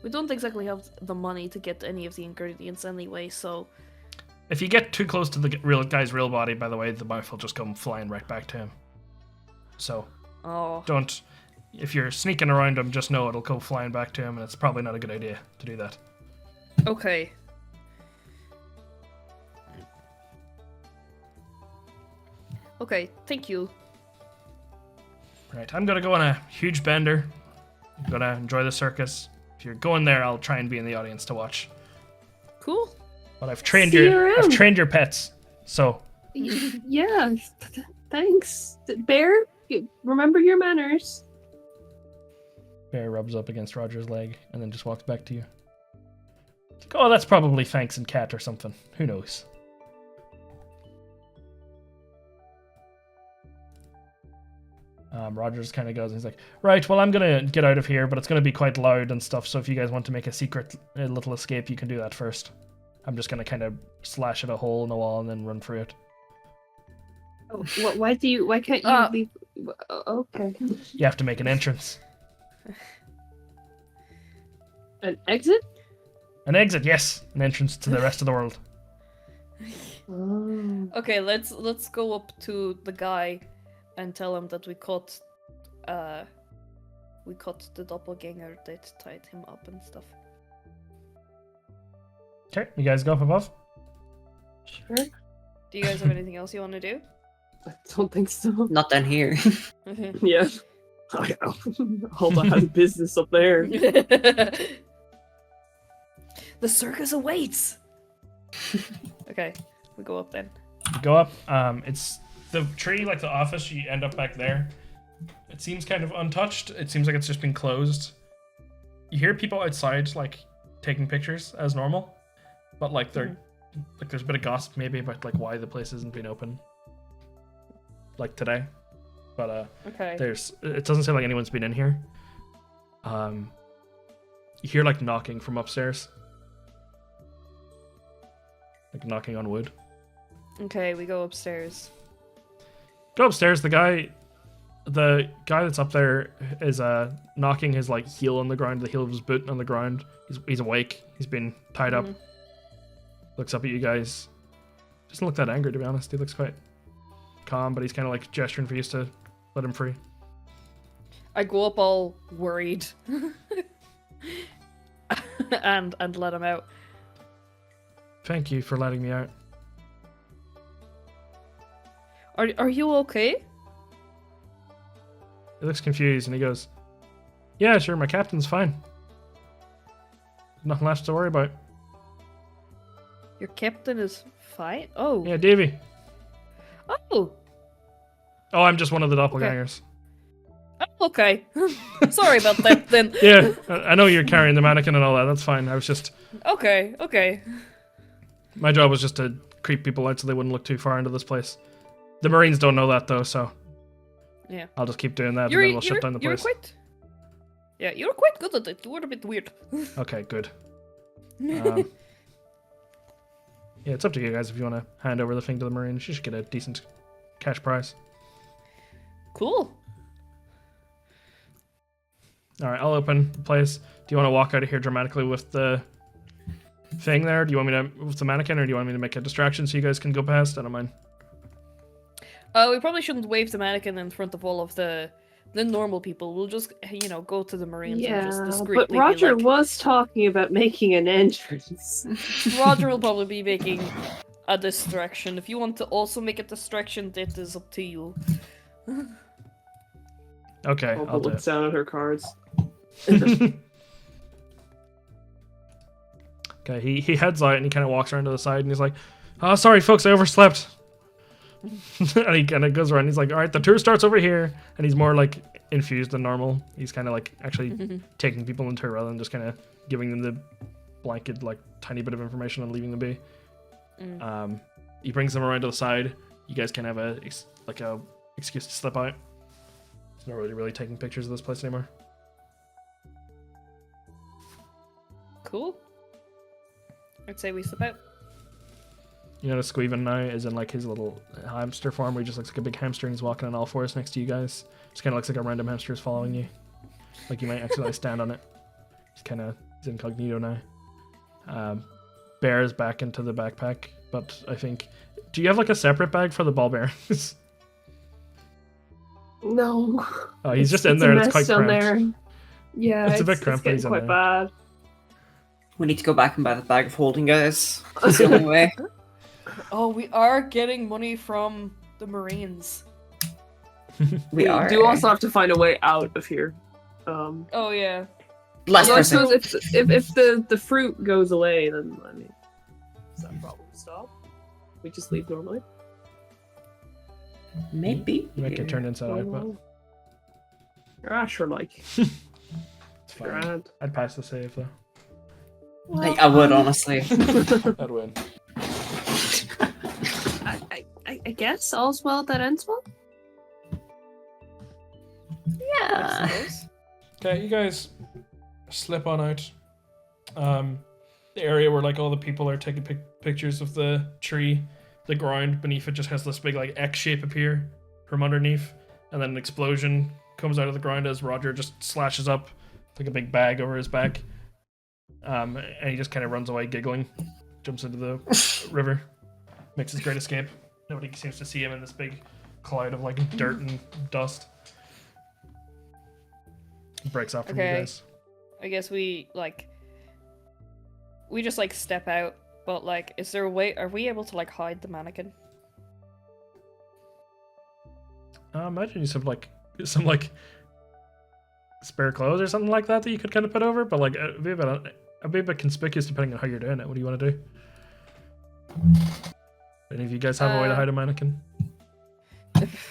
We don't exactly have the money to get any of the ingredients anyway, so... If you get too close to the real guy's real body, by the way, the mouth will just come flying right back to him. So, don't... If you're sneaking around him, just know it'll go flying back to him, and it's probably not a good idea to do that. Okay. Okay, thank you. Right, I'm gonna go on a huge bender. I'm gonna enjoy the circus. If you're going there, I'll try and be in the audience to watch. Cool. But I've trained See you I've around. trained your pets, so Yeah, thanks. Bear, remember your manners. Bear rubs up against Roger's leg and then just walks back to you. It's like, oh, that's probably Thanks and Cat or something. Who knows? Roger just kind of goes and he's like, right, well, I'm going to get out of here, but it's going to be quite loud and stuff, so if you guys want to make a secret little escape, you can do that first. I'm just going to kind of slash at a hole in the wall and then run through it. Oh, why can't you leave? Okay. You have to make an entrance. An exit? An exit, yes. An entrance to the rest of the world. Oh. Okay, let's go up to the guy and tell him that we caught the doppelganger that tied him up and stuff. Okay, you guys go up above? Sure. Do you guys have anything else you want to do? I don't think so. Not down here. Yeah. Hold on, had business up there. The circus awaits. Okay, we go up then. You go up. It's the tree, like the office, you end up back there. It seems kind of untouched. It seems like it's just been closed. You hear people outside, like, taking pictures as normal. But, like, they're... Like, there's a bit of gossip, maybe, about, like, why the place hasn't been open. Like, today. But, Okay. it doesn't seem like anyone's been in here. You hear, like, knocking from upstairs. Like, knocking on wood. Okay, we go upstairs. Go upstairs. The guy that's up there is knocking his like heel on the ground, the heel of his boot on the ground. He's awake. He's been tied up. Looks up at you guys. Doesn't look that angry, to be honest. He looks quite calm, but he's kind of like gesturing for you to let him free. I go up all worried and let him out. Thank you for letting me out. Are you okay? He looks confused and he goes, "Yeah, sure, my captain's fine. Nothing left to worry about." Your captain is fine? Oh. Yeah, Davy. Oh. Oh, I'm just one of the doppelgangers. Okay. Sorry about that then. Yeah, I know you're carrying the mannequin and all that. That's fine. I was just... Okay. My job was just to creep people out so they wouldn't look too far into this place. The Marines don't know that, though, so... Yeah. I'll just keep doing that and then we'll shut down the place. You're quite good at it. You were a bit weird. Okay, good. Yeah, it's up to you guys if you want to hand over the thing to the Marines. You should get a decent cash prize. Cool. Alright, I'll open the place. Do you want to walk out of here dramatically with the thing there? Do you want me to... with the mannequin, or do you want me to make a distraction so you guys can go past? I don't mind. We probably shouldn't wave the mannequin in front of all of the normal people. We'll just, go to the Marines and just Yeah, discreetly but Roger be like, was talking about making an entrance. Roger will probably be making a distraction. If you want to also make a distraction, that is up to you. Okay, I'll I'll do look it. down at her cards. Okay, he heads out and he kind of walks around to the side and he's like, "Oh, sorry folks, I overslept." And he kind of goes around and he's like, "Alright, the tour starts over here." And he's more like infused than normal. He's kind of like actually taking people into rather than just kind of giving them the blanket, like tiny bit of information and leaving them be. He brings them around to the side. You guys can have a excuse to slip out. He's not really taking pictures of this place anymore. Cool. I'd say we slip out. You notice Squeven now is in like his little hamster form where he just looks like a big hamster and he's walking on all fours next to you guys. Just kind of looks like a random hamster is following you. Like you might accidentally stand on it. He's incognito now. Bear is back into the backpack, but I think... Do you have like a separate bag for the ball bearings? No. Oh, he's just in there and it's quite down cramped. there. Yeah, It's a bit cramped, but getting he's in quite there. bad. We need to go back and buy the bag of holding, guys. That's the only way. Oh, we are getting money from the Marines. We are. do also have to find a way out of here. Oh yeah. Less I pressing. suppose if the fruit goes away, then I mean, does that problem stop? We just leave normally. Maybe. You might get turned inside out, but Sure, like it's fine. grand. I'd pass the save though. I would, honestly. I'd win. I guess all's well that ends well. Yeah. Okay, you guys slip on out. The area where like all the people are taking pictures of the tree, the ground beneath it just has this big like X shape appear from underneath, and then an explosion comes out of the ground as Roger just slashes up like a big bag over his back. And he just kind of runs away giggling, jumps into the river, makes his great escape. Nobody seems to see him in this big cloud of like dirt and dust. He breaks off from you guys. I guess we just like step out, but like, is there a way? Are we able to like hide the mannequin? Imagine you some spare clothes or something like that you could kind of put over, but like it'd be a bit conspicuous depending on how you're doing it. What do you want to do? Any of you guys have a way to hide a mannequin?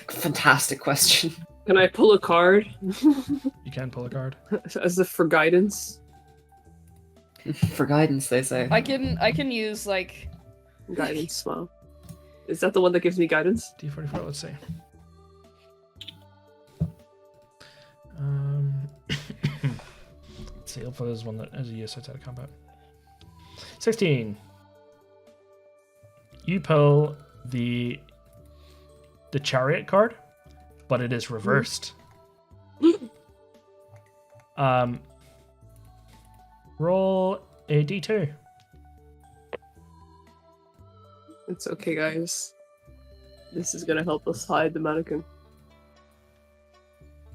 Fantastic question. Can I pull a card? You can pull a card. As if for guidance. For guidance, they say. I can use like Guidance, wow. Is that the one that gives me guidance? D44, let's see. Let's see, hopefully there's one that has a use outside of combat. 16. You pull the chariot card, but it is reversed. Roll a d2. It's okay, guys. This is gonna help us hide the mannequin.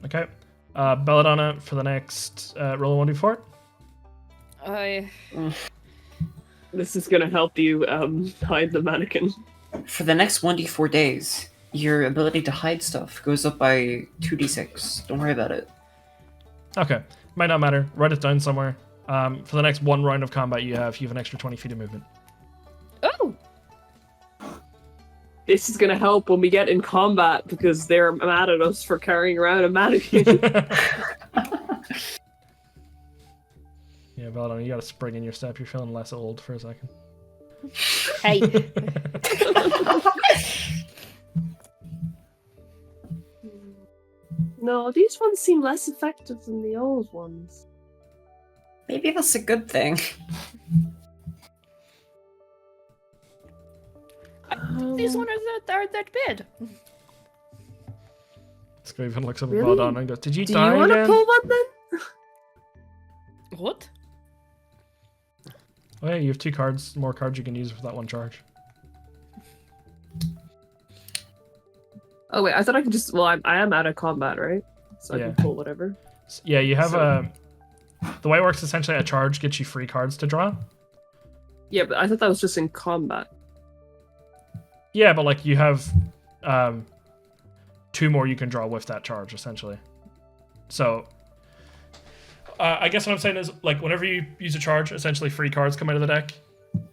Okay. Belladonna for the next roll a 1d4. This is gonna help you hide the mannequin. For the next 1d4 days, your ability to hide stuff goes up by 2d6. Don't worry about it. Okay. Might not matter. Write it down somewhere. For the next one round of combat you have an extra 20 feet of movement. oh This is gonna help when we get in combat because they're mad at us for carrying around a mannequin. Yeah, Belladonna, you got a spring in your step. You're feeling less old for a second. hey. No, these ones seem less effective than the old ones. Maybe that's a good thing. These ones are that bad. Scriven looks up at Really? Belladonna and goes, "Did you Do die you want to again?" pull one then? What? Oh yeah, you have 2 cards, more cards you can use for that one charge. Oh wait, I thought I could just. Well, I am out of combat, right? So I Yeah. can pull whatever. Yeah, you have So- the way it works essentially, a charge gets you free cards to draw. Yeah, but I thought that was just in combat. Yeah, but like you have 2 more you can draw with that charge essentially. So I guess what I'm saying is like whenever you use a charge, essentially free cards come out of the deck.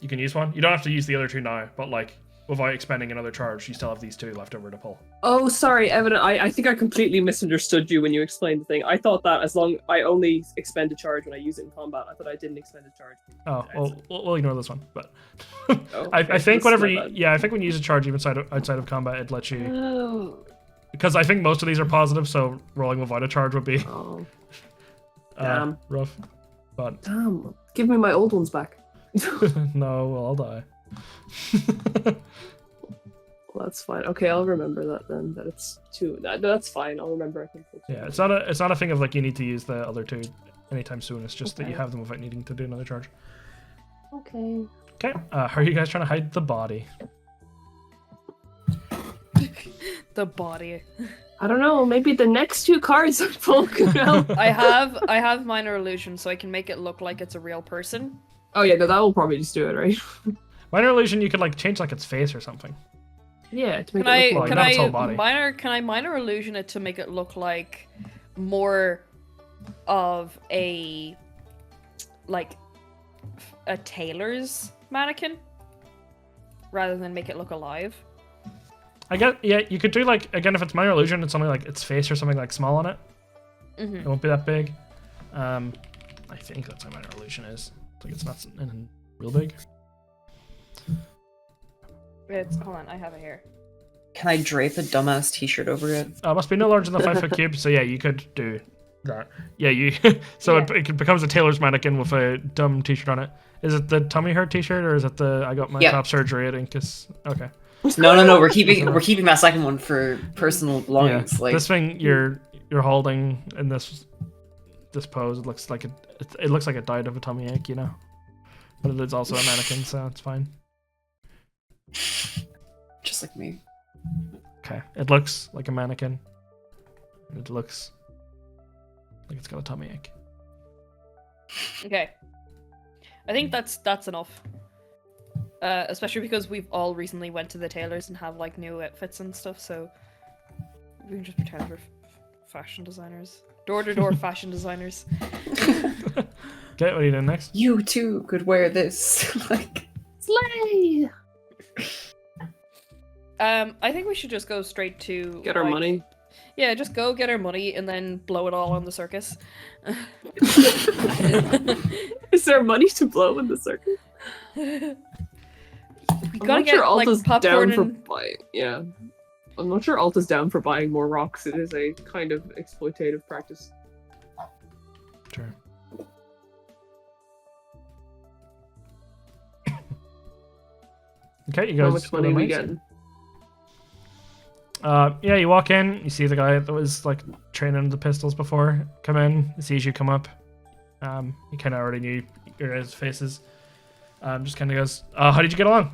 You can use one. You don't have to use the other 2 now, but like without expending another charge, you still have these 2 left over to pull. Oh, sorry, Evan. I think I completely misunderstood you when you explained the thing. I thought that as long I only expend a charge when I use it in combat. I thought I didn't expend a charge. Oh, well, we'll ignore this one. But Oh, I okay, think that's whenever my you, bad. yeah, I think when you use a charge even outside of combat, it lets you, Oh. because I think most of these are positive, so rolling without a charge would be Oh. Damn. rough. But Damn. Give me my old ones back. no, well, I'll die. Well, that's fine. Okay, I'll remember that then. That it's 2. That's fine. I'll remember. I can pull 2. Yeah, it's not a thing of like you need to use the other 2 anytime soon. It's just that you Okay. have them without needing to do another charge. Okay. Okay, how are you guys trying to hide the body? The body. I don't know. Maybe the next 2 cards I pull could help. I have minor illusion, so I can make it look like it's a real person. Oh yeah, no, that will probably just do it, right? Minor illusion, you could like change like its face or something. Yeah. To make Can it I look like- not its whole body. minor illusion it to make it look like more of a tailor's mannequin rather than make it look alive? I guess, yeah, you could do like, again, if it's minor illusion, it's only like its face or something like small on it. Mm-hmm. It won't be that big. I think that's how minor illusion is. Like it's not real big. Hold on, I have it here. Can I drape a dumbass t-shirt over it? Must be no larger than 5 foot cube. So yeah, you could do that. Yeah, you. So Yeah. it becomes a tailor's mannequin with a dumb t-shirt on it. Is it the tummy hurt t-shirt or is it the I got my Yeah. top surgery at Incus? Okay. No. We're keeping that second one for personal belongings. Yeah. Like This thing you're holding in this pose, it looks like it looks like it died of a tummy ache, you know. But it is also a mannequin, so it's fine. just like me. Okay. It looks like a mannequin. It looks like it's got a tummy ache. Okay. I think that's enough. Especially because we've all recently went to the tailors and have like new outfits and stuff, so we can just pretend we're fashion designers. Door-to-door fashion designers. Okay, what are you doing next? You too could wear this. Like Slay! I think we should just go straight to Get our like- money. Yeah, just go get our money and then blow it all on the circus. Is there money to blow in the circus? We I'm gotta not get sure like Alta's popcorn down for and... buying. Yeah. I'm not sure Alta's down for buying more rocks. It is a kind of exploitative practice. Sure. Okay, you guys. How much money are we getting? Yeah, you walk in, you see the guy that was like training the pistols before come in, he sees you come up. He kind of already knew your guys' faces. Just kind of goes, how did you get along?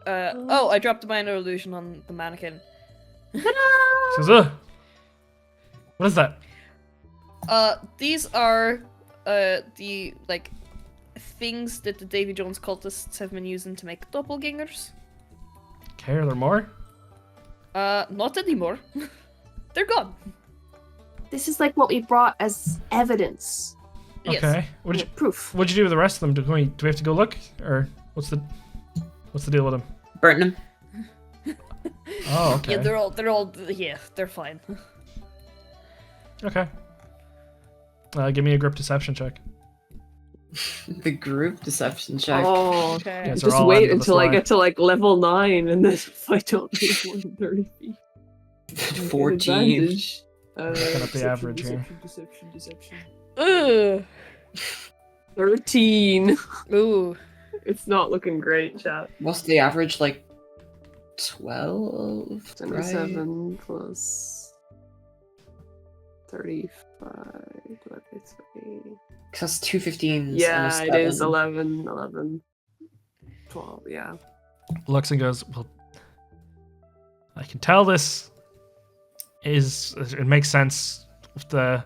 Oh, I dropped a minor illusion on the mannequin. He says, what is that? These are the like things that the Davy Jones cultists have been using to make doppelgangers. Okay, are there more? Not anymore. They're gone. This is like what we brought as evidence. Yes. Okay. What did Proof. you do with the rest of them? Do we have to go look, or what's the deal with them? burn them. Oh, okay. Yeah, they're fine. Okay. Give me a group deception check. The group deception check. Oh, Okay. Yes. They're just all wait under the until I slide. get to like level 9, and then if I don't make more than 30 feet, I get 14. advantage. Looking up the average here. Deception. Ugh. 13. Ooh. It's not looking great, chat. What's the average? Like 12? 27 plus 35 divided by 3. Because that's 2 15s. Yeah, and it a is 7. 11, 12, yeah. Looks and goes, well, I can tell this it makes sense with the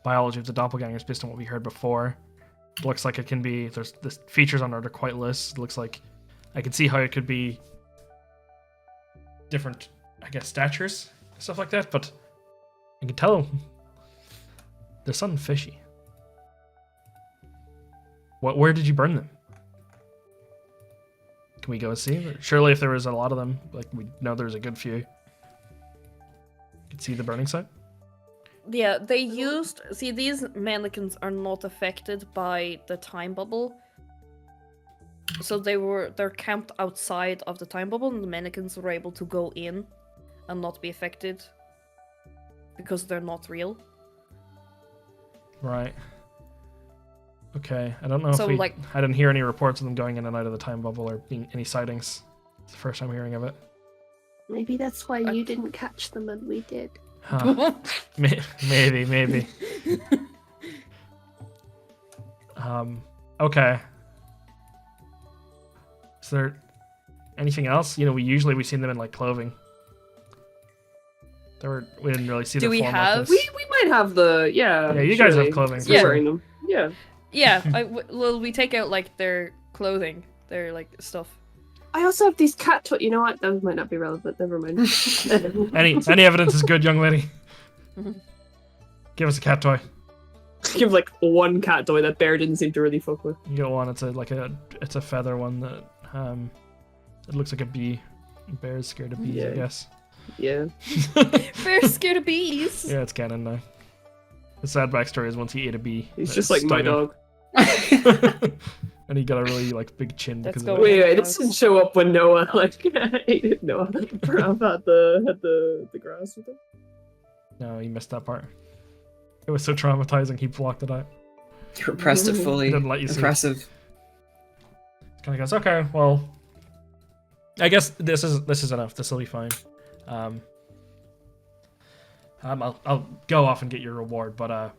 biology of the doppelgangers based on what we heard before. It looks like it can be, there's the features on it are quite loose. It looks like I can see how it could be different, I guess, statures, stuff like that, but I can tell there's something fishy. Where did you burn them? Can we go see? Surely if there was a lot of them, like we know there's a good few. You can see the burning site? Yeah, they used... See, these mannequins are not affected by the time bubble. So they're camped outside of the time bubble, and the mannequins were able to go in and not be affected because they're not real. Right. Okay, I don't know So, if like- I didn't hear any reports of them going in and out of the time bubble or being any sightings. It's the first time hearing of it. Maybe that's why you didn't catch them and we did. Huh. Maybe. Okay. Is there anything else? You know, we seen them in like clothing. We didn't really see Do the we form have- like this. We might have the, yeah. Yeah, you guys have surely. clothing, If for you're sure. wearing them. Yeah. Yeah, well, we take out, like, their clothing, their, like, stuff. I also have these cat toys. You know what? Those might not be relevant. Never mind. Any evidence is good, young lady. Give us a cat toy. Give like one cat toy that Bear didn't seem to really fuck with. You get one. It's a feather one that it looks like a bee. Bear's scared of bees, Yeah. I guess. Yeah. Bear's scared of bees! Yeah, it's canon now. The sad backstory is once he ate a bee. He's that just like my stung him. dog. And he got a really like big chin Let's because go. of it. Wait, this didn't show up when Noah ate Noah. Bravv had the grass with him. No, he missed that part. It was so traumatizing. He blocked it out. You repressed it fully. Didn't let you see. Impressive. Kind of goes, okay, well, I guess this is enough. This will be fine. I'll go off and get your reward, but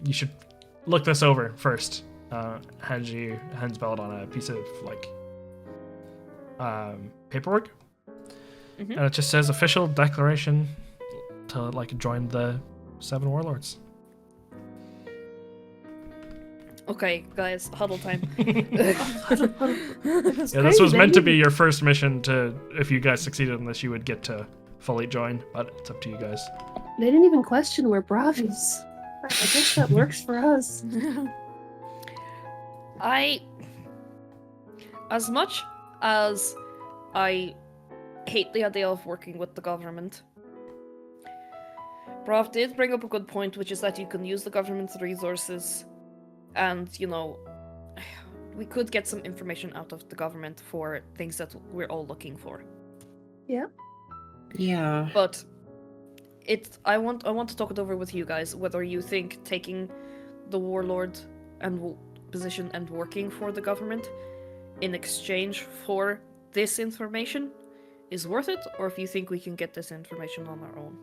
you should look this over first. Hands Belladonna a piece of like paperwork, and it just says official declaration to like join the 7 warlords. Okay, guys, huddle time. Yeah, this was meant to be your first mission. If you guys succeeded in this, you would get to fully join, but it's up to you guys. They didn't even question where Bravv is. I guess that works for us. As much as I hate the idea of working with the government, Bravv did bring up a good point, which is that you can use the government's resources, and, you know, we could get some information out of the government for things that we're all looking for. Yeah. Yeah. But I want to talk it over with you guys, whether you think taking the warlord and position and working for the government in exchange for this information is worth it, or if you think we can get this information on our own.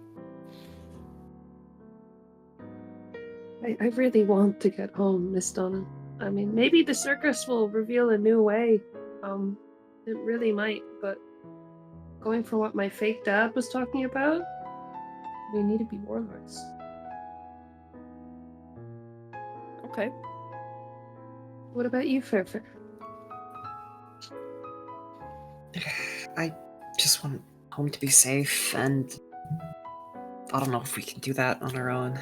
I really want to get home, Miss Donna. I mean, maybe the circus will reveal a new way. It really might, but going for what my fake dad was talking about, we need to be warlords. Okay. What about you, Fairfair? I just want home to be safe, and I don't know if we can do that on our own.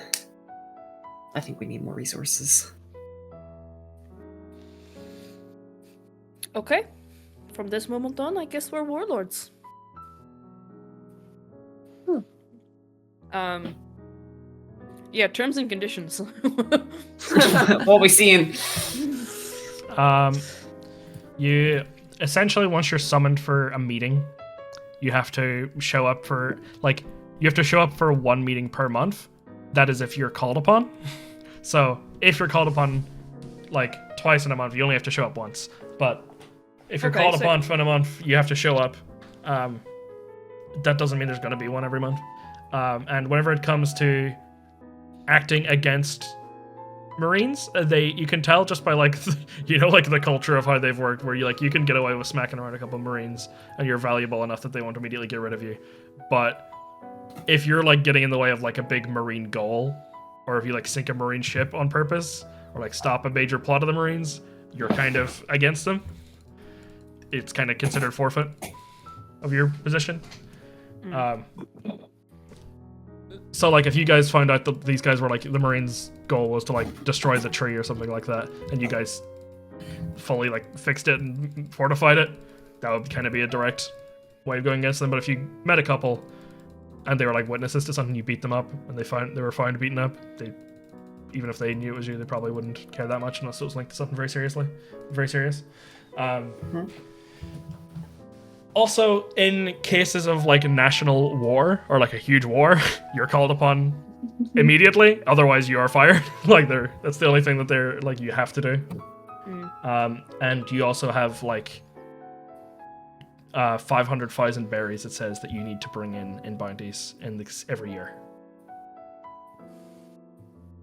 I think we need more resources. Okay. From this moment on, I guess we're warlords. Yeah, terms and conditions. What we seeing? You essentially, once you're summoned for a meeting, you have to show up for one meeting per month. That is if you're called upon. So if you're called upon like twice in a month, you only have to show up once. But if you're called upon for a month, you have to show up. That doesn't mean there's going to be one every month. And whenever it comes to acting against Marines, you can tell just by like like the culture of how they've worked, where you can get away with smacking around a couple of Marines and you're valuable enough that they won't immediately get rid of you. But if you're like getting in the way of like a big Marine goal, or if you like sink a Marine ship on purpose, or like stop a major plot of the Marines, you're kind of against them. It's kind of considered forfeit of your position. So like if you guys found out that these guys were like, the Marines' goal was to like destroy the tree or something like that, and you guys fully like fixed it and fortified it, that would kind of be a direct way of going against them. But if you met a couple and they were like witnesses to something, you beat them up, and they were found beaten up, even if they knew it was you, they probably wouldn't care that much unless it was linked to something very serious. Also, in cases of like national war or like a huge war, you're called upon immediately. Otherwise, you are fired. That's the only thing that they're like you have to do. And you also have like 500,000 berries. It says that you need to bring in bounties every year.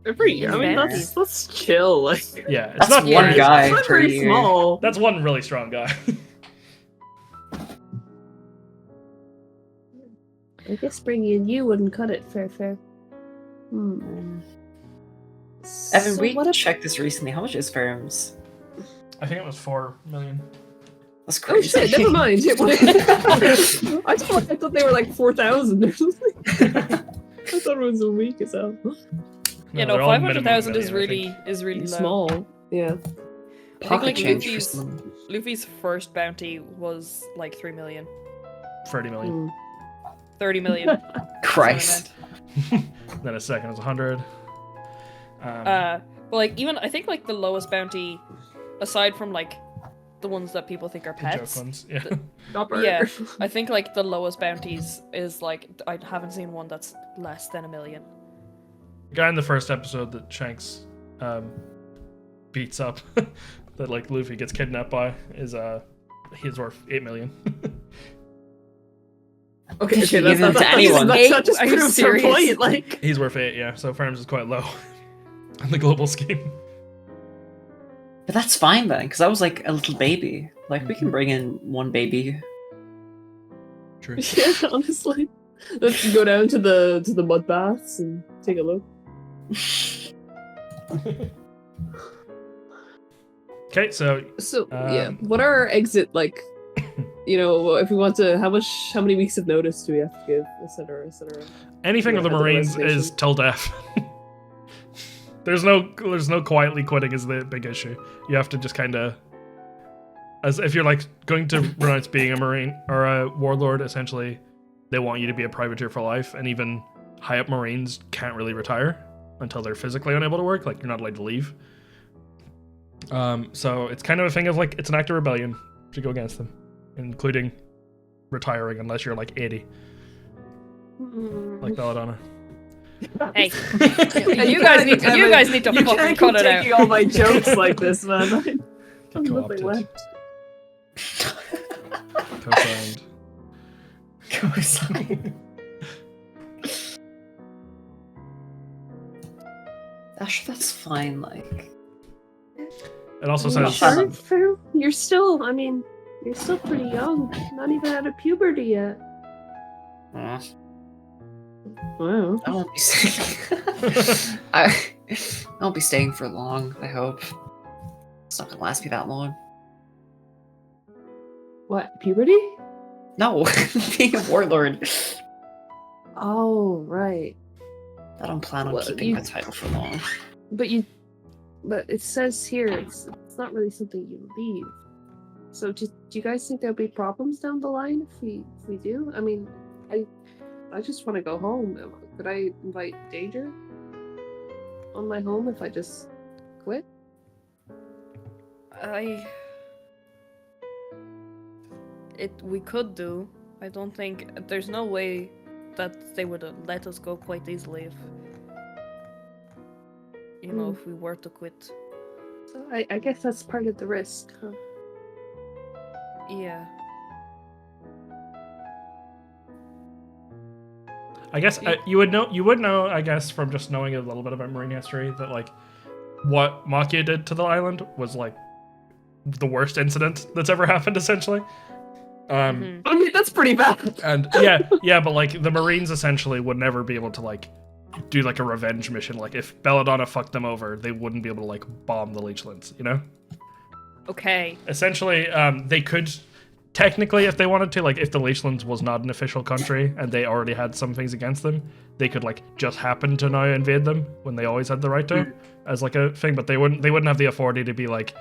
Every year, I mean that's chill. Like yeah, it's that's not one guy it's not per very year. small. That's one really strong guy. I guess bringing you wouldn't cut it, Fairfair. Evan, we checked this recently. How much is Ferrum's? I think it was 4 million. That's Oh crazy. shit! Never mind. I thought they were like 4,000 or something. I thought it was a week as hell. Yeah, No, no, they're all 500,000 minimum is million, really low. Small. Yeah. Pocket like change for Luffy's- some. Luffy's first bounty was like 3 million. 30 million. 30 million. Christ. Then a second was 100. But like even I think like the lowest bounty aside from like the ones that people think are The joke pets. ones, yeah. Yeah, I think like the lowest bounties is like I haven't seen one that's less than $1 million. The guy in the first episode that Shanks beats up, that like Luffy gets kidnapped by, is he's worth 8 million. Okay, Did you that's give them not to anyone? That just Are you proves her serious? point. Like, He's worth 8, yeah. So Ferrum's is quite low on the global scheme. But that's fine then, because I was like a little baby. Like, we can bring in one baby. True. yeah, honestly, let's go down to the mud baths and take a look. Okay, so So yeah, Um, what are our exit like? You know, if we want to, how many weeks of notice do we have to give, etc., etc. anything Yeah, with the at the Marines is resignation. till death. There's no quietly quitting is the big issue. You have to just kind of, as if you're like going to renounce being a Marine or a warlord, essentially, they want you to be a privateer for life, and even high up Marines can't really retire until they're physically unable to work. Like you're not allowed to leave. So it's kind of a thing of like it's an act of rebellion to go against them, including retiring unless you're like 80, like Belladonna. Hey, you guys need to You fucking can't cut keep it out. taking all my jokes like this, man. I'm Co-opted. nothing left. Co-signed. Co-sign. That's fine, like. It also Well, says sure. Ferrum, you're still, I mean, you're still pretty young. Not even out of puberty yet. Wow. I won't be staying. I won't be staying for long, I hope. It's not gonna last me that long. What, puberty? No, being a warlord. Oh, right. I don't plan on Well, keeping you- my title for long. But it says here it's not really something you leave. So do you guys think there'll be problems down the line if we do? I mean, I just want to go home. Could I invite danger on my home if I just quit? We could do. I don't think there's no way that they would let us go quite easily if if we were to quit. So I guess that's part of the risk, huh? Yeah. I guess you would know I guess from just knowing a little bit about Marine history that like what Makia did to the island was like the worst incident that's ever happened essentially. Mhm. I mean, that's pretty bad. And yeah, but like the Marines essentially would never be able to like do like a revenge mission. Like if Belladonna fucked them over, they wouldn't be able to like bomb the Leechlands, you know? Okay. Essentially, they could technically, if they wanted to, like if the Leechlands was not an official country and they already had some things against them, they could like just happen to now invade them when they always had the right to, as like a thing. But they wouldn't have the authority to be like,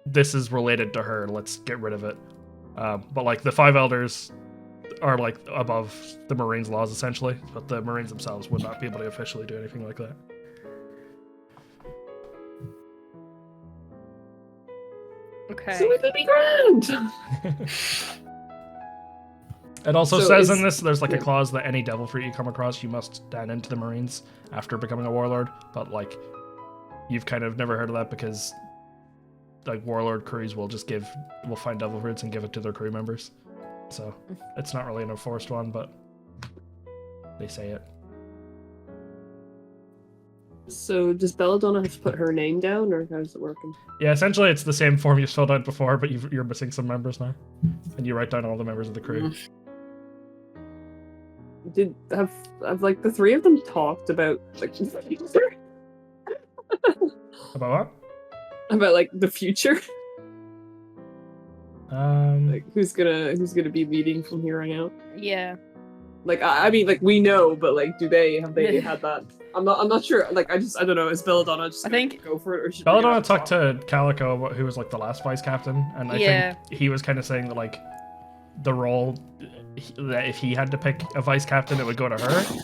this is related to her, let's get rid of it. But like the Five Elders are like above the Marines' laws essentially, but the Marines themselves would not be able to officially do anything like that. Okay. So it would be grand. It also So says is- in this, there's like yeah. a clause that any devil fruit you come across, you must stand into the Marines after becoming a warlord. But like, you've kind of never heard of that because like warlord crews will find devil fruits and give it to their crew members. So it's not really an enforced one, but they say it. So does Belladonna have to put her name down, or how's it working? Yeah, essentially it's the same form you filled out before, but you're missing some members now, and you write down all the members of the crew. Did have like the three of them talked about like the future? About what? About like the future? Um, Like who's gonna be leading from here on out? Yeah. Like I mean, like we know, but like, have they had that? I'm not sure. Like I don't know. Is Belladonna just I gonna think- go for it, or should Belladonna talked to Calico, who was like the last vice captain, and I Yeah. think he was kind of saying that like the role that if he had to pick a vice captain, it would go to her,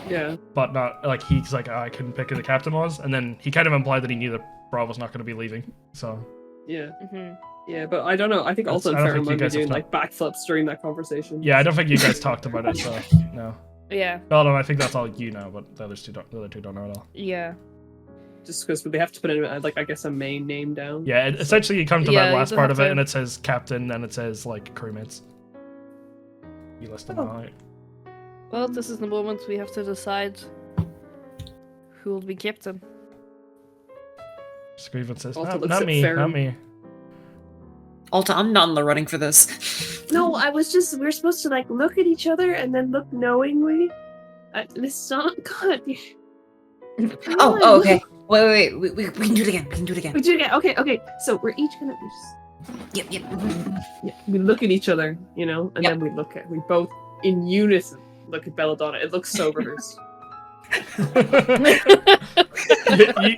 Yeah. but not like he's like I couldn't pick who the captain was, and then he kind of implied that he knew that Bravv was not going to be leaving, so Yeah. Mm-hmm. Yeah, but I don't know. I think That's- also I don't Ferrum think you might be guys have doing like backflips during that conversation. Yeah, I don't think you guys talked about it, so no. Yeah. Well, no, I think that's all you know, but the other two don't know at all. Yeah. Just because they have to put in like I guess a main name down. Yeah, essentially you come to Yeah, that you last do part have of it, to- and it says captain, and it says like crewmates. You list them all out. Well, this is the moment we have to decide who will be captain. Scriven says, Also not, looks not at me, not Ferrum. me. Alta, I'm not in the running for this. No, I was just. We're supposed to like look at each other and then look knowingly. This is not good. Oh, okay. Wait. We can do it again. We can do it again. We do it again. Okay. So we're each gonna. Yep. Yeah, we look at each other, you know, and Yep. then we both in unison look at Belladonna. It looks so rehearsed.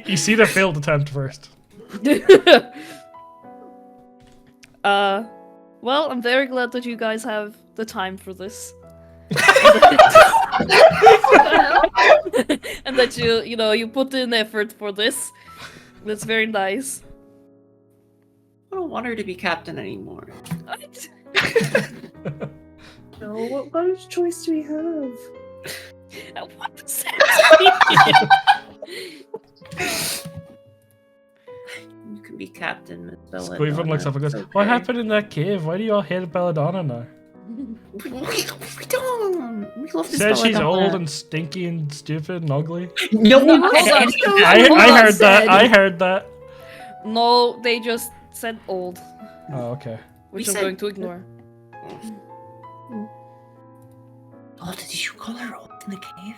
you see the failed attempt first. Well, I'm very glad that you guys have the time for this. And that you put in effort for this. That's very nice. I don't want her to be captain anymore. No, what kind of choice do we have? What does that mean? You can be captain, Miss Belladonna. Squeven looks up and goes, It's what okay. happened in that cave? Why do you all hate Belladonna now? We don't. We love this Said she's Belladonna. old and stinky and stupid and ugly. No one Hold said on. anything. I heard that. I heard that. No, they just said old, Oh, okay. which We I'm said- going to ignore. Oh, did you call her old in the cave?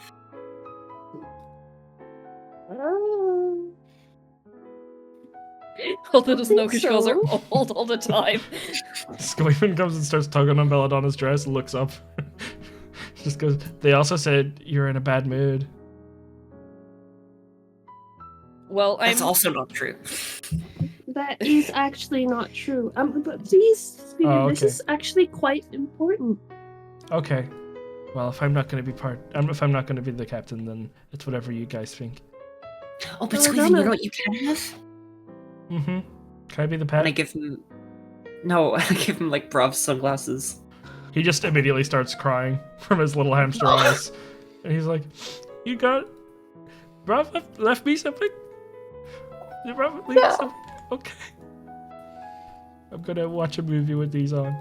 Alta doesn't know think because she calls her so. old all the time. Squeven comes and starts tugging on Belladonna's dress and looks up. Just goes, they also said you're in a bad mood. Well, That's I'm also not true. That is actually not true. But please, Squeaky, Oh, this okay. is actually quite important. Okay. Well, if I'm not going to be if I'm not going to be the captain, then it's whatever you guys think. Oh, but Oh, Squeven, Donna. you know what you can have? Mm-hmm. Can I be the And I pet? give him... No, I give him, like, Bravv sunglasses. He just immediately starts crying from his little hamster eyes. And he's like, you got... Bravv left me something? Did Bravv leave me something? Okay. I'm going to watch a movie with these on.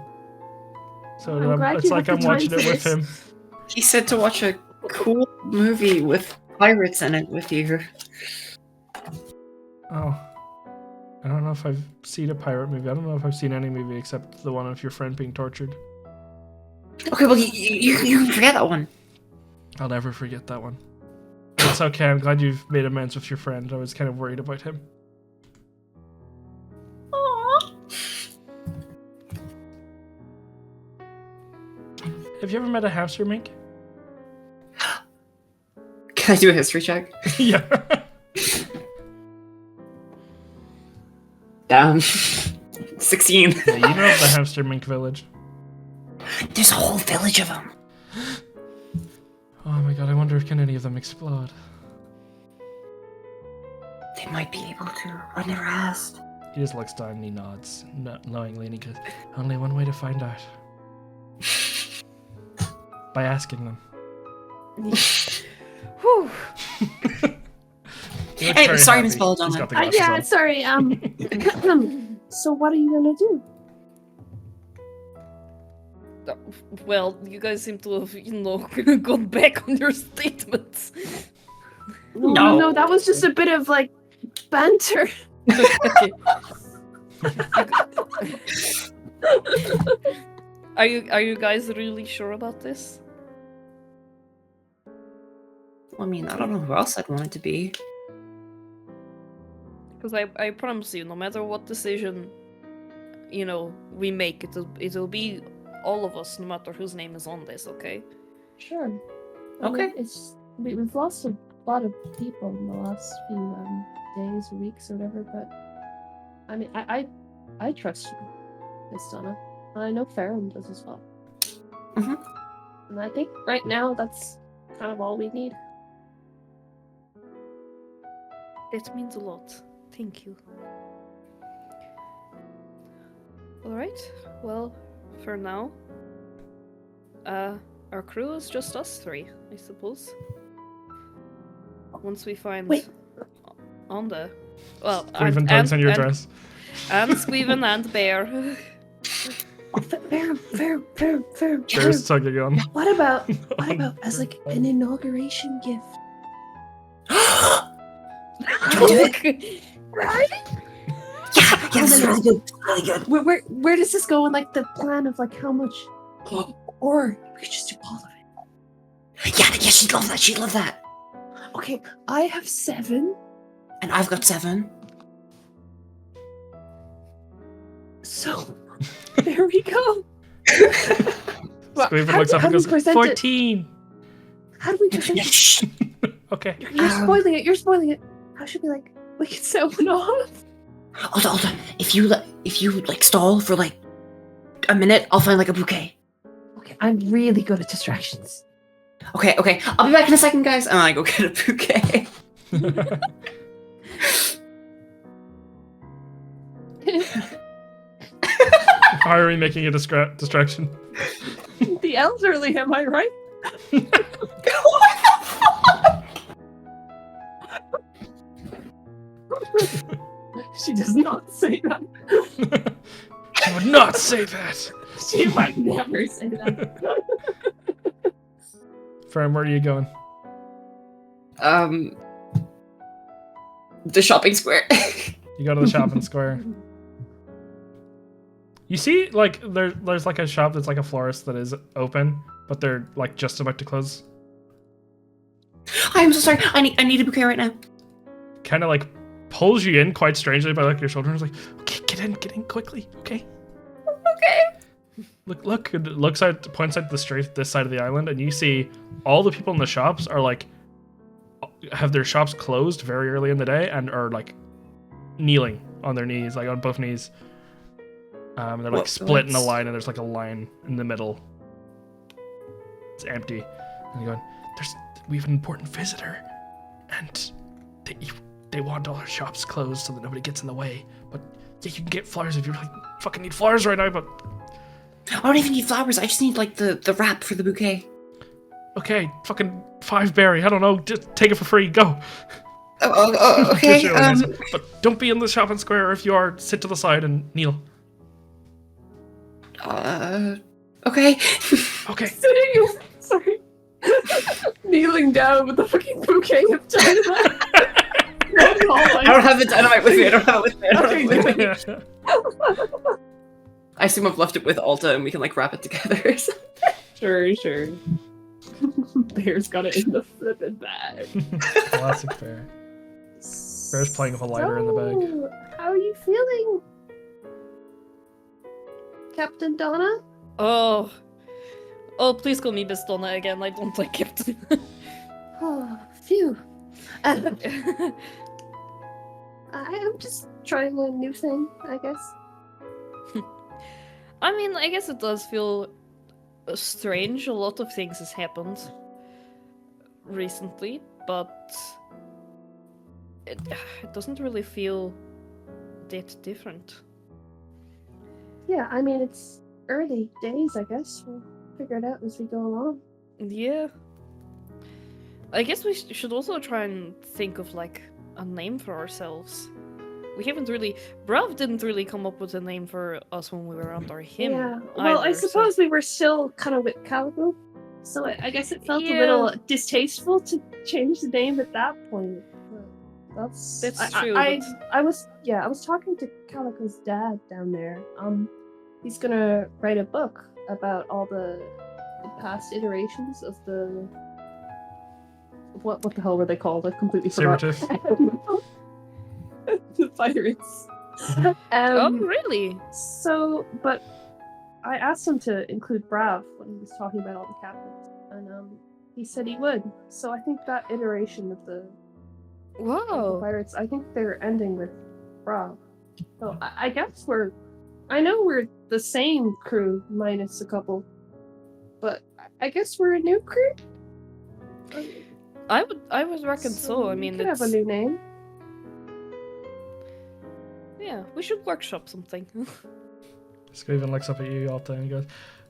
So I'm glad it's you like have I'm the time watching for it with this. him. He said to watch a cool movie with pirates in it with you. Oh. I don't know if I've seen a pirate movie. I don't know if I've seen any movie except the one of your friend being tortured. Okay, well, you can forget that one. I'll never forget that one. It's okay. I'm glad you've made amends with your friend. I was kind of worried about him. Aww. Have you ever met a hamster mink? Can I do a history check? Yeah. 16. Yeah, you know the hamster mink village. There's a whole village of them. Oh my god, I wonder if can any of them explode. They might be able to. I never asked. He just looks down and he nods knowingly and he goes, only one way to find out. By asking them. Whew. He looks Hey, very sorry, happy. Miss Belladonna. He's got the glasses Yeah, on. sorry. So what are you gonna do? Well, you guys seem to have, gone back on your statements. No. That was just a bit of like banter. Are you guys really sure about this? I mean, I don't know who else I'd want it to be. Because I promise you, no matter what decision, we make, it'll be all of us, no matter whose name is on this, okay? Sure. Okay. We've lost a lot of people in the last few days or weeks or whatever, but I mean, I trust you, Miss Donna. I know Ferrum does as well. Mhm. And I think right now that's kind of all we need. That means a lot. Thank you. Alright, well, for now, our crew is just us three, I suppose. Once we find Wait. Onda. Well, Even tugs on your dress. And Squeven and Bear. Ferrum. Bear's tugging on. What about as like an inauguration gift? Right? Yeah, this is really good. Really good. Where does this go in like the plan of like how much? Or we could just do all of it. Yeah, she'd love that. She'd love that. Okay, I have 7. And I've got 7. So there we go. Squeven looks up and goes, 14! How do we present it? Shh. Okay. You're spoiling it. How should we can set one off? Hold on. If you like stall for like a minute, I'll find like a bouquet. Okay, I'm really good at distractions. Okay. I'll be back in a second, guys. And I go get a bouquet. How are we making a distraction? The elderly, am I right? She does not say that. I would not say that! She might never say that. Ferrum, where are you going? The shopping square. You go to the shopping square. You see, like, there's like a shop that's like a florist that is open, but they're like just about to close. I'm so sorry. I need a bouquet right now. Kind of like pulls you in quite strangely by like your shoulder and is like, okay, get in quickly, okay? Okay. Look, it looks out, points out the street, this side of the island, and you see all the people in the shops are like, have their shops closed very early in the day and are like kneeling on their knees, like on both knees. They're like split in a line, and there's like a line in the middle. It's empty. And you're going, we have an important visitor, and they want all our shops closed so that nobody gets in the way. But yeah, you can get flowers if you really fucking need flowers right now, but... I don't even need flowers. I just need like the wrap for the bouquet. Okay, fucking 5 berry. I don't know. Just take it for free. Go. Okay. But don't be in the shopping square. If you are, sit to the side and kneel. Okay. Okay. Sitting, sorry. Kneeling down with the fucking bouquet of dynamite. I don't have the dynamite with me. Okay. I assume I've left it with Alta and we can like wrap it together. Sure. Bear's got it in the flippin' bag. Classic Bear. Bear's playing with a lighter in the bag. So, how are you feeling, Captain Donna? Oh, please call me Miss Donna again. I don't like Captain. Oh, phew. I'm just trying a new thing, I guess. I mean, I guess it does feel strange. A lot of things has happened recently, but it doesn't really feel that different. Yeah, I mean, it's early days, I guess. We'll figure it out as we go along. Yeah. I guess we should also try and think of, like, a name for ourselves. We haven't really... Bravv didn't really come up with a name for us when we were under him. Yeah, well, I suppose we were still kind of with Calico, so I guess it felt a little distasteful to change the name at that point. But That's true. I was talking to Calico's dad down there. He's gonna write a book about all the past iterations of the... What the hell were they called? I completely forgot. Sabertooth. The pirates. Oh, really? So, but I asked him to include Bravv when he was talking about all the captains, and he said he would. So I think that iteration of the pirates, I think they're ending with Bravv. So I guess I know we're the same crew minus a couple, but I guess we're a new crew. I would reckon so. I mean, we could have a new name. Yeah, we should workshop something. Squeven looks up at you, Alta, and he goes,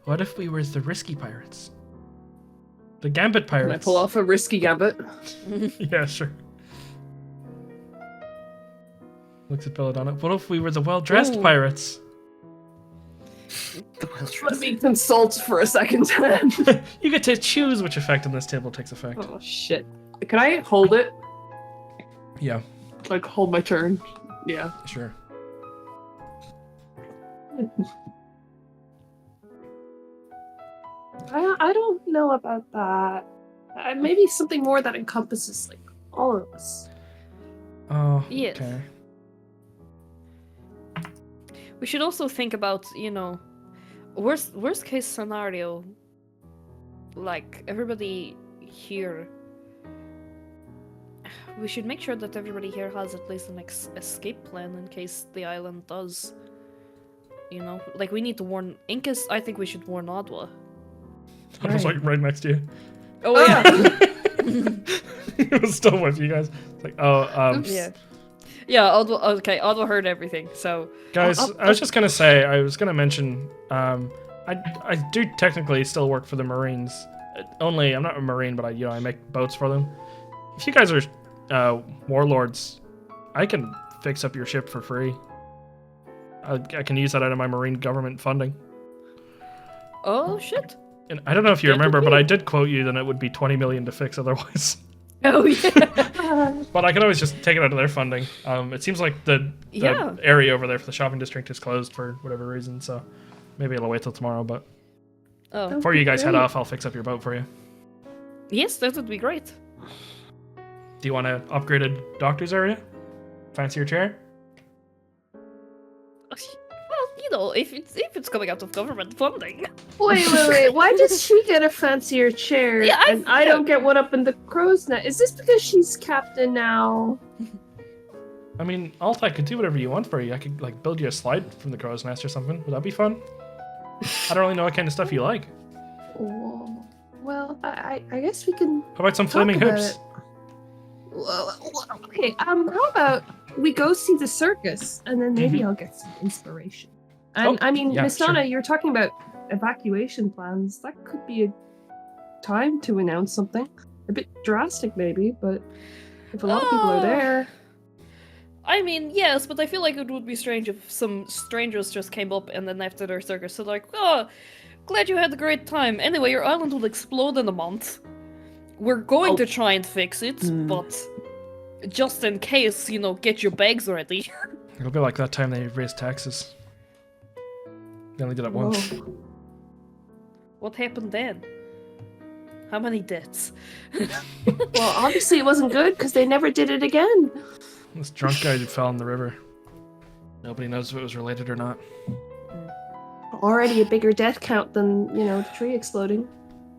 "What if we were the risky pirates? The gambit pirates?" Can I pull off a risky gambit? Yeah, sure. Looks at Belladonna. What if we were the well-dressed pirates? Let me consult for a second. You get to choose which effect on this table takes effect. Oh shit! Can I hold it? Yeah, Like hold my turn? Yeah. sure. I don't know about that. Maybe something more that encompasses like all of us. Oh, Yes. okay. We should also think about, worst case scenario. Like everybody here. We should make sure that everybody here has at least an escape plan in case the island does. Like we need to warn Incas. I think we should warn Adwa. I was like right next to you. Oh yeah. He was still with you guys. It's like, Yeah. Yeah, Adwa heard everything, so... guys, I was just gonna say, I was gonna mention, I do technically still work for the Marines. Only, I'm not a Marine, but I make boats for them. If you guys are warlords, I can fix up your ship for free. I can use that out of my Marine government funding. Oh, shit. And I don't know if you Good to remember, but know. I did quote you, then it would be 20 million to fix otherwise. Oh, yeah. But I can always just take it out of their funding. It seems like the Yeah. area over there for the shopping district is closed for whatever reason, so maybe it'll wait till tomorrow, but Oh. before you guys head Great. off, I'll fix up your boat for you. Yes, that would be great. Do you want an upgraded doctor's area? Fancier chair? Well, if it's coming out of government funding. Wait. Why does she get a fancier chair Yeah, and I don't get one up in the crow's nest? Is this because she's captain now? I mean, Alta, I could do whatever you want for you. I could like build you a slide from the crow's nest or something. Would that be fun? I don't really know what kind of stuff you like. Oh, well, I guess we can. How about some talk flaming about hoops? it. Okay. How about we go see the circus and then maybe I'll get some inspiration. And Oh, I mean, yeah, Miss sure. Donna, you're talking about evacuation plans. That could be a time to announce something. A bit drastic, maybe, but if a lot of people are there. I mean, yes, but I feel like it would be strange if some strangers just came up and then after their circus, so like, oh, glad you had a great time. Anyway, your island will explode in a month. We're going to try and fix it, but just in case, get your bags ready. It'll be like that time they raised taxes. They only did it once. Whoa. What happened then? How many deaths? Well, obviously it wasn't good because they never did it again. This drunk guy who fell in the river. Nobody knows if it was related or not. Already a bigger death count than, the tree exploding.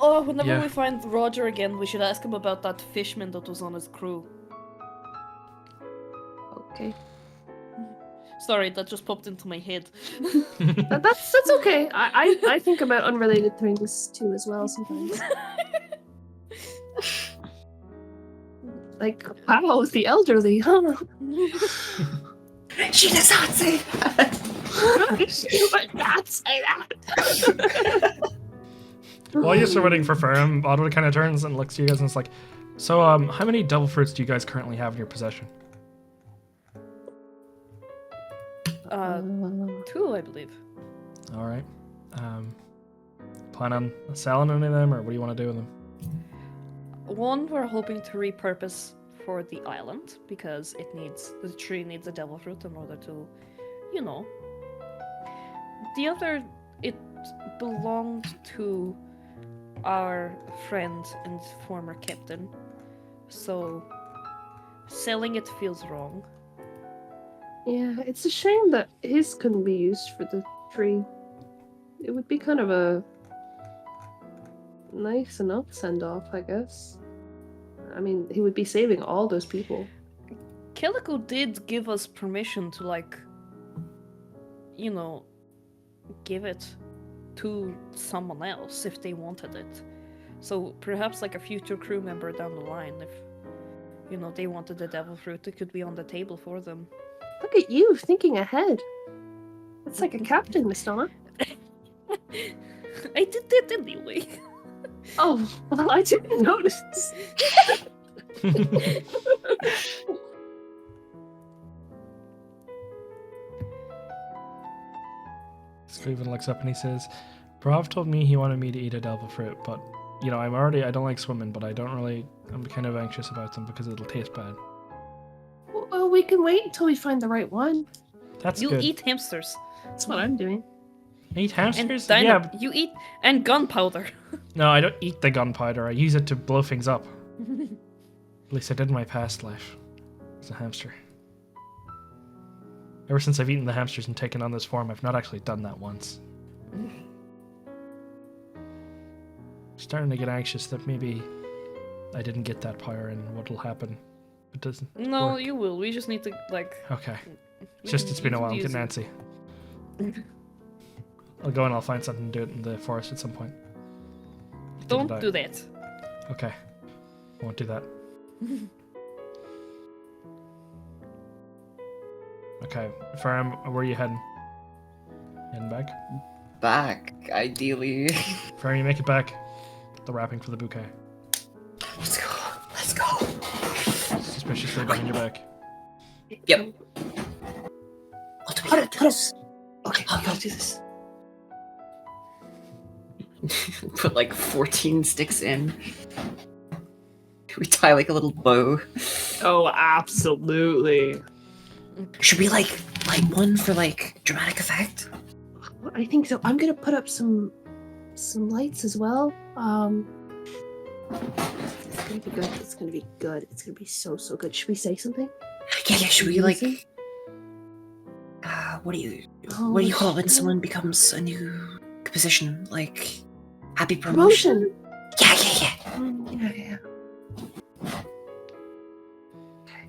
Oh, whenever Yeah. we find Roger again, we should ask him about that fishman that was on his crew. Okay. Sorry, that just popped into my head. That's okay. I think about unrelated things too as well sometimes. Like, wow, the elderly, huh? She does not say that. She would not say that. While you're still waiting for Ferrum, Otto kind of turns and looks to you guys and is like, so, how many devil fruits do you guys currently have in your possession? 2, I believe. Alright. Plan on selling any of them, or what do you want to do with them? One we're hoping to repurpose for the island because the tree needs a devil fruit in order to, The other, it belonged to our friend and former captain, so selling it feels wrong. Yeah, it's a shame that his couldn't be used for the tree. It would be kind of a nice enough send-off, I guess. I mean, he would be saving all those people. Calico did give us permission to, give it to someone else if they wanted it. So perhaps a future crew member down the line, if, they wanted the devil fruit, it could be on the table for them. Look at you, thinking ahead. That's like a captain, Miss Donna. I did that anyway. Oh, well, I didn't notice. Scriven looks up and he says, Bravv told me he wanted me to eat a devil fruit, but, you know, I don't like swimming, but I'm kind of anxious about them because it'll taste bad. Well, we can wait until we find the right one. That's You good. eat hamsters. That's what I'm doing. Eat hamsters? And Yeah. you eat and gunpowder. No, I don't eat the gunpowder. I use it to blow things up. At least I did in my past life. As a hamster. Ever since I've eaten the hamsters and taken on this form, I've not actually done that once. Starting to get anxious that maybe I didn't get that power and what'll happen. It doesn't. No, work. you will. We just need to like. Okay. It's been a while. I'm getting antsy. I'll go and I'll find something to do it in the forest at some point. Don't do that. Okay. Won't do that. Okay. Ferrum, where are you heading? Heading back? Back, ideally. Ferrum, you make it back. The wrapping for the bouquet. Let's go. Let's go. Suspiciously behind your back. Yep. Put it. Okay, I'll do this. Put like 14 sticks in. We tie like a little bow. Oh, absolutely. Should we like light one for like dramatic effect? I think so. I'm gonna put up some lights as well. It's gonna be good. It's gonna be good. It's gonna be so good. Should we say something? Yeah. Should we like? What do you call it when someone becomes a new position? Like happy promotion? Yeah. Yeah.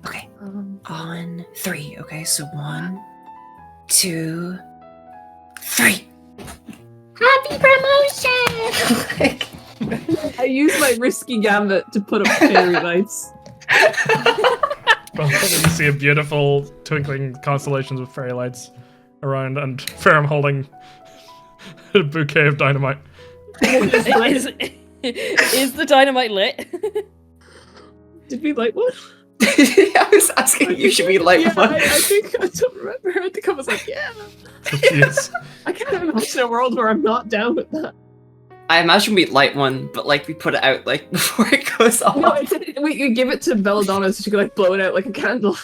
Okay. On 3. Okay, so 1, 2, 3. Happy promotion! Like, I use my risky gambit to put up fairy lights. Well, you see a beautiful twinkling constellations with fairy lights around, and Ferrum holding a bouquet of dynamite. Is the dynamite lit? Did we light one? I was asking you, should we light Yeah, one? I think I don't remember. I think I was like, yeah. Yes. I can't imagine a world where I'm not down with that. I imagine we'd light one, but like we put it out like before it goes off. No, we give it to Belladonna so she can like blow it out like a candle.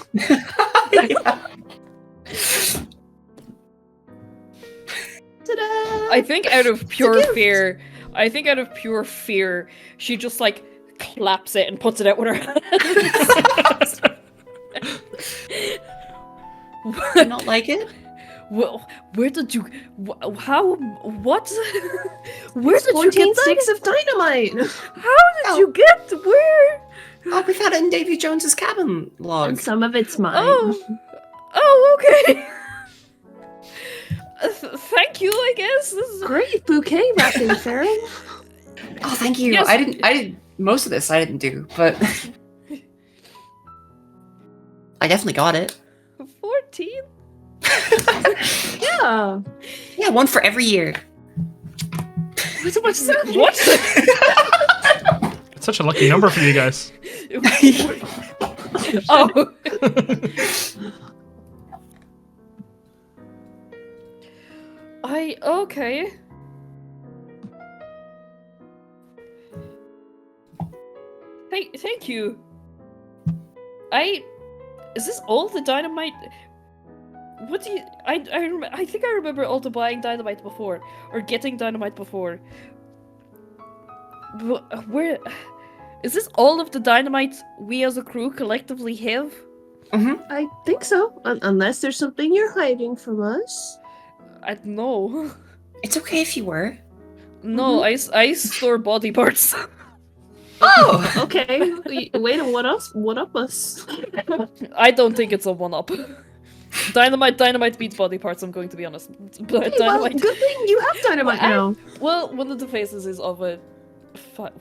Yeah. Ta-da! I think out of pure fear, she just like claps it and puts it out with her hands. You not like it? Well, where did you? How? What? Where did you 14 get that? sticks of dynamite! How did you get? Where? Oh, we've had it in Davy Jones's cabin log. And some of it's mine. Oh, okay. Thank you, I guess. This is Great bouquet wrapping, Ferrum. Oh, thank you. Yes. I did most of this. I didn't do, but I definitely got it. 14. Yeah. Yeah, one for every year. What's that? What? It's such a lucky number for you guys. Oh. Okay. Thank you. Is this all the dynamite? What do you? I think I remember also buying dynamite before, or getting dynamite before. Where? Is this all of the dynamite we as a crew collectively have? I think so. Unless there's something you're hiding from us. I don't know. It's okay if you were. No, I store body parts. Oh, Okay. Wait a one up us. I don't think it's a one-up. Dynamite beats body parts, I'm going to be honest. But Hey, well, dynamite... good thing you have dynamite now. Well, one of the faces is of one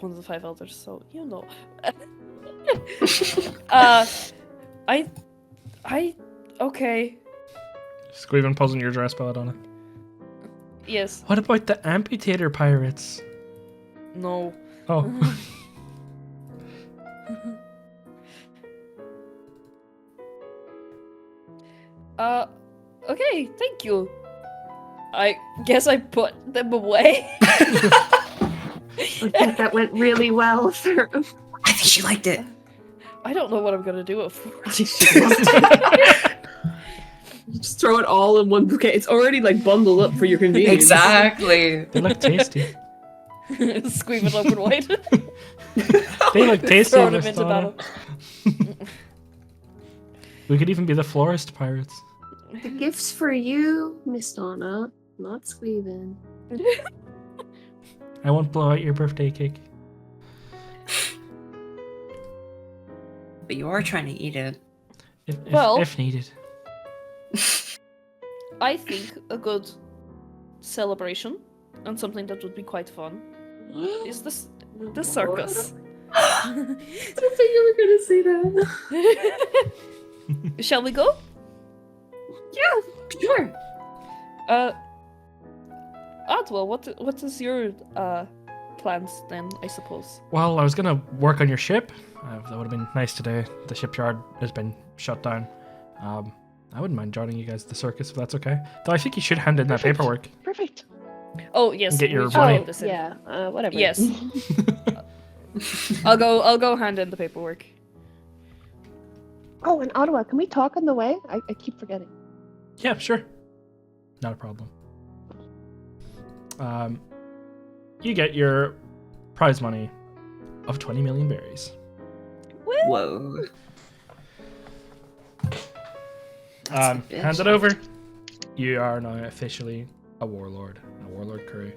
of the 5 elders, so you know. Okay. Squeven pulls in your dress, Belladonna. Yes. What about the amputator pirates? No. Oh. Okay, thank you. I guess I put them away. I think that went really well, Ferrum. I think she liked it. I don't know what I'm gonna do it for. Just throw it all in one bouquet. It's already like bundled up for your convenience. Exactly. They look tasty. Squeeze it open wide. They look tasty. Throw them Miss into Donna. battle. We could even be the florist pirates. The gift's for you, Miss Donna, not Squeevin. I won't blow out your birthday cake. But you are trying to eat it. If needed. I think a good celebration and something that would be quite fun is the circus. I didn't think you were gonna say that. Shall we go? Yeah, sure. Adwell, what is your plans then? I suppose. Well, I was gonna work on your ship. That would have been nice today. The shipyard has been shut down. I wouldn't mind joining you guys at the circus if that's okay. Though I think you should hand in that paperwork. Perfect. Oh yes. And get your we should money. leave this in. Yeah, whatever. Yes. I'll go hand in the paperwork. Oh, and Ottawa, can we talk on the way? I keep forgetting. Yeah, sure. Not a problem. You get your prize money of 20 million berries. Whoa. That's a bitch. Hand it over. You are now officially a warlord crew.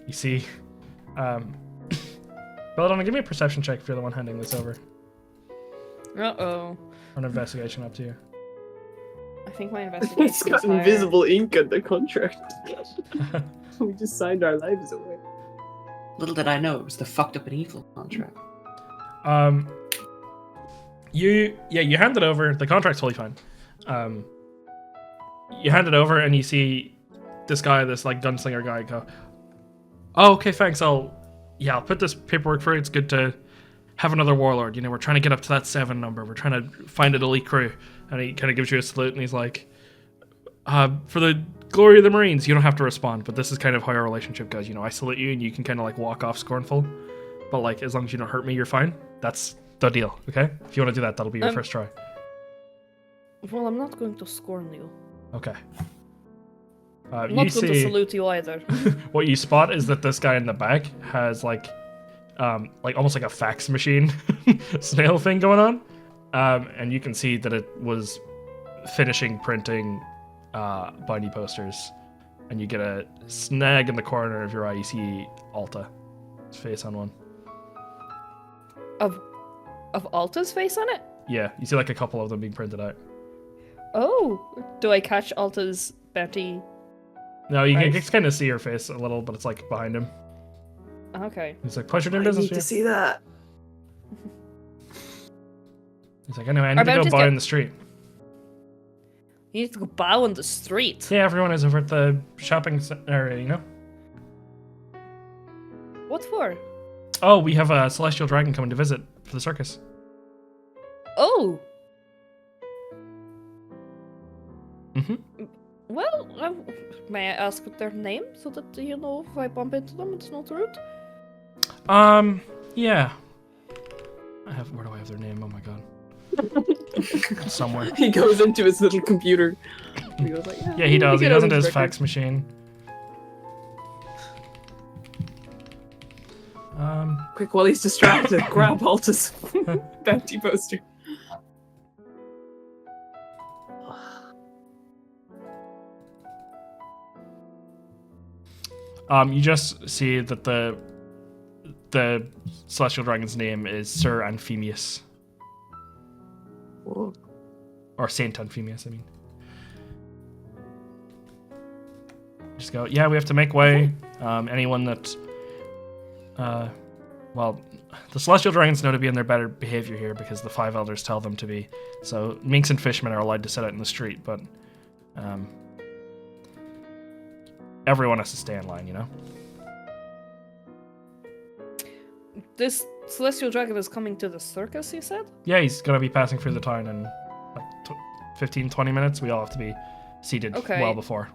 You see, Belladonna, give me a perception check if you're the one handing this over. Uh-oh. Or an investigation, up to you. I think my investigation It's got is higher. invisible ink on the contract. We just signed our lives away. Little did I know it was the fucked up and evil contract. You hand it over. The contract's totally fine. You hand it over and you see this guy, this like gunslinger guy, go, "Oh, okay, thanks. I'll put this paperwork for you. It's good to have another warlord. You know, we're trying to get up to that 7 number. We're trying to find an elite crew." And he kind of gives you a salute and he's like, "For the glory of the Marines, you don't have to respond, but this is kind of how our relationship goes. You know, I salute you and you can kind of like walk off scornful, but like as long as you don't hurt me, you're fine. That's the deal, okay? If you want to do that, that'll be your first try." Well, I'm not going to scorn you. Okay. I'm You not going see, to salute you either. what you spot is that this guy in the back has like almost like a fax machine snail thing going on, and you can see that it was finishing printing binding posters, and you get a snag in the corner of your eye. You see Alta's face on one. Of Alta's face on it? Yeah, you see like a couple of them being printed out. Oh, do I catch Alta's bounty? No, you can Nice. kind of see her face a little, but it's like behind him. Okay. He's like, "Pleasure doing I business need with to you." see that. He's like, "Anyway, I need to go bounties by get- in the street." You need to go bow on the street. Yeah, everyone is over at the shopping area, you know? What for? Oh, we have a celestial dragon coming to visit for the circus. Oh, Mm-hmm. well, may I ask what their name so that you know if I bump into them, it's not rude? Yeah. Where do I have their name? Oh my god. Somewhere. He goes into his little computer. He goes like, Yeah, he does. He get does all into these his records. fax machine. Quick, while he's distracted, grab Alta's bounty poster. You just see that the celestial dragon's name is Sir Anphemius. Whoa. Or Saint Anphemius, I mean. Just go, "Yeah, we have to make way. Anyone that... well, the celestial dragons know to be in their better behavior here because the 5 elders tell them to be. So minks and fishmen are allowed to sit out in the street, but everyone has to stay in line, you know? This celestial dragon is coming to the circus, you said? Yeah, he's gonna be passing through the town in like 15, 20 minutes. We all have to be seated well before.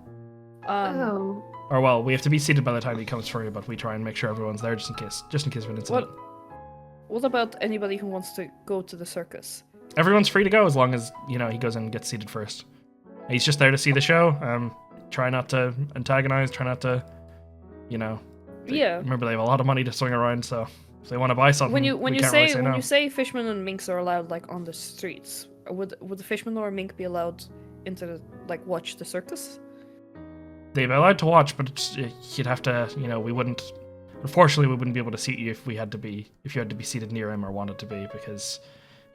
Oh. Or well, we have to be seated by the time he comes through, but we try and make sure everyone's there just in case of an incident. What about anybody who wants to go to the circus? Everyone's free to go as long as, you know, he goes in and gets seated first. He's just there to see the show. Try not to antagonize, try not to, you know. Yeah. Remember, they have a lot of money to swing around, so if they want to buy something, When you can't really say no. when you say fishmen and minks are allowed like on the streets, would the fishman or mink be allowed into the, like, watch the circus? They'd be allowed to watch, but you'd have to, you know, unfortunately we wouldn't be able to seat you if you had to be seated near him or wanted to be, because,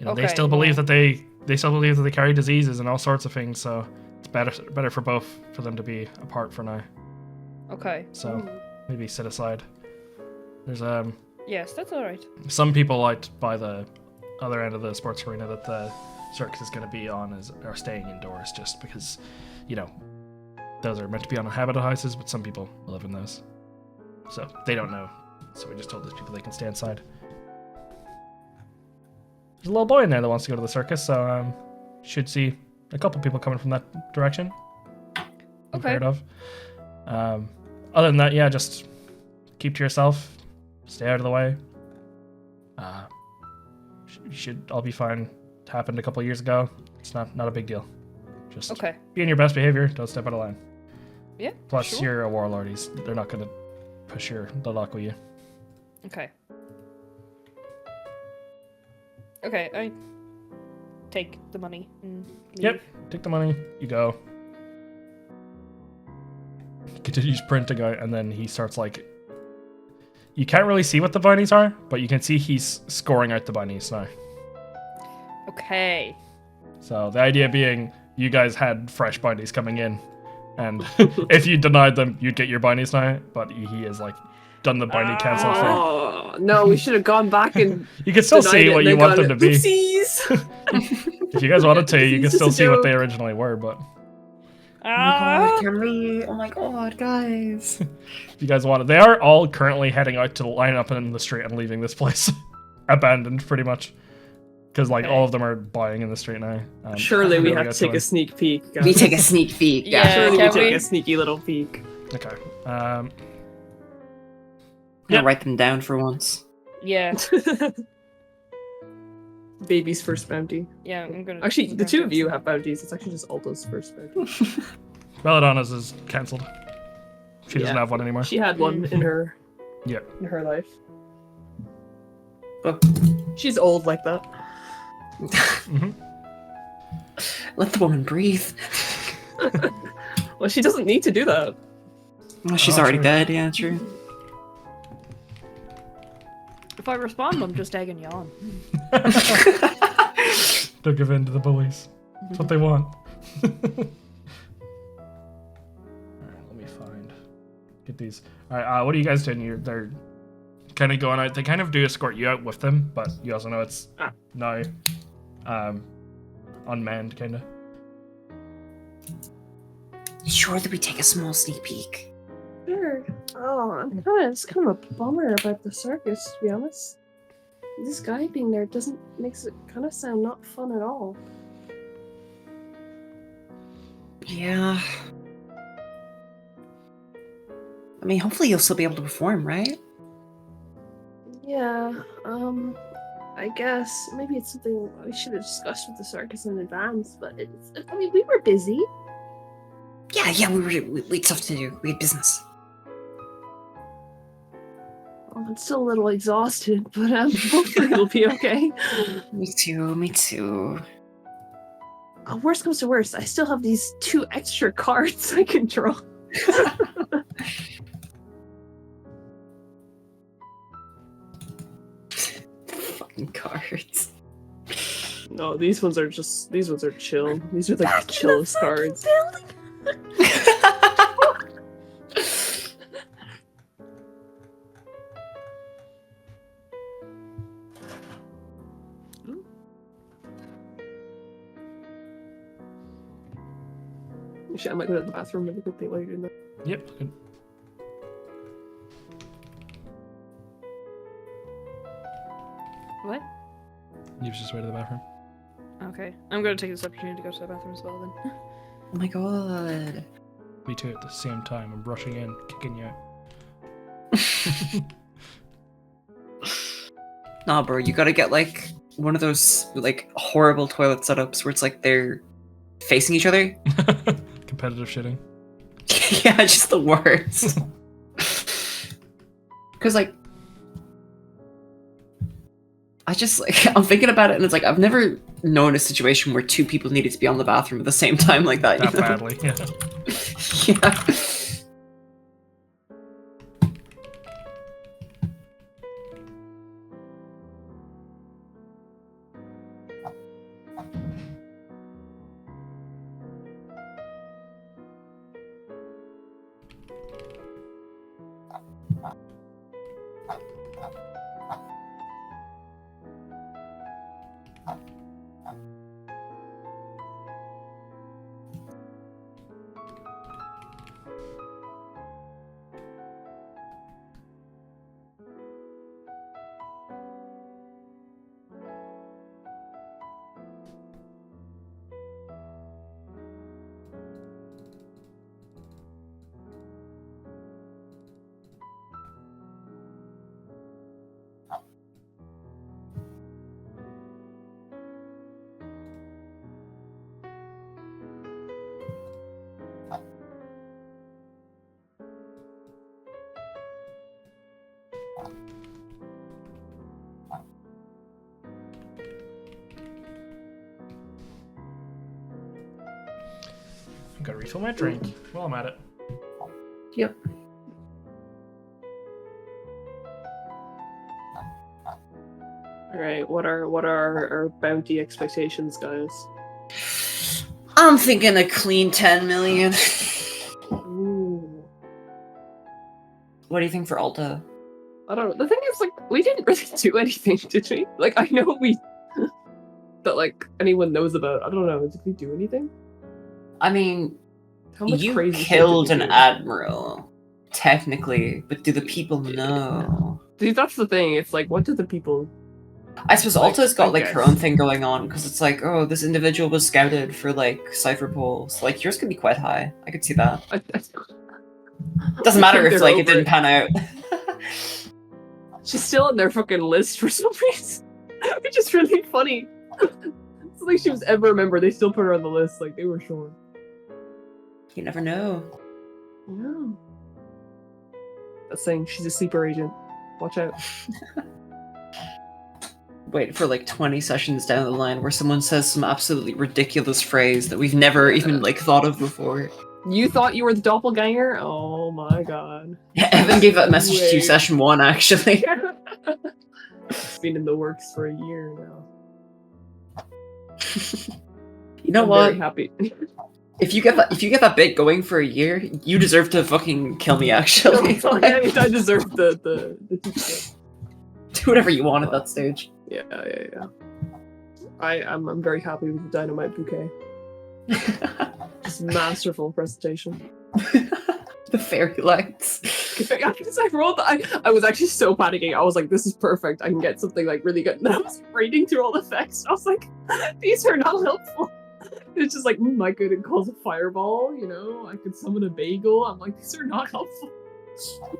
you know, they still believe that they carry diseases and all sorts of things, so it's better for them to be apart for now. Okay. So maybe sit aside. There's Yes, that's all right. some people out by the other end of the sports arena that the circus is going to be on are staying indoors, just because, you know, those are meant to be on inhabited houses, but some people live in those, so they don't know. So we just told those people they can stay inside. There's a little boy in there that wants to go to the circus, so should see a couple people coming from that direction. I've heard of. Other than that, yeah, just keep to yourself, stay out of the way. You should all be fine. It happened a couple of years ago. It's not a big deal. Just be in your best behavior. Don't step out of line. Yeah. Plus, you're a warlord. They're not going to push the luck with you. Okay. Okay, I take the money and leave. Yep. Take the money. You go. He continues printing out, and then he starts like. You can't really see what the bounties are, but you can see he's scoring out the bounties now. Okay. So the idea being, you guys had fresh bounties coming in, and if you denied them, you'd get your bounties now. But he has like done the bounty cancel thing. Oh no, we should have gone back and. You can still see what you want them to be. Oopsies. If you guys wanted to, you can still see what they originally were. But Oh my god, can we? Oh my god, guys. if you guys want it, they are all currently heading out to line up in the street and leaving this place, abandoned pretty much. Because like all of them are buying in the street now. Surely we have to take a sneak peek. Guys. We take a sneak peek. Yeah, Surely we can take we? a sneaky little peek. Okay. I'm Yep. gonna write them down for once. Yeah. Baby's first bounty. Yeah, I'm gonna. Actually, the two of you have bounties. It's actually just Alta's first bounty. Belladonna's is cancelled. She doesn't Yeah. have one anymore. She had one in her. Yeah. In her life. Oh. She's old like that. Let the woman breathe. Well, she doesn't need to do that. Well, she's Oh, already true. dead, yeah, true. If I respond, I'm just egging you on. They'll give in to the bullies. That's what they want. Alright, let me get these. Alright, what are you guys doing? They're kind of going out. They kind of do escort you out with them, but you also know it's now unmanned, kind of. Sure that we take a small sneak peek. Sure. Oh, it's kind of a bummer about the circus, to be honest. This guy being there makes it kind of sound not fun at all. Yeah. I mean, hopefully you'll still be able to perform, right? Yeah, I guess maybe it's something we should have discussed with the circus in advance, but I mean, we were busy. Yeah, we had stuff to do. We had business. I'm still a little exhausted, but hopefully it'll be okay. Me too. Worst comes to worst, I still have these 2 extra cards I can draw. Fucking cards. No, these ones are chill. These are like the chillest cards. Shit, I might go to the bathroom really quickly while you're doing that. Yep. Good. What? You've just went to the bathroom. Okay. I'm gonna take this opportunity to go to the bathroom as well then. Oh my god. Me too. At the same time, I'm rushing in, kicking you out. Nah, bro, you gotta get like one of those like horrible toilet setups where it's like they're facing each other. Competitive shitting. Yeah, just the worst. Because like, I just like I'm thinking about it and it's like I've never known a situation where two people needed to be on the bathroom at the same time like that. That you know? badly. Yeah. Yeah. I'm gonna refill my drink while I'm at it. Yep. Alright, what are our bounty expectations, guys? I'm thinking a clean 10 million. Ooh. What do you think for Alta? I don't know. The thing is, like, we didn't really do anything, did we? Like, I know we... that, like, anyone knows about. I don't know. Did we do anything? I mean, How much you crazy shit killed did an we do? admiral, technically, but do the people know? Dude, that's the thing. It's like, what do the people... I suppose Like, Alta's got I like her guess. own thing going on because it's like, oh, this individual was scouted for like cipher polls. Like yours could be quite high. I could see that. Doesn't matter if They're like it over didn't pan out. She's still on their fucking list for some reason, which is really funny. It's like she was ever a member. They still put her on the list. Like they were sure. You never know. Yeah. That's saying she's a sleeper agent. Watch out. Wait for like 20 sessions down the line where someone says some absolutely ridiculous phrase that we've never even like thought of before. You thought you were the doppelganger? Oh my god. Yeah, Evan gave that message to you Wait. session 1 actually. It's been in the works for a year now. You know I'm what? very happy. If you get that bit going for a year, you deserve to fucking kill me actually. I deserve the teacher. Do whatever you want at that stage. Yeah. I'm very happy with the dynamite bouquet. Just masterful presentation. The fairy lights. Because I rolled I was actually so panicking. I was like, this is perfect. I can get something like really good. And then I was reading through all the effects. I was like, these are not helpful. It's just like, I could cause a fireball, you know? I could summon a bagel. I'm like, these are not helpful.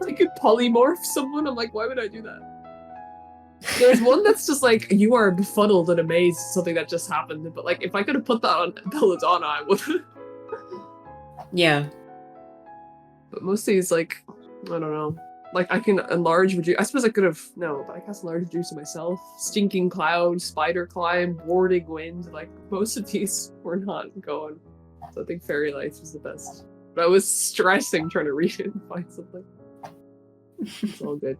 I could polymorph someone. I'm like, why would I do that? There's one that's just like, you are befuddled and amazed at something that just happened. But like, if I could have put that on Belladonna, I would have. Yeah. But most of these, like, I don't know. Like, I can enlarge reduce. I suppose I could have. No, but I cast enlarge reduce on myself. Stinking cloud, spider climb, warding wind. Like, most of these were not going. So I think fairy lights was the best. But I was stressing trying to read it and find something. It's all good.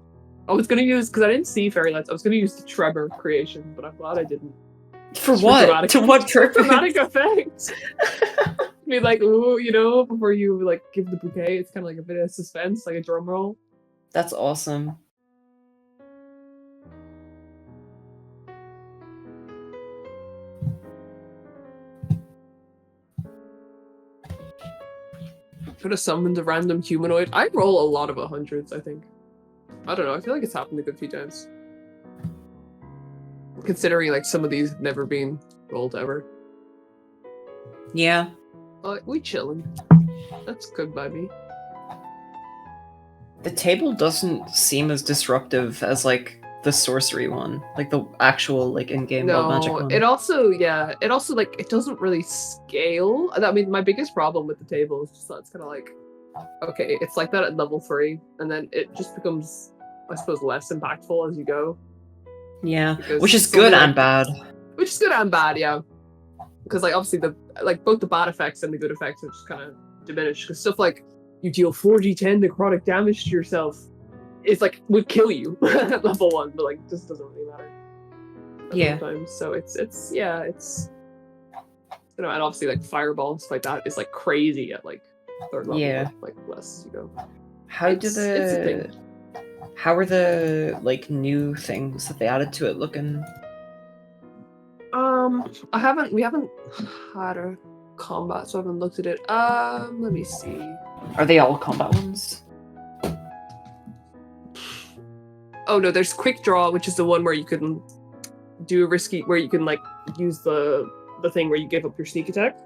I was gonna use, because I didn't see fairy lights, I was gonna use the Trevor creation, but I'm glad I didn't. For what? dramatic- To what purpose? Dramatic effects. Be like, ooh, you know, before you like give the bouquet, it's kind of like a bit of suspense, like a drum roll. That's awesome. Could have summoned a random humanoid. I roll a lot of 100s, I think. I don't know, I feel like it's happened a good few times. Considering like some of these have never been rolled ever. Yeah. We chillin'. That's good by me. The table doesn't seem as disruptive as like the sorcery one, like the actual like in-game wild magic one. It also like it doesn't really scale. I mean, my biggest problem with the table is just that it's kind of like, okay, it's like that at level 3, and then it just becomes, I suppose, less impactful as you go. Yeah, Because which is some of good the, and bad. Which is good and bad, yeah. Because like obviously both the bad effects and the good effects are just kind of diminished. Because stuff like you deal 4d10 necrotic damage to yourself is like would kill you at level 1, but like just doesn't really matter. Yeah. Sometimes. So it's you know, and obviously like fireball and stuff like that is like crazy at like 3rd level. Yeah. Like less as you go. How It's a thing. How are the like new things that they added to it looking? We haven't had a combat, so I haven't looked at it. Let me see. Are they all combat ones? Oh no, there's quick draw, which is the one where you can do a risky, where you can like use the thing where you give up your sneak attack.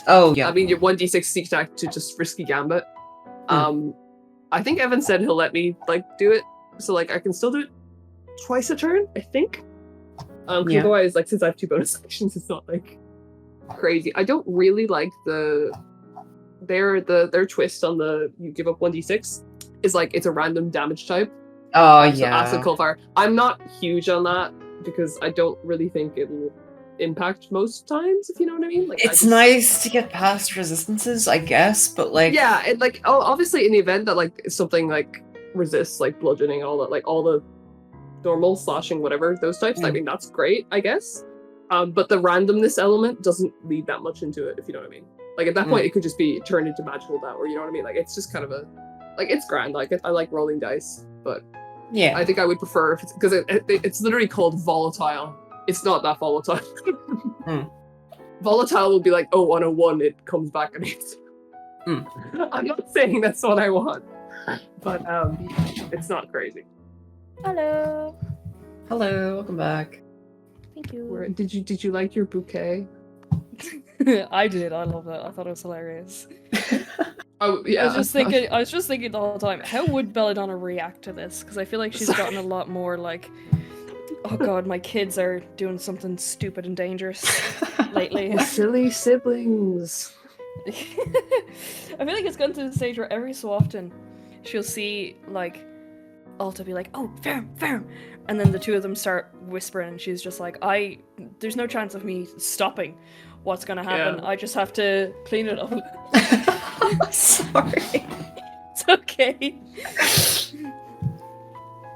Oh yeah. I mean your 1d6 sneak attack to just risky gambit. I think Evan said he'll let me like do it, so like I can still do it twice a turn, I think. Yeah. Otherwise, like since I have 2 bonus actions, it's not like crazy. I don't really like their twist on the you give up 1d6 is like it's a random damage type. Oh So yeah. acid cold fire. I'm not huge on that because I don't really think it will impact most times, if you know what I mean. Like It's nice to get past resistances, I guess, but like yeah, and like obviously in the event that like something like resists like bludgeoning, all that, like all the normal slashing, whatever those types. I mean that's great, I guess. But the randomness element doesn't lead that much into it, if you know what I mean. Like at that point, it could just be turned into magical doubt, or you know what I mean. Like it's just kind of a like it's grand. Like I like rolling dice, but yeah. I think I would prefer if it's because it's literally called volatile. It's not that volatile. Volatile will be like, oh, on a 1, it comes back and it's. I'm not saying that's what I want, but it's not crazy. Hello. Hello, welcome back. Thank you. Did you like your bouquet? I did. I love it. I thought it was hilarious. Oh yeah. I was just thinking the whole time, how would Belladonna react to this? Because I feel like she's gotten a lot more like, oh god, my kids are doing something stupid and dangerous lately. Silly siblings. I feel like it's gotten to the stage where every so often she'll see like Alta be like, oh, Ferrum, and then the two of them start whispering, and she's just like, there's no chance of me stopping what's gonna happen. Yeah. I just have to clean it up. Sorry. It's okay.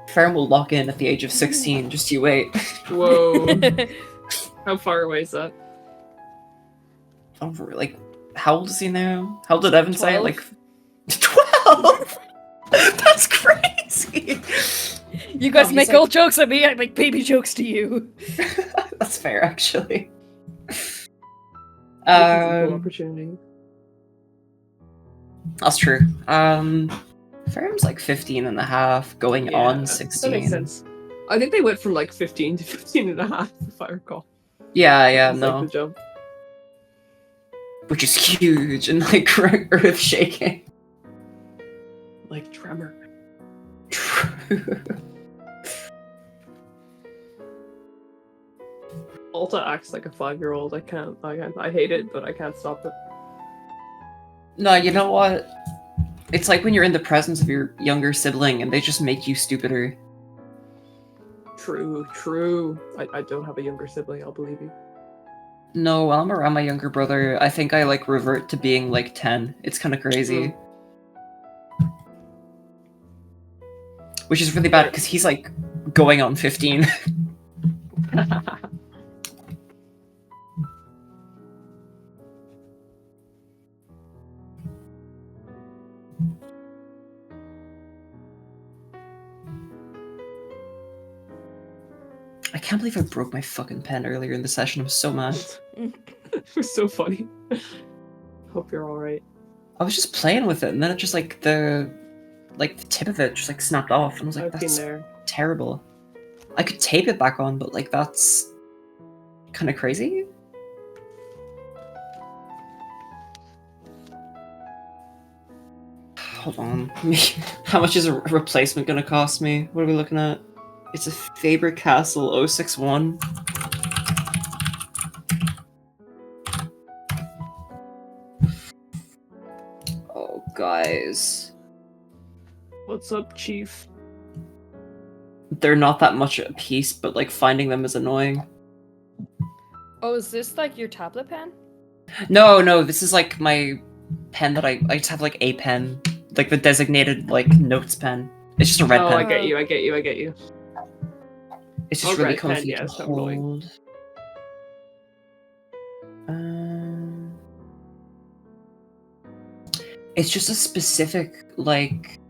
Ferrum will lock in at the age of 16, just you wait. Whoa. How far away is that? Over, like, how old is he now? How old did Evan say? 12? Like, 12? That's crazy! You guys he's make like- old jokes at me, I make baby jokes to you. That's fair, actually. Equal opportunity. That's true. Ferrum's like 15 and a half, going on 16. That makes sense. I think they went from like 15 to 15 and a half, if I recall. Yeah, It's no. like the jump. Which is huge and like earth shaking. Like tremor. True. Alta acts like a 5-year-old. I hate it, but I can't stop it. No, you know what? It's like when you're in the presence of your younger sibling and they just make you stupider. True. I don't have a younger sibling, I'll believe you. No, while I'm around my younger brother, I think I like revert to being like 10. It's kind of crazy. Which is really bad because he's like going on 15. I can't believe I broke my fucking pen earlier in the session. I'm so mad. It was so funny. Hope you're alright. I was just playing with it, and then it just like the tip of it just like snapped off, and I was like, I've been that's there. terrible. I could tape it back on, but like that's kind of crazy. Hold on. How much is a replacement gonna cost me? What are we looking at? It's a Faber-Castell 061. Oh, guys. What's up, Chief? They're not that much a piece, but like finding them is annoying. Oh, is this like your tablet pen? No, this is like my pen that I just have like a pen. Like the designated like notes pen. It's just a red Oh, pen. I get you. It's just Oh, really red comfy pen, yeah, to it's not annoying. hold. It's just a specific like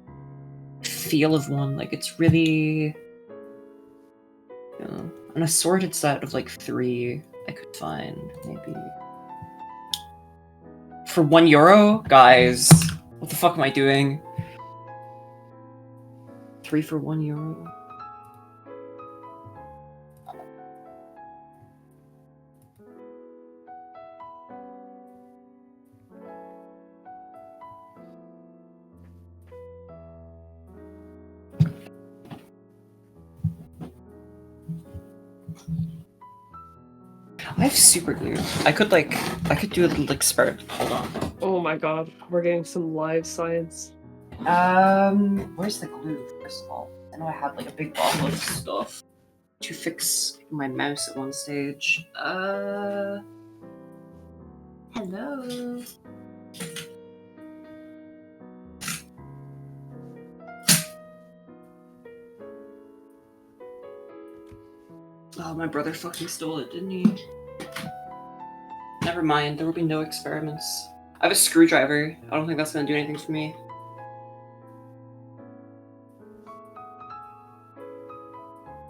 feel of one. Like it's really, you know, an assorted set of like 3 I could find maybe for €1, guys. What the fuck am I doing? 3 for €1. I have super glue. I could do a little experiment. Hold on. Oh my god, we're getting some live science. Where's the glue, first of all? I know I had like a big bottle of stuff to fix my mouse at one stage. Hello. Oh, my brother fucking stole it, didn't he? Never mind, there will be no experiments. I have a screwdriver. I don't think that's gonna do anything for me.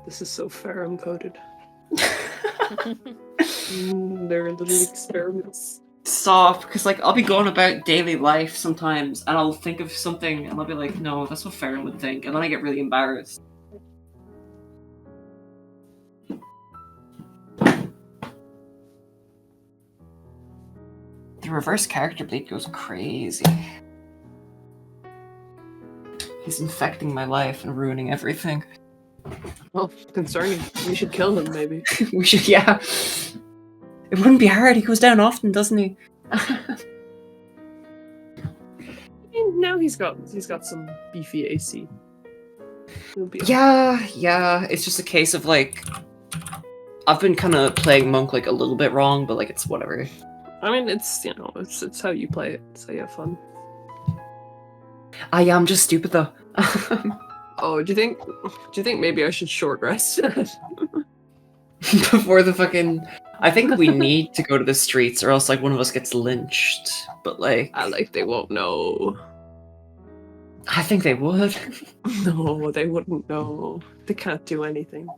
This is so Ferrum coded. They're little experiments. Stop, because like I'll be going about daily life sometimes, and I'll think of something, and I'll be like, "No, that's what Ferrum would think," and then I get really embarrassed. The reverse character bleed goes crazy. He's infecting my life and ruining everything. Well, concerning. We should kill him, maybe. We should, yeah. It wouldn't be hard. He goes down often, doesn't he? And now he's got some beefy AC. He'll be Yeah. It's just a case of like, I've been kind of playing Monk like a little bit wrong, but like it's whatever. I mean, it's it's how you play it. So you have fun. I'm just stupid though. Oh, do you think maybe I should short rest? Before the fucking, I think we need to go to the streets, or else like one of us gets lynched. But like, They won't know. I think they would. No, they wouldn't know. They can't do anything.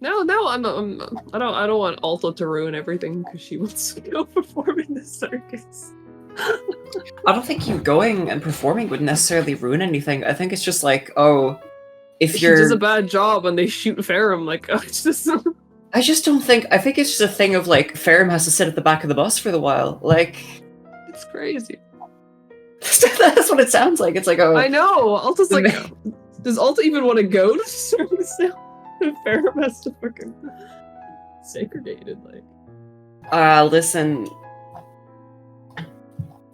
No, I don't want Alta to ruin everything because she wants to go perform in the circus. I don't think you going and performing would necessarily ruin anything. I think it's just like, oh, if She you're, does a bad job and they shoot Ferrum, like it's just. I just don't think. I think it's just a thing of like Ferrum has to sit at the back of the bus for the while. Like, It's crazy. that's what it sounds like. It's like, oh, I know. Alta's The like, does Alta even want to go to the circus now? Ferrum has to fucking segregated, like. listen,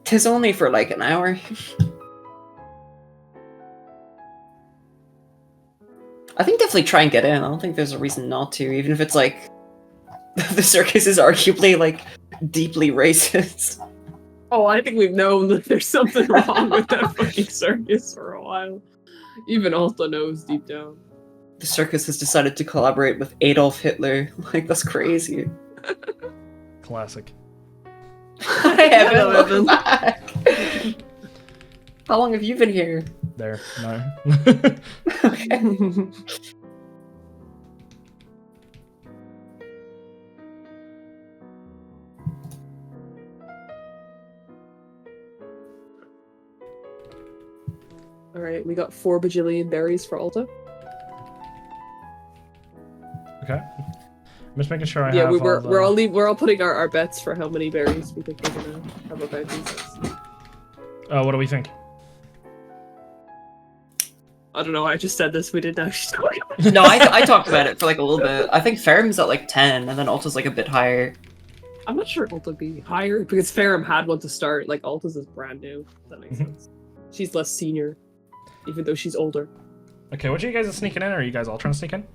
'tis only for like an hour. I think definitely try and get in. I don't think there's a reason not to, even if it's like the circus is arguably like deeply racist. Oh, I think we've known that there's something wrong with that fucking circus for a while. Even Alta knows deep down. The circus has decided to collaborate with Adolf Hitler. Like, that's crazy. Classic. Hi, Evan. Hello, Welcome Evan. back. How long have you been here? There. No. Okay. All right, we got 4 bajillion berries for Alta. Okay. I'm just making sure I Yeah, have we're all putting our bets for how many berries we think we're gonna have about these. Oh, what do we think? I don't know. I just said this. We didn't actually talk about it. No, I talked about it for like a little bit. I think Ferrum's at like 10, and then Alta's like a bit higher. I'm not sure Alta would be higher because Ferrum had one to start. Like Alta's is brand new. If that makes sense. She's less senior, even though she's older. Okay, what are you guys sneaking in, or are you guys all trying to sneak in?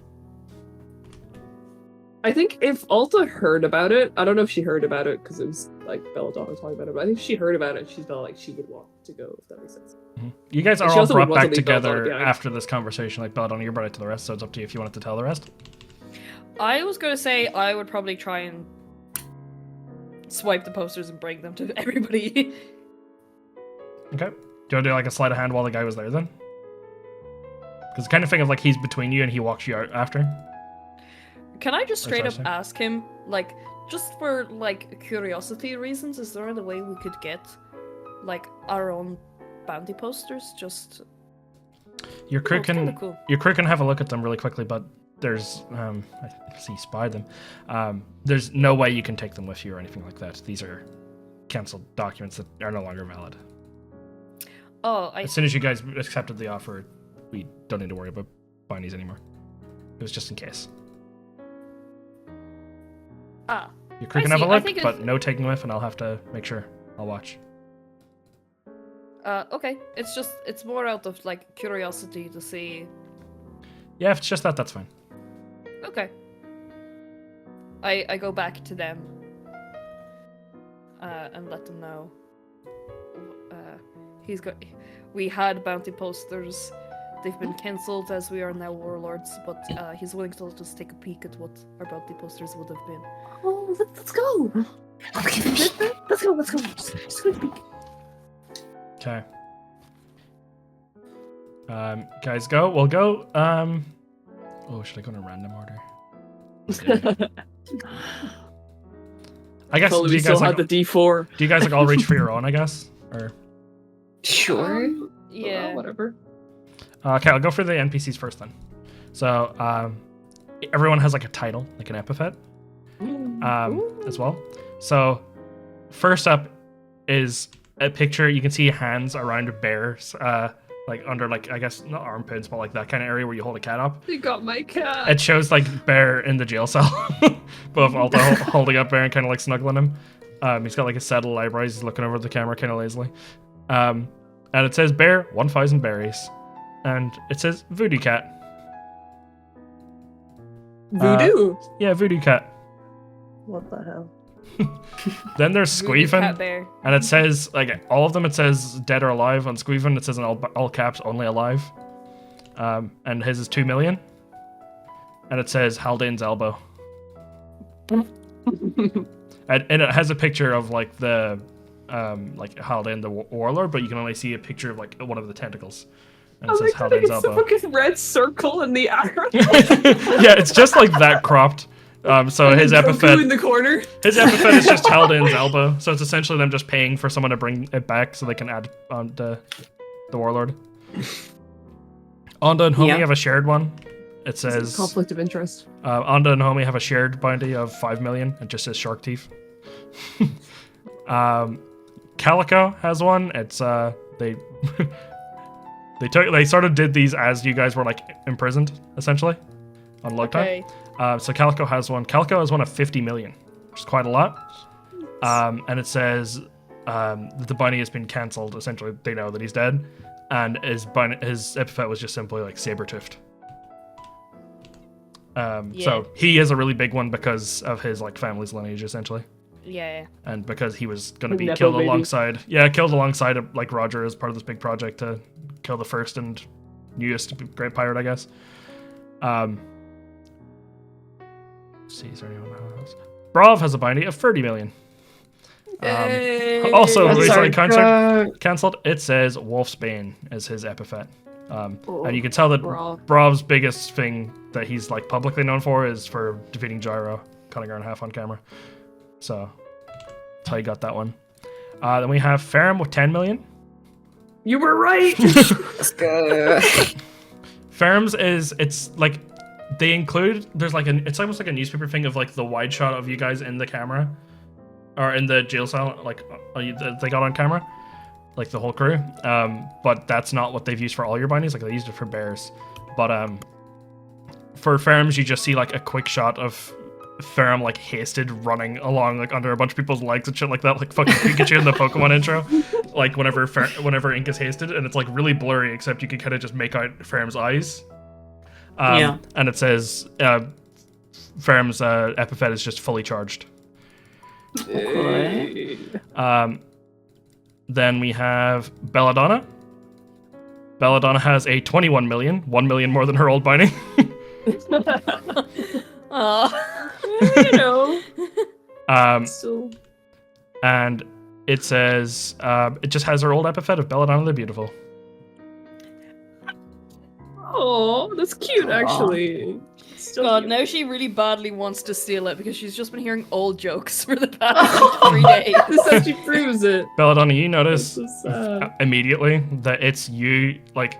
I think if Alta heard about it, I don't know if she heard about it because it was like Belladonna talking about it, but I think if she heard about it, she felt like she would want to go, if that makes sense. You guys are She all also brought would want back to leave Belladonna together behind. after this conversation. Like, Belladonna, you're brought it to the rest, so it's up to you if you wanted to tell the rest. I was gonna say I would probably try and swipe the posters and bring them to everybody. Okay. Do you want to do like a sleight of hand while the guy was there then? Because kind of think of like he's between you and he walks you out after. Can I just straight up Precisely. ask him, like, just for like curiosity reasons, is there any way we could get like our own bounty posters? Just Your crew it's kinda can cool. your crew can have a look at them really quickly, but there's I see spy them. There's no way you can take them with you or anything like that. These are cancelled documents that are no longer valid. Oh, As soon as you guys accepted the offer, we don't need to worry about bounties anymore. It was just in case. Your crew I can have a see. I look, think but it's- no taking with, and I'll have to make sure. I'll watch. okay. It's more out of like curiosity to see. Yeah, if it's just that, that's fine. Okay. I go back to them and let them know. We had bounty posters. They've been cancelled as we are now warlords, but he's willing to just take a peek at what our bounty posters would have been. Oh, let's go. Let's go. Just go speak. Okay. Guys, go. We'll go. Oh, should I go in a random order? I guess. Totally, Do we you still guys had like? the D4. Do you guys like all reach for your own? I guess. Or Sure. Yeah. Well, whatever. okay, I'll go for the NPCs first then. So everyone has like a title, like an epithet, as well. So first up is a picture. You can see hands around bears, like under like I guess not armpits, but like that kind of area where you hold a cat up. You got my cat. It shows like Bear in the jail cell, both Alta holding up Bear and kind of like snuggling him. He's got like a settled eyebrows. He's looking over the camera kind of lazily. And it says Bear 1,000 berries, and it says Voodoo Cat. Voodoo. Yeah, Voodoo Cat. What the hell? Then there's Voodoo cat Squeefin, bear. and it says like all of them. It says dead or alive. On Squeefin, it says in all caps only alive. And his is 2 million, and it says Haldane's elbow. And it has a picture of like the like Haldane the warlord, but you can only see a picture of like one of the tentacles, and it Oh says my god, Haldane's it's the elbow. fucking red circle and the arrow. Yeah, it's just like that cropped. So And his then Goku epithet, in the corner. his epithet is just Haldane's elbow. So it's essentially them just paying for someone to bring it back so they can add on the warlord. Onda and Homie Yeah. have a shared one. It says Conflict of interest. Onda and Homie have a shared bounty of 5 million. It just says shark teeth. Calico has one. It's they they sort of did these as you guys were like imprisoned essentially on load time. Okay. So Calico has one. Calico has one of 50 million, which is quite a lot. And it says that the bounty has been cancelled. Essentially, they know that he's dead, and his epithet was just simply like saber-toothed. So he is a really big one because of his like family's lineage, essentially, Yeah. and because he was going to be Nepo killed baby. alongside like Roger as part of this big project to kill the first and newest great pirate, I guess. Let's see, is there anyone else? Bravv has a bounty of 30 million. Also, That's recently our contract cancelled. It says Wolfsbane as his epithet. And you can tell that Bravv. Brav's biggest thing that he's like publicly known for is for defeating Gyro, cutting her in half on camera. So that's how you got that one. Then we have Ferrum with 10 million. You were right. Let's go. Ferrum's it's like they include there's like it's almost like a newspaper thing of like the wide shot of you guys in the camera or in the jail cell, like they got on camera, like the whole crew. But that's not what they've used for all your bindings. Like they used it for bears, but for Ferrum's you just see like a quick shot of Ferrum like hasted running along like under a bunch of people's legs and shit like that, like fucking Pikachu in the Pokemon intro. Like whenever Ink is hasted, and it's like really blurry, except you can kind of just make out Ferrum's eyes. Yeah. And it says Ferrum's epithet is just fully charged. Okay. Then we have Belladonna. Belladonna has a 21 million, 1 million more than her old binding. You know. So And it says it just has her old epithet of Belladonna the Beautiful. oh, that's cute actually. Still God, cute. now she really badly wants to steal it because she's just been hearing old jokes for the past like, 3 days. This actually proves it. Belladonna, you notice That's so sad. immediately that it's you, like,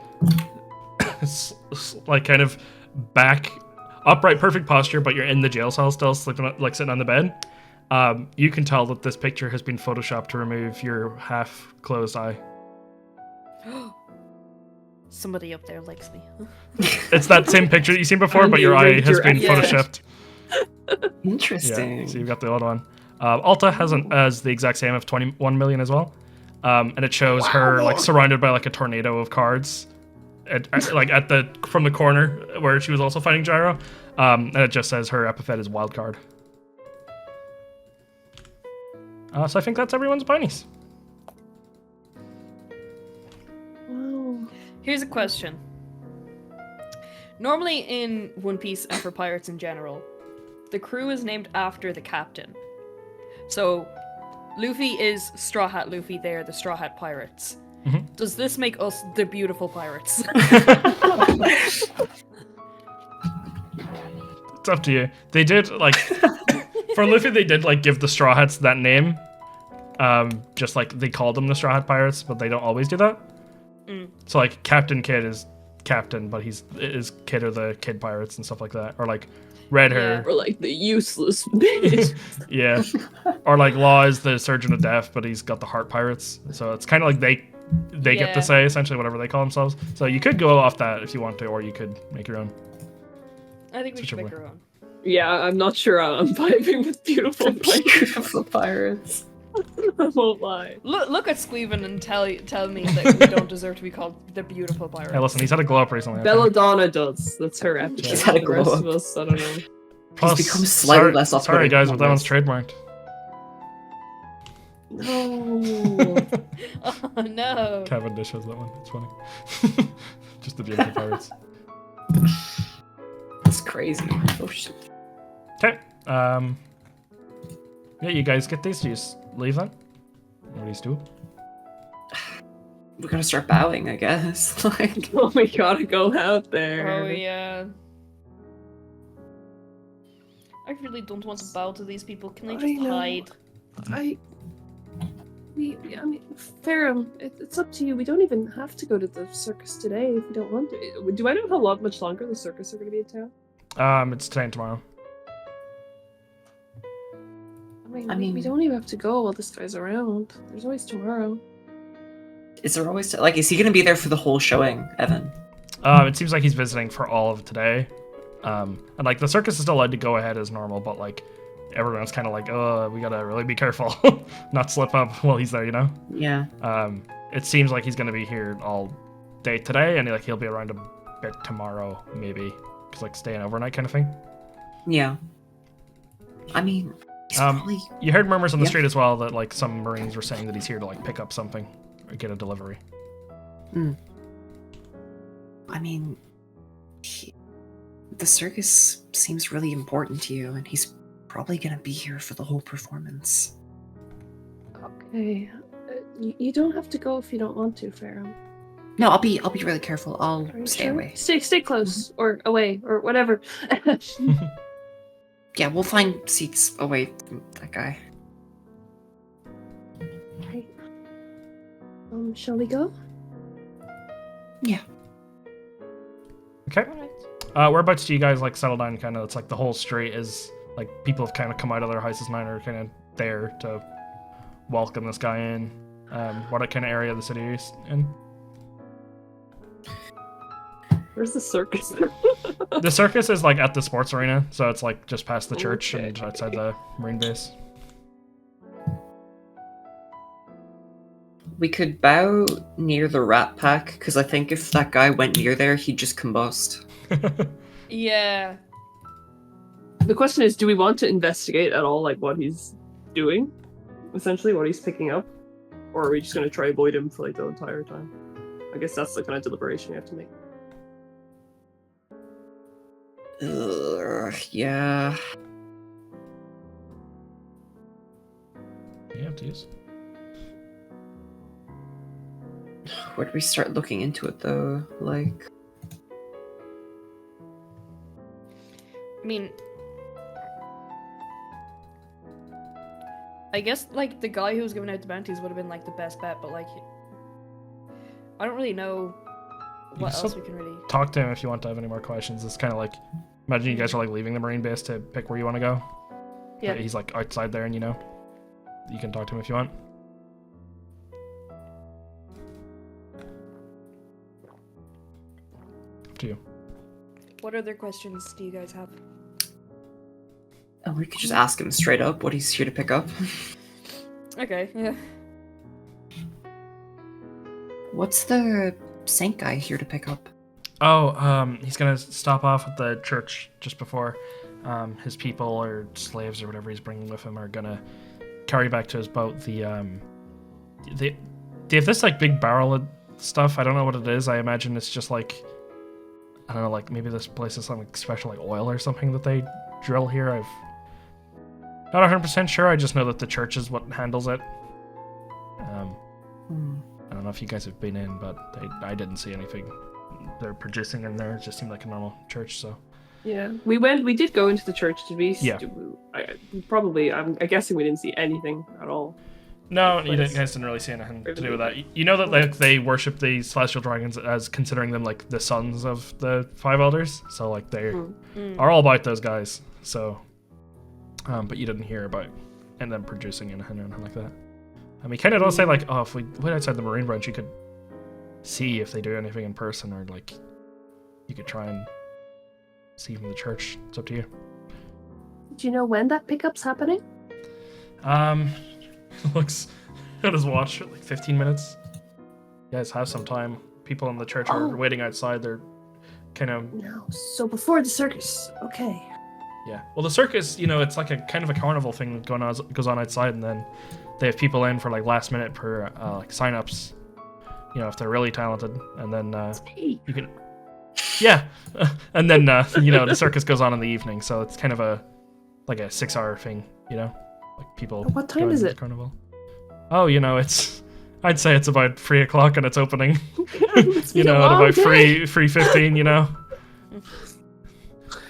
like kind of back, upright, perfect posture, but you're in the jail cell still, sleeping, like sitting on the bed. You can tell that this picture has been photoshopped to remove your half-closed eye. Somebody up there likes me. It's that same picture that you've seen before, And but you your eye rigged has your been eye. photoshopped. Interesting. Yeah, so you've got the old one. Alta has the exact same of 21 million as well. And it shows her like surrounded by like a tornado of cards. Like from the corner where she was also fighting Gyro. And it just says her epithet is wild card. So I think that's everyone's bonies. Wow. Here's a question. Normally in One Piece and for pirates in general, the crew is named after the captain. So Luffy is Straw Hat Luffy, they're the Straw Hat Pirates. Mhm. Does this make us the beautiful pirates? It's up to you. They did like for Luffy they did like give the Straw Hats that name. Just like they called them the Straw Hat Pirates, but they don't always do that. Mm. So like Captain Kid is Captain, but his Kid are the Kid Pirates and stuff like that. Or like Red Hair, Or like the useless bitch. yeah. Or like Law is the Surgeon of Death, but he's got the Heart Pirates. So it's kind of like they get Yeah. to say essentially whatever they call themselves. So you could go off that if you want to, or you could make your own. I think we Such should a make way. our own. Yeah, I'm not sure I'm vibing with beautiful pirates. Beautiful pirates. I won't lie. Look at Squeven and tell me that we don't deserve to be called the beautiful pirates. Hey, listen, he's had a glow up recently. I think. Belladonna does. That's her epithet. She's had a The rest glow of up. us, I don't know. Plus, become slightly less Sorry, off-putting guys, but that on one's this. trademarked. No. Oh no. Cavendish has that one. It's funny. Just the beautiful pirates. That's crazy. Oh shit. Okay. Yeah, you guys get these. Do you just leave then? What do you do? We're gonna start bowing, I guess. Like, Oh, we gotta go out there. Oh yeah. I really don't want to bow to these people. Can they I just know. hide? I mean, Ferrum, it's up to you. We don't even have to go to the circus today if we don't want to. Do I know how much longer the circus are going to be in town? It's today and tomorrow. I mean, we don't even have to go while this guy's around. There's always tomorrow. is there always like, is he gonna be there for the whole showing, Evan? It seems like he's visiting for all of today. And like the circus is still allowed to go ahead as normal, but like everyone's kind of like, oh, we gotta really be careful, not slip up while he's there, you know. Yeah. It seems like he's gonna be here all day today, and like he'll be around a bit tomorrow, maybe, cause like staying overnight kind of thing. Yeah. I mean, he's Um, probably. You heard murmurs on the Yeah. street as well that like some Marines were saying that he's here to like pick up something or get a delivery. I mean, the circus seems really important to you, and he's probably gonna be here for the whole performance. Okay. You don't have to go if you don't want to, Ferrum. No, I'll be really careful. I'll Are you stay sure? away. Stay close or away or whatever. Yeah, we'll find seats away from that guy. Right. Shall we go? Yeah. Okay. Alright. Whereabouts do you guys like settle down? Kind of, it's like the whole street is like people have kind of come out of their houses now and are kind of there to welcome this guy in. What kind of area of the city are you in? Where's the circus? The circus is like at the sports arena, so it's like just past the church Okay. and outside the marine base. We could bow near the rat pack, because I think if that guy went near there, he'd just combust. Yeah. The question is, do we want to investigate at all, like what he's doing, essentially what he's picking up, or are we just going to try avoid him for like the entire time? I guess that's the kind of deliberation you have to make. Yeah. Yeah, geez. Where do we start looking into it, though? Like... I mean, I guess like the guy who was giving out the bounties would have been like the best bet, but like, I don't really know what can else still we can really. Talk to him if you want to have any more questions. It's kind of like, imagine you guys are like leaving the marine base to pick where you want to go. Yeah. But he's like outside there, and you know, you can talk to him if you want. Up to you. What other questions do you guys have? Oh, we could just ask him straight up what he's here to pick up. Okay, yeah. What's the saint guy here to pick up? Oh, he's gonna stop off at the church just before. His people or slaves or whatever he's bringing with him are gonna carry back to his boat they have this like big barrel of stuff. I don't know what it is. I imagine it's just like, I don't know, like maybe this place is something special like oil or something that they drill here. I've not 100% sure. I just know that the church is what handles it. I don't know if you guys have been in, but I didn't see anything they're producing in there. It just seemed like a normal church, so. Yeah, we did go into the church, did we? Yeah. I'm guessing we didn't see anything at all. No, you Place. guys didn't really see anything to do with that. You know that like they worship the celestial dragons as considering them like the sons of the five elders, so like they are all about those guys. So, but you didn't hear about and them producing anything or anything like that. I mean, kind of does say like, oh, if we went outside the marine branch, you could see if they do anything in person, or like you could try and see from the church. It's up to you. Do you know when that pickup's happening? Looks at his watch, like 15 minutes. You guys have some time. People in the church are waiting outside. They're kind of... No, so before the circus. Okay. Yeah. Well, the circus, you know, it's like a kind of a carnival thing that goes on outside, and then they have people in for like last minute for like sign-ups, you know, if they're really talented, and then you can... Yeah. And then, you know, the circus goes on in the evening, so it's kind of a 6-hour thing, you know? Like people. What time going is to it? the carnival. Oh, you know, I'd say it's about 3 o'clock and it's opening. You know, at about 3:15, you know.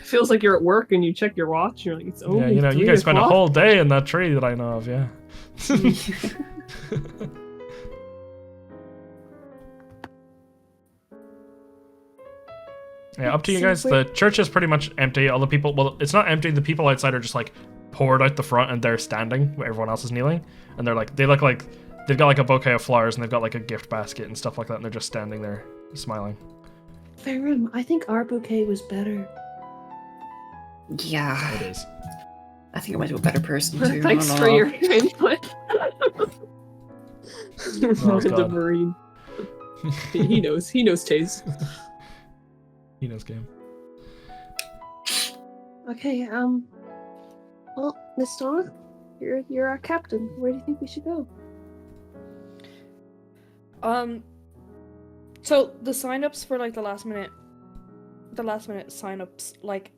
Feels like you're at work and you check your watch. You're like, it's only Yeah, you know, you 3 guys spend a o'clock? whole day in that tree that I know of, yeah. Yeah, up to you So guys. The church is pretty much empty. All the people, well, it's not empty. The people outside are just like poured out the front, and they're standing where everyone else is kneeling, and they look like they've got like a bouquet of flowers, and they've got like a gift basket and stuff like that, and they're just standing there smiling. Ferrum, I think our bouquet was better. Yeah. It is. I think I went to a better person, too. Thanks I for don't your know. input. The God. Marine. He knows taste. He knows game. Okay, well, Miss Donna, you're our captain. Where do you think we should go? So the sign-ups for like the last minute sign-ups, like,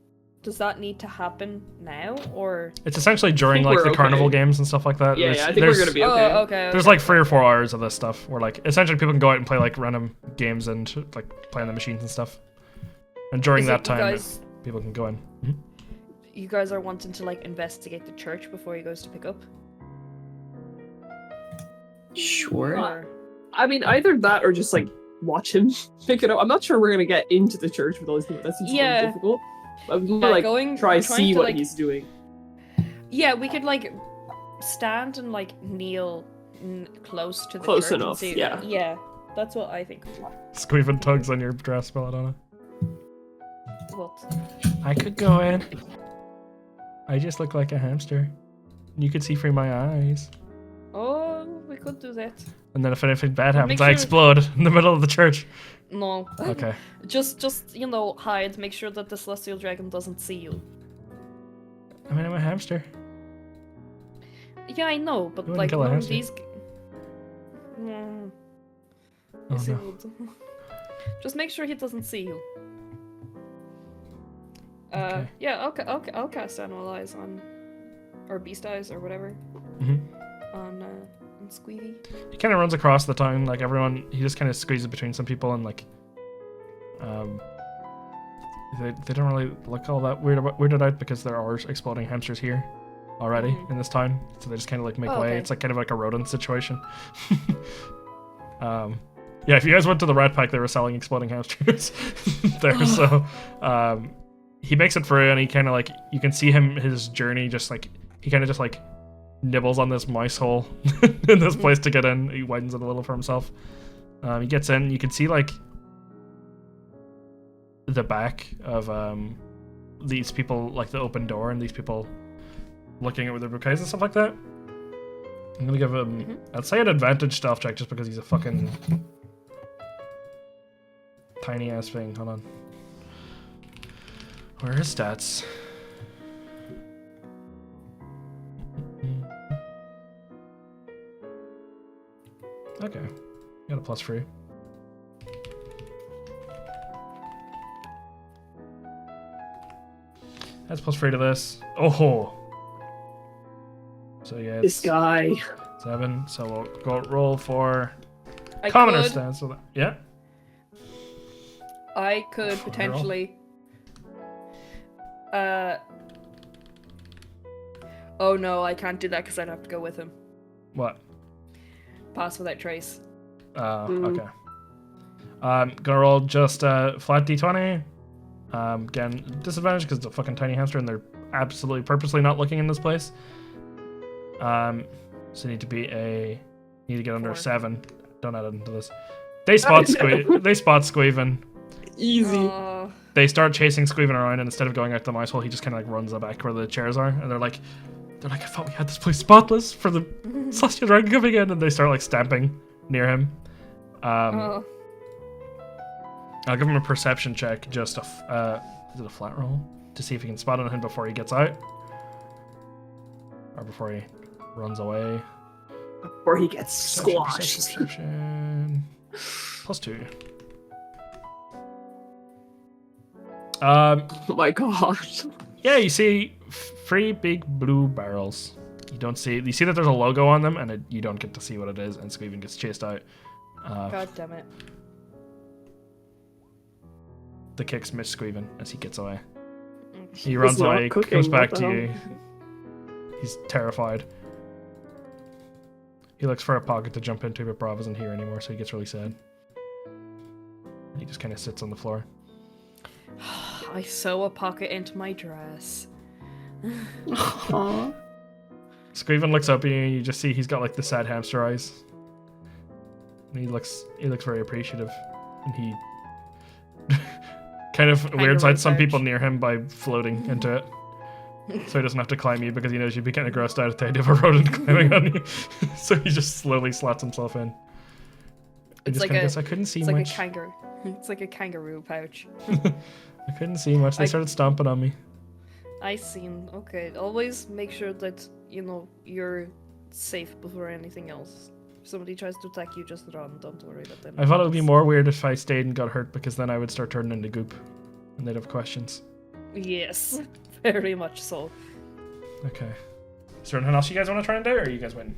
does that need to happen now, or? It's essentially during think like we're the okay. carnival games and stuff like that. Yeah, There's- I think we're there's- gonna be okay. Oh, okay. There's like 3 or 4 hours of this stuff where like essentially people can go out and play like random games and like play on the machines and stuff. And during Is that it you time, guys- people can go in. Mhm. You guys are wanting to like investigate the church before he goes to pick up? Sure. Or... I mean, either that or just like watch him pick it up. I'm not sure we're gonna get into the church with all these people. That seems Yeah. really difficult. I'm Yeah, gonna like going- try trying see to, what like- he's doing. Yeah, we could like stand and like kneel close to the Close church and enough, see- yeah. Yeah, that's what I think. Squeevin tugs on your dress, Belladonna. What? I could go in. I just look like a hamster. You could see through my eyes. Oh, we could do that. And then if anything bad happens, Make I sure- explode in the middle of the church. No. Okay. Just you know, hide. Make sure that the celestial dragon doesn't see you. I mean, I'm a hamster. Yeah, I know, but You wouldn't like kill a no, hamster. these. Mm, Oh yes, he no. would. Just make sure he doesn't see you. Okay. Yeah, I'll cast Animal Eyes on, or Beast Eyes or whatever, Mhm. on Squeevy. He kind of runs across the town, like everyone. He just kind of squeezes between some people and like, they don't really look all that weirded out because there are exploding hamsters here already Mhm. in this town. So they just kind of like make Oh, way. okay. It's like kind of like a rodent situation. Yeah, if you guys went to the Rat Pack, they were selling exploding hamsters there. So he makes it through, and he kind of like, you can see his journey. Just like he kind of just like nibbles on this mouse hole in this place to get in. He widens it a little for himself. He gets in. You can see like the back of these people, like the open door, and these people looking at their bouquets and stuff like that. I'm gonna give him, I'd say, an advantage stealth check just because he's a fucking tiny ass thing. Hold on. Where are his stats? Okay, got a +3. That's +3 to this. Oh. So yeah, This it's guy. 7. So we'll go roll for I commoner could, stance. So yeah. I could Roll. potentially. Oh no, I can't do that because I'd have to go with him. What? Pass without trace. Okay. Gonna roll just flat d20. Again, disadvantage because it's a fucking tiny hamster and they're absolutely purposely not looking in this place. So need to get under 4. 7. Don't add it into this. They spot Squeevin. Easy. They start chasing Squeevin around, and instead of going out the mouse hole, he just kind of like runs back where the chairs are, and they're like, I thought we had this place spotless for the celestial dragon coming in, and they start like stamping near him. Oh. I'll give him a perception check, just is it a flat roll? To see if he can spot on him before he gets out. Or before he runs away. Or he gets squashed. Perception. +2. Oh my god. Yeah, you see 3 big blue barrels. You see that there's a logo on them, and you don't get to see what it is, and Squeevin gets chased out. God damn it. The kicks miss Squeevin as he gets away. He He's runs not away, cooking, comes back what to the you. He's terrified. He looks for a pocket to jump into, but Bravv isn't here anymore, so he gets really sad. And he just kind of sits on the floor. I sew a pocket into my dress. Aww. Squeevin looks up at you, and you just see he's got like the sad hamster eyes. And he looks very appreciative, and he kind of weirds out some people near him by floating into it. So he doesn't have to climb you because he knows you'd be kind of grossed out at the idea of a rodent climbing on you. So he just slowly slots himself in. I just like kind of a- guess I couldn't see It's like much. a kangaroo. It's like a kangaroo pouch. I couldn't see much. They I- started stomping on me. I seen. Okay, always make sure that you're safe before anything else. If somebody tries to attack you, just run. Don't worry about them. I thought it would be more weird if I stayed and got hurt because then I would start turning into goop, and they'd have questions. Yes, very much so. Okay. Is there anything else you guys want to try and do, or are you guys win?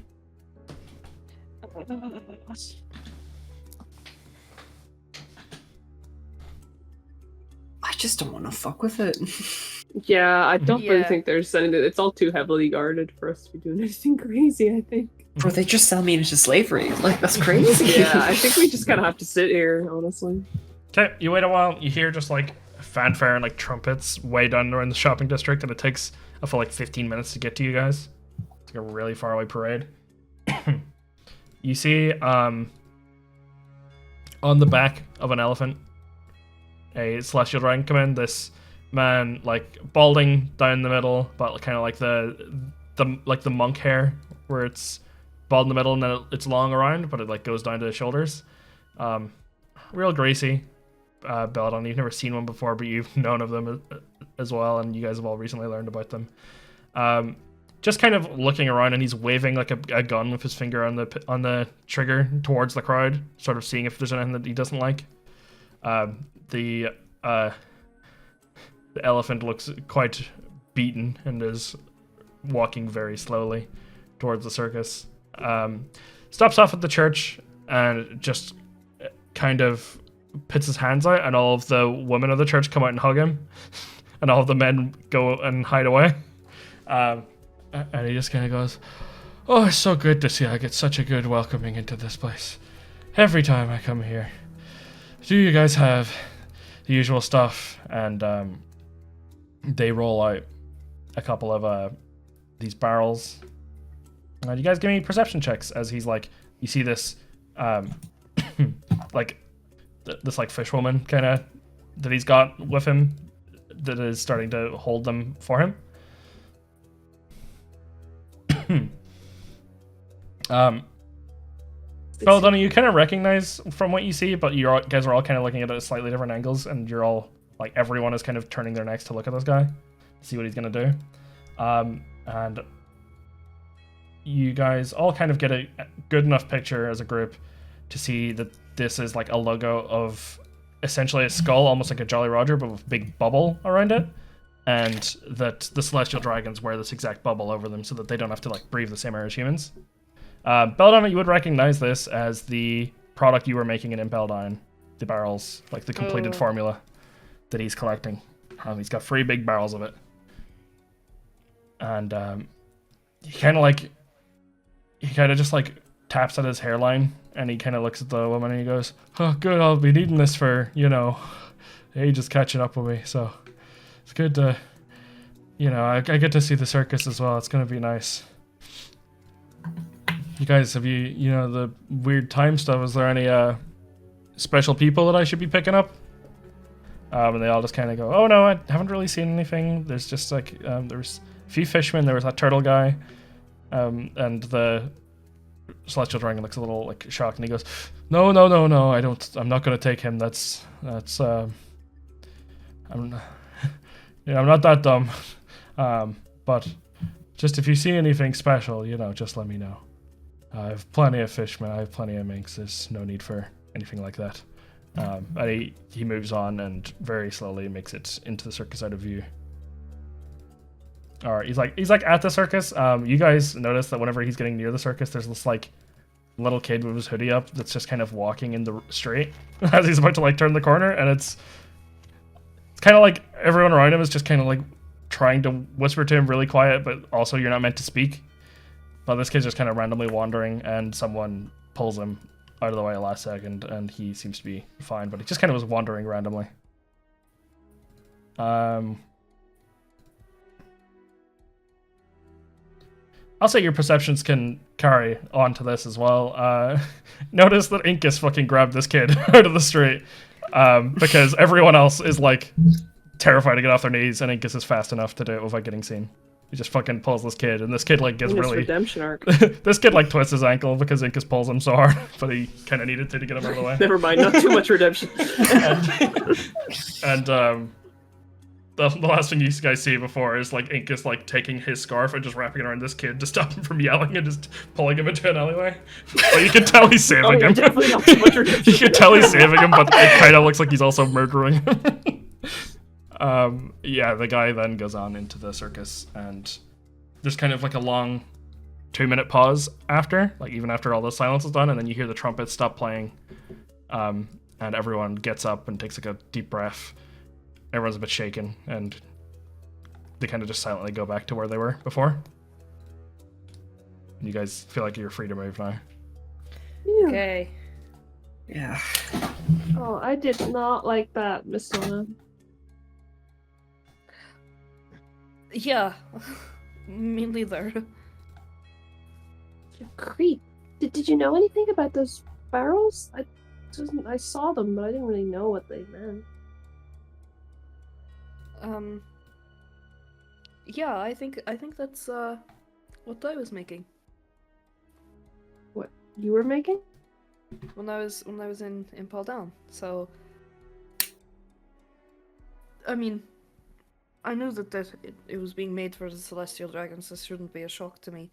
I just don't want to fuck with it. Yeah, I don't really Yeah. think there's anything. It's all too heavily guarded for us to be doing anything crazy, I think. Bro, they just sell me into slavery. Like, that's crazy. Yeah, I think we just kind of have to sit here, honestly. Okay, you wait a while. You hear just like fanfare and like trumpets way down there in the shopping district, and it takes a full like 15 minutes to get to you guys. It's like a really far away parade. You see, on the back of an elephant, a celestial dragon come in. This man, like balding down the middle, but kind of like the monk hair, where it's bald in the middle and then it's long around, but it like goes down to the shoulders. Real greasy. Belladonna, you've never seen one before, but you've known of them as well, and you guys have all recently learned about them. Just kind of looking around, and he's waving like a gun with his finger on the trigger towards the crowd, sort of seeing if there's anything that he doesn't like. The elephant looks quite beaten and is walking very slowly towards the circus. Stops off at the church and just kind of puts his hands out, and all of the women of the church come out and hug him, and all of the men go and hide away. And he just kind of goes, "Oh, it's so good to see. I get such a good welcoming into this place every time I come here. Do you guys have the usual stuff?" And they roll out a couple of these barrels. You guys give me perception checks as he's like, you see this like this like fish woman kind of that he's got with him that is starting to hold them for him. Belladonna, you kind of recognize from what you see, but you guys are all kind of looking at it at slightly different angles, and you're all like, everyone is kind of turning their necks to look at this guy, see what he's gonna do. And you guys all kind of get a good enough picture as a group to see that this is like a logo of essentially a skull, almost like a Jolly Roger, but with a big bubble around it. And that the celestial dragons wear this exact bubble over them so that they don't have to like breathe the same air as humans. Belladonna, you would recognize this as the product you were making in Belladonna, the barrels, like the completed formula that he's collecting. He's got 3 big barrels of it. And he kind of just like taps at his hairline, and he kind of looks at the woman and he goes, "Oh, good, I'll be needing this for, age is catching up with me, so it's good to, I get to see the circus as well. It's going to be nice." You guys, have you, the weird time stuff, is there any special people that I should be picking up? And they all just kind of go, "Oh no, I haven't really seen anything. There's just like, there's a few fishmen, there was that turtle guy, and the celestial dragon looks a little like shocked, and he goes, No, I'm not going to take him. I'm not that dumb. But just if you see anything special, just let me know. I have plenty of fishmen, I have plenty of minks. There's no need for anything like that." And he moves on and very slowly makes it into the circus out of view. Alright, he's like at the circus. You guys notice that whenever he's getting near the circus, there's this like little kid with his hoodie up that's just kind of walking in the street as he's about to like turn the corner, and it's kind of like everyone around him is just kind of like trying to whisper to him really quiet, but also you're not meant to speak. But this kid's just kind of randomly wandering, and someone pulls him out of the way at last second, and he seems to be fine, but he just kind of was wandering randomly. I'll say your perceptions can carry on to this as well. Notice that Incus fucking grabbed this kid out of the street, because everyone else is like terrified to get off their knees, and Incus is fast enough to do it without getting seen. He just fucking pulls this kid, and this kid like gets really redemption arc. This kid like twists his ankle because Incus pulls him so hard, but he kind of needed to get him out of the way. Never mind, not too much redemption. and the last thing you guys see before is like Incus like taking his scarf and just wrapping it around this kid to stop him from yelling and just pulling him into an alleyway. But you can tell he's saving him. Definitely not too much redemption. You can tell he's saving him, but it kind of looks like he's also murdering him. Yeah, the guy then goes on into the circus, and there's kind of like a long 2-minute pause after, like even after all the silence is done, and then you hear the trumpets stop playing, and everyone gets up and takes like a deep breath. Everyone's a bit shaken, and they kind of just silently go back to where they were before. You guys feel like you're free to move now. Yeah. Okay. Yeah. Oh, I did not like that, Miss Donna. Yeah. Me neither. You creep. Did you know anything about those barrels? I saw them, but I didn't really know what they meant. Yeah, I think that's what I was making What you were making? when I was in Paldown. So I mean, I knew that it was being made for the celestial dragons. This shouldn't be a shock to me.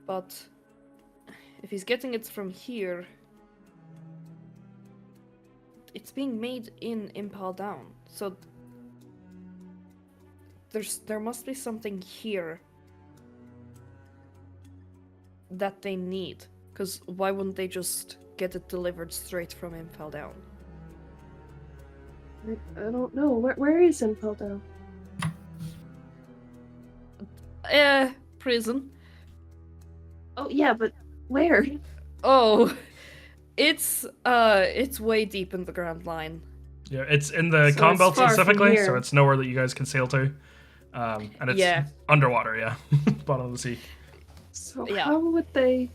But if he's getting it from here, it's being made in Impel Down. So there must be something here that they need. Because why wouldn't they just get it delivered straight from Impel Down? I don't know. Where is Impel Down? Prison. Oh yeah, but where? Oh, it's way deep in the Grand Line. Yeah, it's in the So Calm it's Belt far from specifically, so here. it's nowhere that you guys can sail to. And it's Yeah. underwater, yeah. Bottom of the sea. So Yeah. how would they?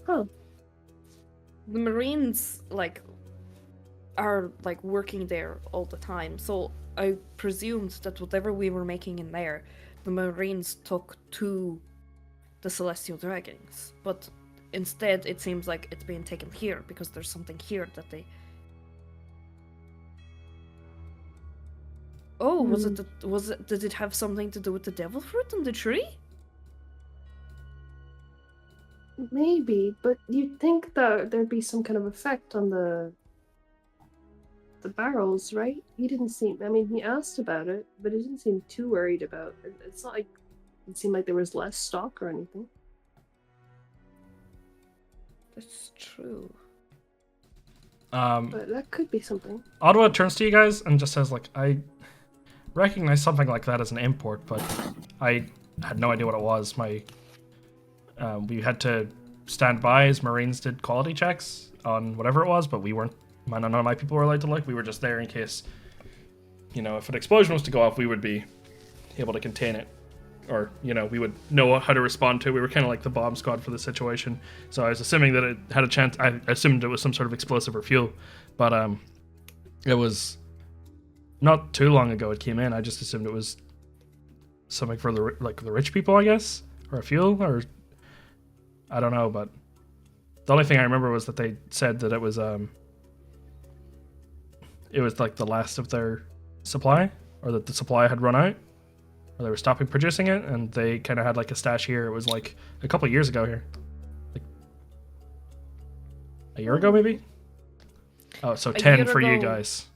Huh. The Marines are working there all the time, so I presumed that whatever we were making in there, the Marines took to the Celestial Dragons. But instead, it seems like it's being taken here because there's something here that they. Oh, did it have something to do with the devil fruit in the tree? Maybe, but you'd think that there'd be some kind of effect on the barrels, right? He didn't seem. I mean, he asked about it, but he didn't seem too worried about it. It's not like it seemed like there was less stock or anything. That's true. But that could be something. Ottawa turns to you guys and just says, like, I recognize something like that as an import, but I had no idea what it was. We had to stand by as Marines did quality checks on whatever it was, but we weren't. None of my people were allowed to look. We were just there in case, if an explosion was to go off, we would be able to contain it. Or, we would know how to respond to it. We were kind of like the bomb squad for the situation. So I was assuming that it had a chance. I assumed it was some sort of explosive or fuel. But it was not too long ago it came in. I just assumed it was something for the rich people, I guess. Or a fuel, or I don't know. But the only thing I remember was that they said that it was like the last of their supply, or that the supply had run out. Or they were stopping producing it, and they kind of had like a stash here. It was like a couple of years ago here, like a year ago maybe. Oh, so 10 for you guys.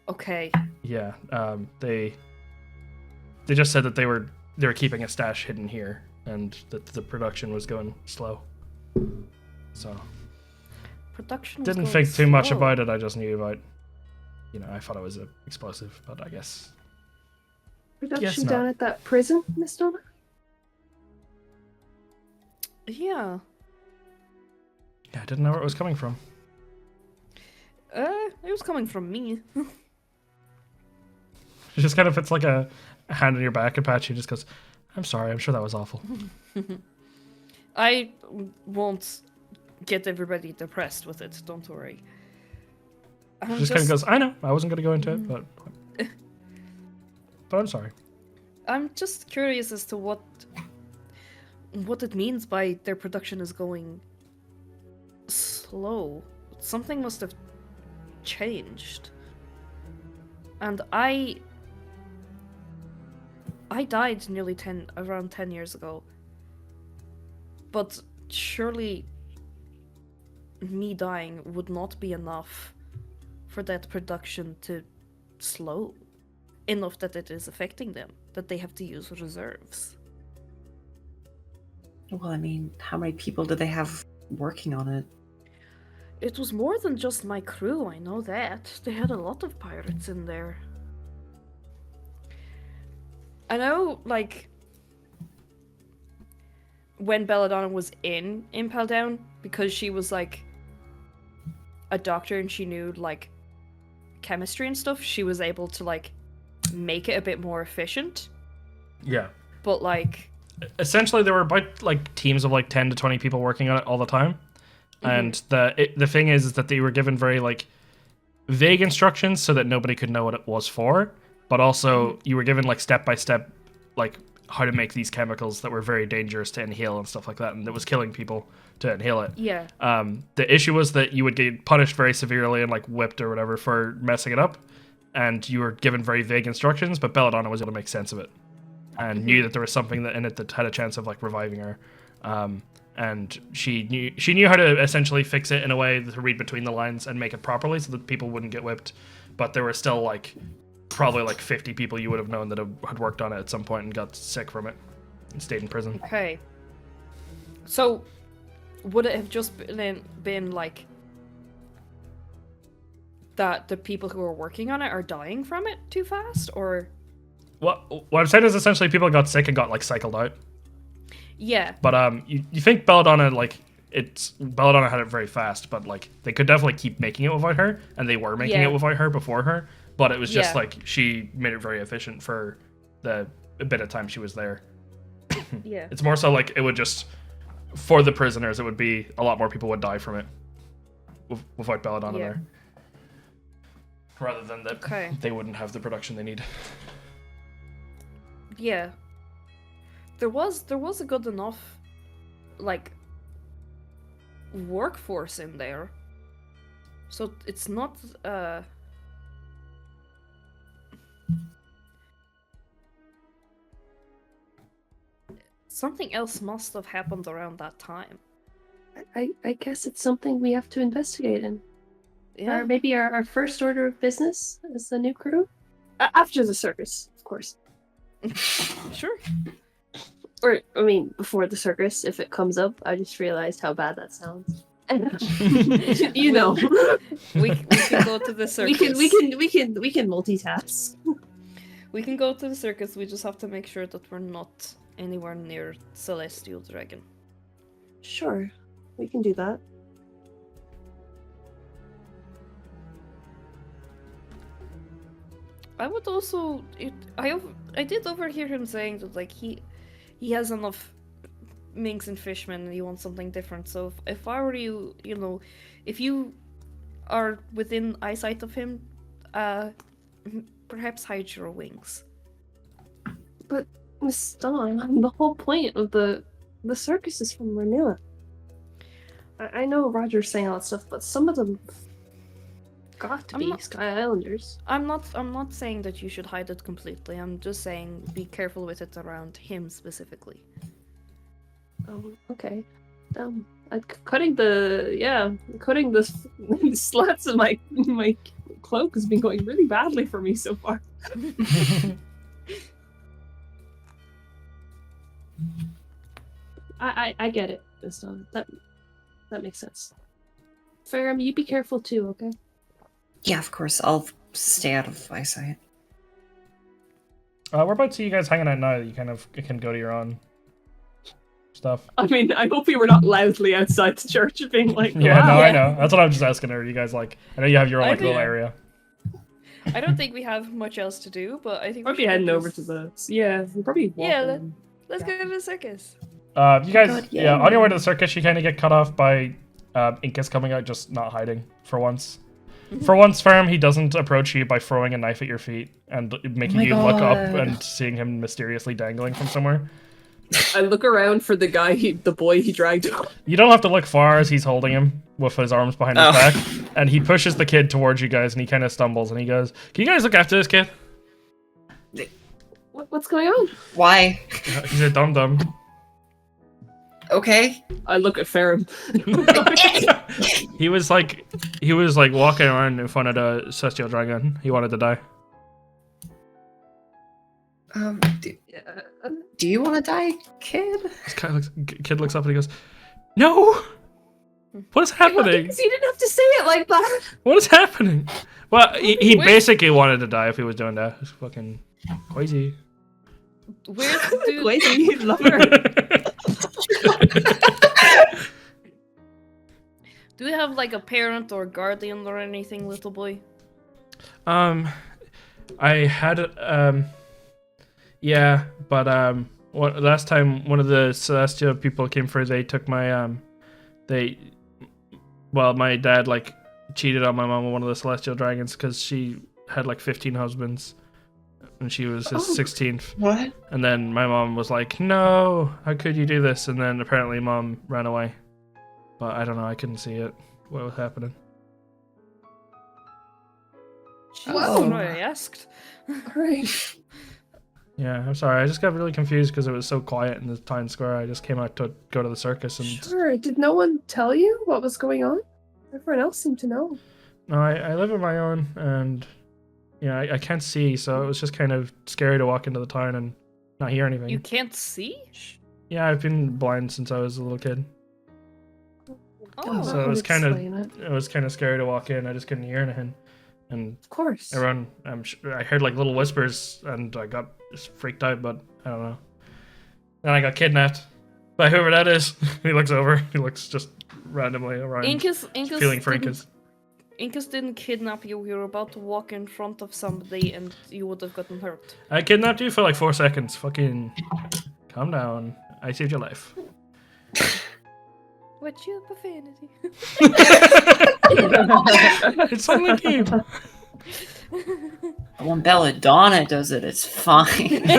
Okay. Yeah. They just said that they were keeping a stash hidden here, and that the production was going slow. So Production. didn't think too much about it. I just knew about, I thought it was an explosive, but I guess. Production not. down at that prison, Miss Donna? Yeah. Yeah, I didn't know where it was coming from. It was coming from me. It just kind of puts like a hand on your back and pats you, just goes, I'm sorry, I'm sure that was awful. I won't get everybody depressed with it, don't worry. She just kind of goes, I know, I wasn't going to go into it, but I'm sorry. I'm just curious as to what it means by their production is going slow. Something must have changed. And I died nearly around 10 years ago. But surely me dying would not be enough for that production to slow enough that it is affecting them, that they have to use reserves. Well, I mean, how many people do they have working on it? It was more than just my crew, I know that. They had a lot of pirates in there. I know, when Belladonna was in Impel Down, because she was like a doctor and she knew like chemistry and stuff, she was able to like make it a bit more efficient. Yeah. But like essentially there were about like teams of like 10 to 20 people working on it all the time. And the thing is that they were given very like vague instructions so that nobody could know what it was for, but also you were given like step by step like how to make these chemicals that were very dangerous to inhale and stuff like that, and that was killing people to inhale it. Yeah. The issue was that you would get punished very severely and like whipped or whatever for messing it up, and you were given very vague instructions, but Belladonna was able to make sense of it and knew that there was something in it that had a chance of like reviving her. And she knew how to essentially fix it in a way to read between the lines and make it properly so that people wouldn't get whipped. But there were still like probably like 50 people you would have known that had worked on it at some point and got sick from it and stayed in prison. Okay. So would it have just been like that the people who are working on it are dying from it too fast, or what I'm saying is essentially people got sick and got like cycled out. yeah. But you think Belladonna Belladonna had it very fast, but like they could definitely keep making it without her, and they were making it without her before her, but it was just like she made it very efficient for the bit of time she was there. Yeah. It's more so like it would just, for the prisoners, it would be a lot more people would die from it without Belladonna there. Rather than that they wouldn't have the production they need. Yeah. There was a good enough like workforce in there. So it's not something else must have happened around that time. I guess it's something we have to investigate in. Yeah. Or maybe our first order of business as the new crew? After the circus, of course. Sure. Or, I mean, before the circus, if it comes up. I just realized how bad that sounds. You know. We can go to the circus. We can multitask. We can go to the circus, we just have to make sure that we're not anywhere near Celestial Dragon. Sure. We can do that. I would also I did overhear him saying that like he has enough minks and fishmen and he wants something different. So if I were you, you know, if you are within eyesight of him, perhaps hide your wings. But Miss Dawn, the whole point of the circus is from Renua. I know Roger's saying all that stuff, but some of them got to be Sky Islanders. I'm not saying that you should hide it completely. I'm just saying be careful with it around him specifically. Oh, okay. Cutting the slats in my cloak has been going really badly for me so far. I get it, Miss Dawn. That makes sense. Ferrum, you be careful too, okay? Yeah, of course. I'll stay out of eyesight. Whereabouts are you guys hanging out now that you kind of can go to your own stuff? I mean, I hope we were not loudly outside the church being like, yeah, wow. no, I know. That's what I'm just asking. Are you guys like? I know you have your own like little area. I don't think we have much else to do, but I think Probably heading over to the we'll probably walk in. let's go to the circus. You guys, God, yeah, yeah. on your way to the circus, you kind of get cut off by Incas coming out, just not hiding for once. For once, Ferrum, he doesn't approach you by throwing a knife at your feet and making you look up and seeing him mysteriously dangling from somewhere. I look around for the boy he dragged off. You don't have to look far as he's holding him with his arms behind his back, and he pushes the kid towards you guys, and he kind of stumbles, and he goes, "Can you guys look after this kid?" What's going on? Why? He's a dum-dum. Okay. I look at Ferrum. He was like walking around in front of the Celestial Dragon. He wanted to die. Do you want to die, kid? This kid looks up and he goes, "No! What is happening? You didn't have to say it like that. What is happening?" Well, he basically wanted to die if he was doing that. It's fucking crazy. Where's the dude? Crazy, love her. Do you have like a parent or guardian or anything, little boy? I had yeah, but last time one of the celestial people came for, they took my my dad like cheated on my mom with one of the celestial dragons because she had like 15 husbands and she was his 16th. What? And then my mom was like, "No, how could you do this?" And then apparently mom ran away. But I don't know, I couldn't see it. What was happening? Oh, no, I asked. Great. Yeah, I'm sorry. I just got really confused because it was so quiet in the town square. I just came out to go to the circus and... Sure. Did no one tell you what was going on? Everyone else seemed to know. No, I live on my own and... Yeah, I can't see, so it was just kind of scary to walk into the town and not hear anything. You can't see? Yeah, I've been blind since I was a little kid. Oh. So it was kind Explain of scary to walk in. I just couldn't hear anything. And Of course. everyone, I heard like little whispers and I got just freaked out, but I don't know. Then I got kidnapped by whoever that is. He looks over. He looks just randomly around. Incas Feeling for Incas. Incas didn't kidnap you. You were about to walk in front of somebody and you would have gotten hurt. I kidnapped you for like 4 seconds. Fucking calm down. I saved your life. What's your profanity? It's only a game. When Belladonna does it, it's fine.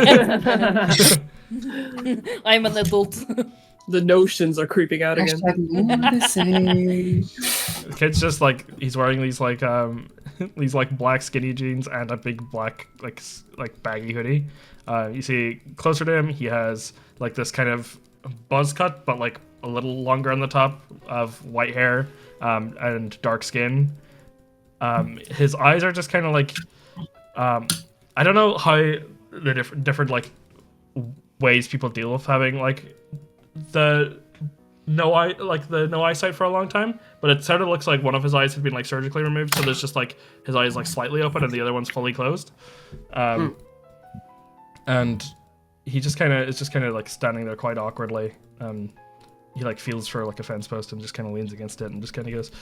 I'm an adult. The notions are creeping out again. The kid's just like, he's wearing these like black skinny jeans and a big black like baggy hoodie. You see closer to him, he has like this kind of buzz cut, but like a little longer on the top, of white hair and dark skin. His eyes are just kind of like, I don't know how the different like ways people deal with having like the no eyesight for a long time, but it sort of looks like one of his eyes had been like surgically removed, so there's just like his eyes like slightly open and the other one's fully closed. And he just kind of like standing there quite awkwardly. He like feels for like a fence post and just kind of leans against it and just kind of goes,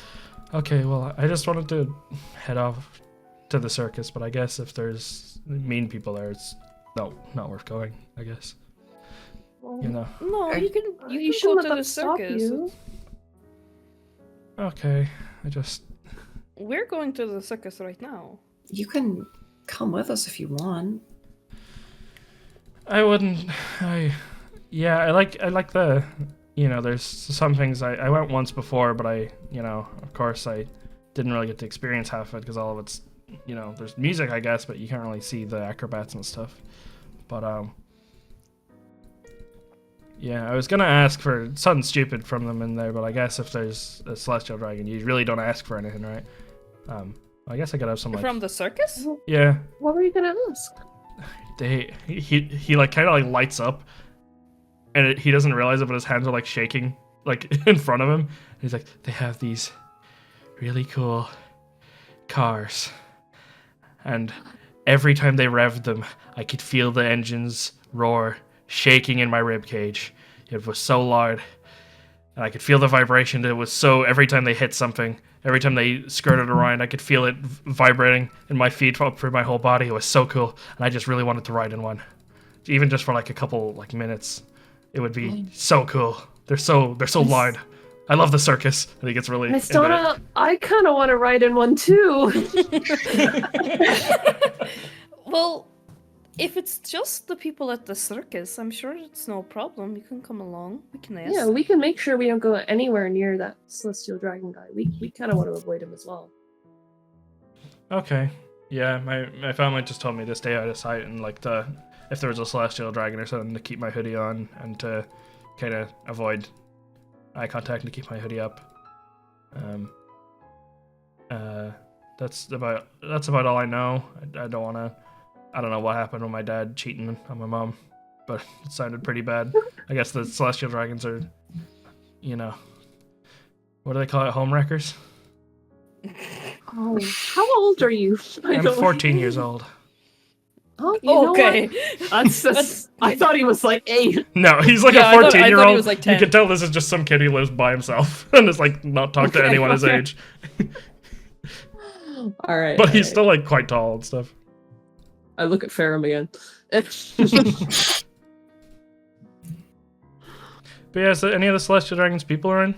"Okay, well, I just wanted to head off to the circus, but I guess if there's mean people there, it's not worth going, I guess." You know. No, you can You go shouldn't to let the that stop circus. you. Okay, We're going to the circus right now. You can come with us if you want. I wouldn't. I like the, there's some things I went once before, but of course I didn't really get to experience half of it because all of it's, there's music, I guess, but you can't really see the acrobats and stuff. But I was gonna ask for something stupid from them in there, but I guess if there's a celestial dragon, you really don't ask for anything, right? I guess I could have some like... From the circus? Yeah. What were you gonna ask? He like kind of like lights up, and he doesn't realize it, but his hands are like shaking like in front of him. And he's like, "They have these really cool cars, and every time they revved them, I could feel the engines roar, shaking in my rib cage. It was so loud, and I could feel the vibration. It was so, every time they hit something, every time they skirted around, I could feel it vibrating in my feet up through my whole body. It was so cool, and I just really wanted to ride in one, even just for like a couple like minutes. It would be so cool. They're so loud. I love the circus." And he gets really Miss Donna, I kind of want to ride in one too. Well, if it's just the people at the circus, I'm sure it's no problem. You can come along. We can ask. Yeah, we can make sure we don't go anywhere near that celestial dragon guy. We kind of want to avoid him as well. Okay. Yeah, my family just told me to stay out of sight and like if there was a celestial dragon or something, to keep my hoodie on and to kind of avoid eye contact and to keep my hoodie up. That's about all I know. I don't know what happened with my dad cheating on my mom, but it sounded pretty bad. I guess the celestial dragons are, what do they call it? Homewreckers? Oh, how old are you? I'm 14 years old. Oh, you know Okay. what? I thought he was like 8. No, he's like Yeah, a I thought he 14-year-old. was like You 10. can tell this is just some kid who lives by himself and is like not talk to Okay, anyone his okay. age. All right. But he's still like quite tall and stuff. I look at Ferrum again. But yeah, so any of the Celestial Dragons people are in?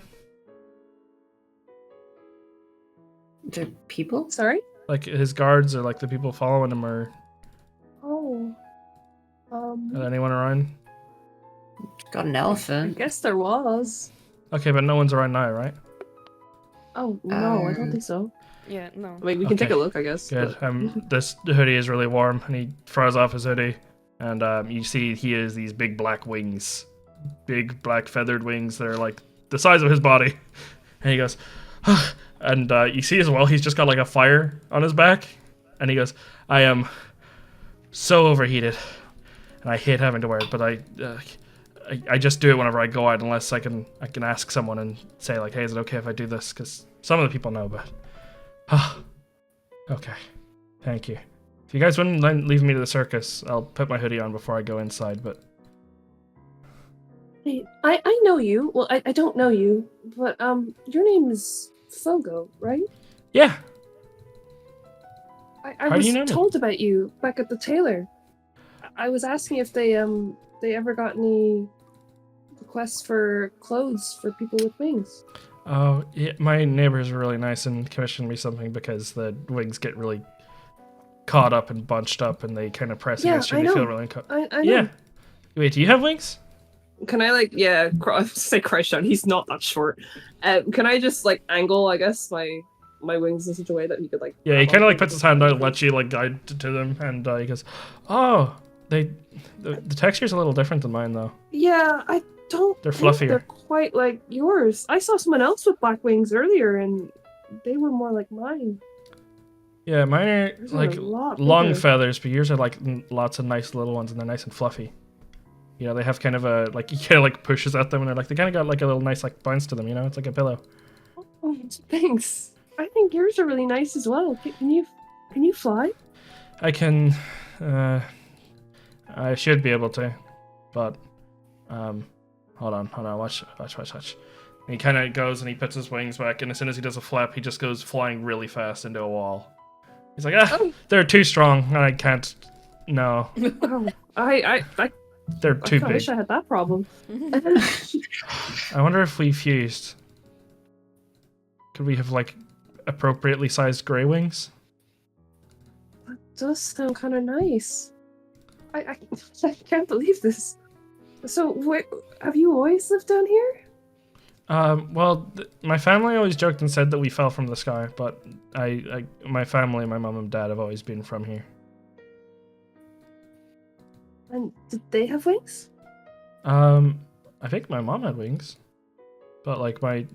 The people? Sorry? Like his guards or like the people following him, or Oh. is anyone around? Got an I elephant. guess there was. Okay, but no one's around now, right? Oh, no, I don't think so. Yeah, no. I mean, we can take a Okay. look, I guess. Good. but- This hoodie is really warm, and he throws off his hoodie, and you see he has these big black wings, big black feathered wings that are like the size of his body. And he goes, and you see as well, he's just got like a fire on his back, and he goes, "I am so overheated, and I hate having to wear it, but I just do it whenever I go out, unless I can ask someone and say like, hey, is it okay if I do this? Because some of the people know, but okay, thank you. If you guys wouldn't leave me to the circus, I'll put my hoodie on before I go inside. But Hey, I know you. Well, I don't know you, but your name is Fogo, right? yeah, I How do was you know me? told about you back at the tailor. I was asking if they ever got any requests for clothes for people with wings. oh yeah, my neighbors are really nice and commissioned me something because the wings get really caught up and bunched up, and they kind of press Yeah, against you. I And they feel know. really I know. Yeah. Wait, do you have wings? Can I say crouch down? He's not that short. Can I just like angle, I guess, my wings in such a way that he could like? Yeah, he grab kind of like onto puts his the- hand out and lets you like guide to them, and he goes, "Oh, the texture's a little different than mine, though." Yeah, I don't. They're think fluffier. They're quite like yours. I saw someone else with black wings earlier, and they were more like mine. Yeah, mine are Yours are like a lot long bigger. feathers, but yours are like lots of nice little ones, and they're nice and fluffy. You know, they have kind of a like he kind of like pushes at them, and they're like they kind of got like a little nice like bounce to them. You know, it's like a pillow. Oh, thanks. I think yours are really nice as well. Can you fly? I can, I should be able to, but hold on, watch. And he kind of goes and he puts his wings back, and as soon as he does a flap, he just goes flying really fast into a wall. He's like, they're too strong, and I can't. No, Oh, I they're too kinda wish big. I had that problem. I wonder if we fused. Could we have like appropriately sized gray wings? Does sound kind of nice. I can't believe this. So, have you always lived down here? Well, my family always joked and said that we fell from the sky, but my family, my mom and dad, have always been from here. And did they have wings? I think my mom had wings, but like I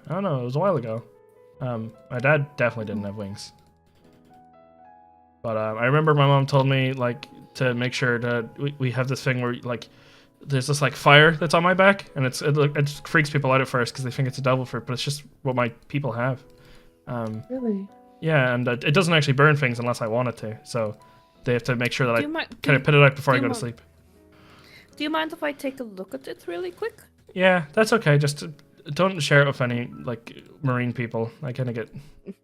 don't know, it was a while ago. My dad definitely didn't have wings. But I remember my mom told me like to make sure that we have this thing where like there's this like fire that's on my back, and it freaks people out at first because they think it's a devil fruit, but it's just what my people have. Really? Yeah, and it doesn't actually burn things unless I want it to, so they have to make sure that Do I you mind? kind of put it out before I do go you to sleep. Do you mind if I take a look at it really quick? Yeah, that's okay. Just don't share it with any like marine people. I kind of get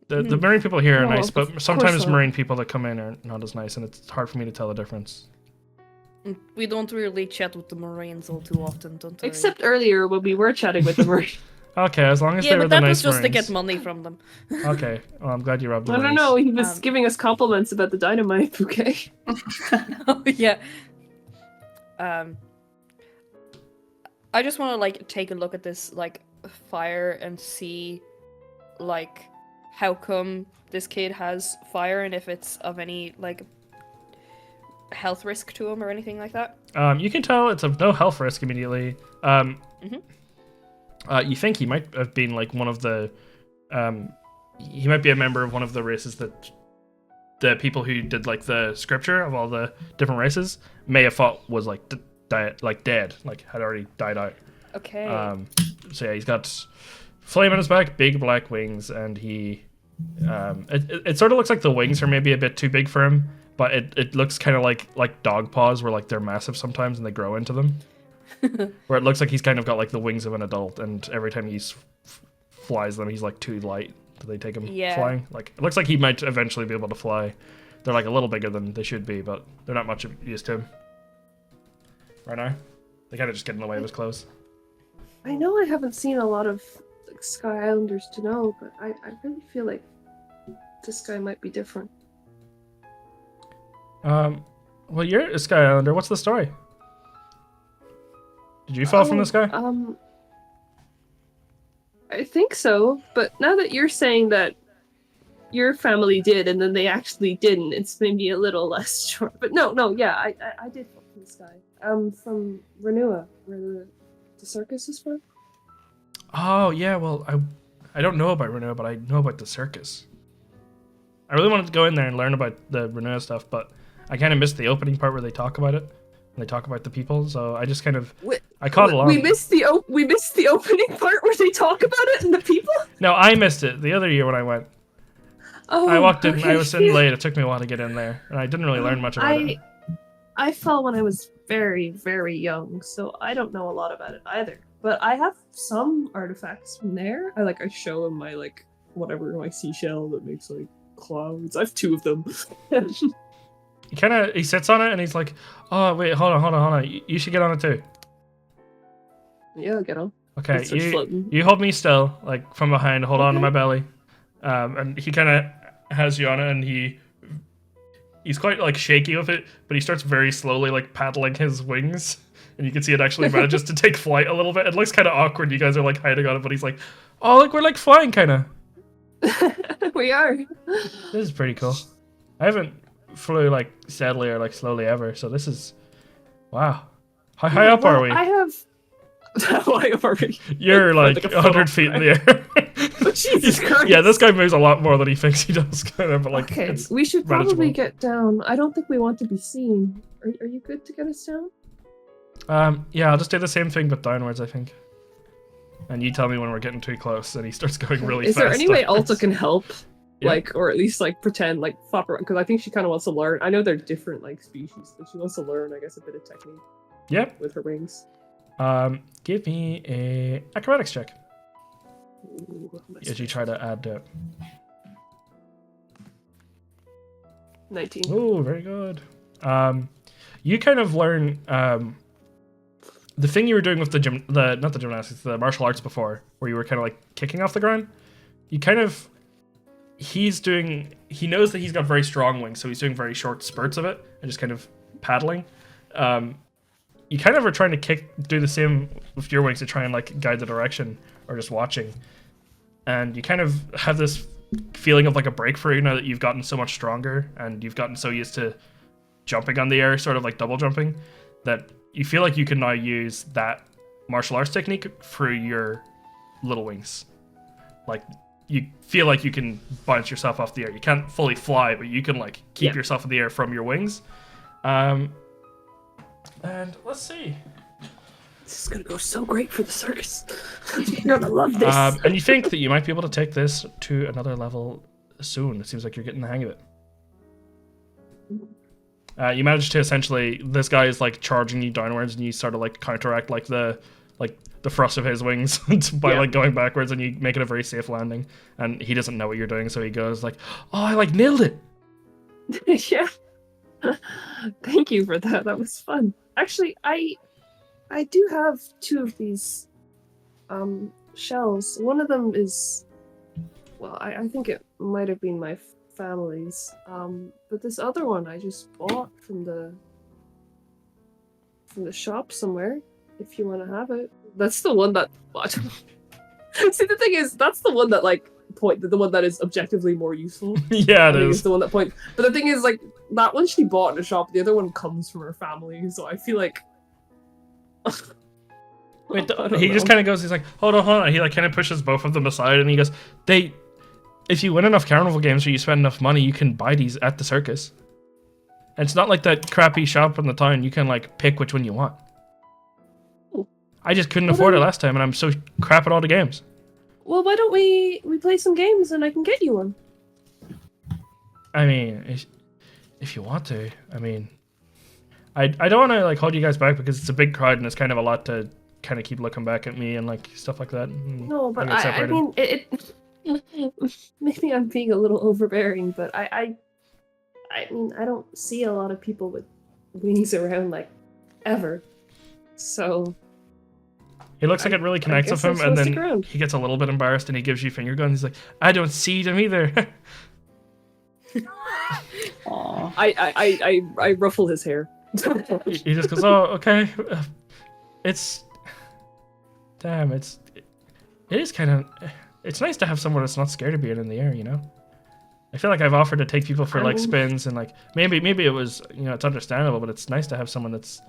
the marine people here are No, nice, of but course sometimes not. marine people that come in are not as nice, and it's hard for me to tell the difference. We don't really chat with the Marines all too often, don't we? Except earlier when we were chatting with them. Okay, as long as yeah, they were but the that nice was just to marines. get money from them. Okay, well, I'm glad you rubbed the I don't marines. know. He was Um, giving us compliments about the dynamite bouquet. Oh yeah. I just want to like take a look at this like fire and see like how come this kid has fire and if it's of any like health risk to him or anything like that. You can tell it's of no health risk immediately. You think he might have been like one of the, he might be a member of one of the races that the people who did like the scripture of all the different races may have thought was like dead, like had already died out. Okay. So yeah, he's got flame on his back, big black wings, and he, it sort of looks like the wings are maybe a bit too big for him, but it looks kind of like dog paws, where like they're massive sometimes and they grow into them. Where it looks like he's kind of got like the wings of an adult, and every time he flies them, he's like too light. Do they take him flying? Like it looks like he might eventually be able to fly. They're like a little bigger than they should be, but they're not much use to him. Right now, they kind of just get in the way of his clothes. I know I haven't seen a lot of like, Sky Islanders to know, but I really feel like this guy might be different. Well, you're a Sky Islander. What's the story? Did you fall from the sky? I think so, but now that you're saying that your family did and then they actually didn't, it's maybe a little less sure. But no, yeah, I did fall from the sky. From Renua, where the circus is from. Oh yeah, well I don't know about Renua, but I know about the circus. I really wanted to go in there and learn about the Renua stuff, but I kind of missed the opening part where they talk about it. They talk about the people, so I just kind of I caught along. We missed the opening part where they talk about it and the people. No, I missed it the other year when I went. Oh, I walked in. Okay. I was in late. It took me a while to get in there, and I didn't really learn much about it. I fell when I was very, very young, so I don't know a lot about it either. But I have some artifacts from there. I show him my my seashell that makes like clouds. I have 2 of them. He sits on it and he's like, "Oh wait, hold on. You should get on it too." Yeah, I'll get on. Okay, you hold me still, like from behind. Hold on to my belly, and he kind of has you on it, and he's quite like shaky with it, but he starts very slowly like paddling his wings, and you can see it actually manages to take flight a little bit. It looks kind of awkward. You guys are like hiding on it, but he's like, "Oh, look, we're like flying, kind of." We are. This is pretty cool. I haven't flew like steadily or like slowly ever, so this is wow. How high up are we? I have. How high up are we? You're like 100 feet in the air. Oh, Jesus Christ. Yeah, this guy moves a lot more than he thinks he does, kind of. But like, Okay, it's we should manageable. probably get down. I don't think we want to be seen. Are you good to get us down? Yeah, I'll just do the same thing but downwards, I think. And you tell me when we're getting too close, and he starts going really fast. Is there any way downwards. Alta can help? Yeah. Like, or at least like pretend, like flop around, because I think she kind of wants to learn. I know they're different like species, but she wants to learn, I guess, a bit of technique. Yep. With her wings. Give me a acrobatics check Ooh, as you try to add to it. 19. Oh, very good. You kind of learn the thing you were doing with not the gymnastics, the martial arts before, where you were kind of like kicking off the ground. You kind of he knows that he's got very strong wings, so he's doing very short spurts of it and just kind of paddling. You kind of are trying to do the same with your wings to try and like guide the direction, or just watching. And you kind of have this feeling of like a breakthrough now that you've gotten so much stronger and you've gotten so used to jumping on the air, sort of like double jumping, that you feel like you can now use that martial arts technique through your little wings. Like you feel like you can bounce yourself off the air. You can't fully fly, but you can like keep yourself in the air from your wings. And let's see. This is gonna go so great for the circus. You're gonna love this. And you think that you might be able to take this to another level soon. It seems like you're getting the hang of it. You manage to essentially, this guy is like charging you downwards, and you sort of like counteract like the thrust of his wings by like going backwards, and you make it a very safe landing. And he doesn't know what you're doing, so he goes like, "Oh, I like nailed it." Yeah. Thank you for that. That was fun. Actually, I do have 2 of these shells. One of them is, well, I think it might have been my family's. But this other one I just bought from the shop somewhere. If you want to have it, that's the one that. See, the thing is, that's the one that the one that is objectively more useful. Yeah, it is. is. The one that point. But the thing is, that one she bought in a shop. The other one comes from her family, so I feel like. Wait, he just kind of goes. He's like, hold on. And he like kind of pushes both of them aside, and he goes, if you win enough carnival games or you spend enough money, you can buy these at the circus. And it's not like that crappy shop in the town. You can like pick which one you want. I just couldn't afford it last time, and I'm so crap at all the games. Well, why don't we play some games and I can get you one? I mean, if you want to. I mean, I don't want to like hold you guys back because it's a big crowd and it's kind of a lot to kind of keep looking back at me and like stuff like that. No, but I mean, it maybe I'm being a little overbearing, but I mean, I don't see a lot of people with wings around like ever. So He looks like it really connects with him, and then he gets a little bit embarrassed and he gives you finger guns. He's like, I don't see them either. Aww. I ruffle his hair. He just goes, oh, okay. It's... Damn, it is kind of... It's nice to have someone that's not scared of being in the air, you know? I feel like I've offered to take people for, like, spins, and, like, maybe it was, you know, it's understandable, but it's nice to have someone that's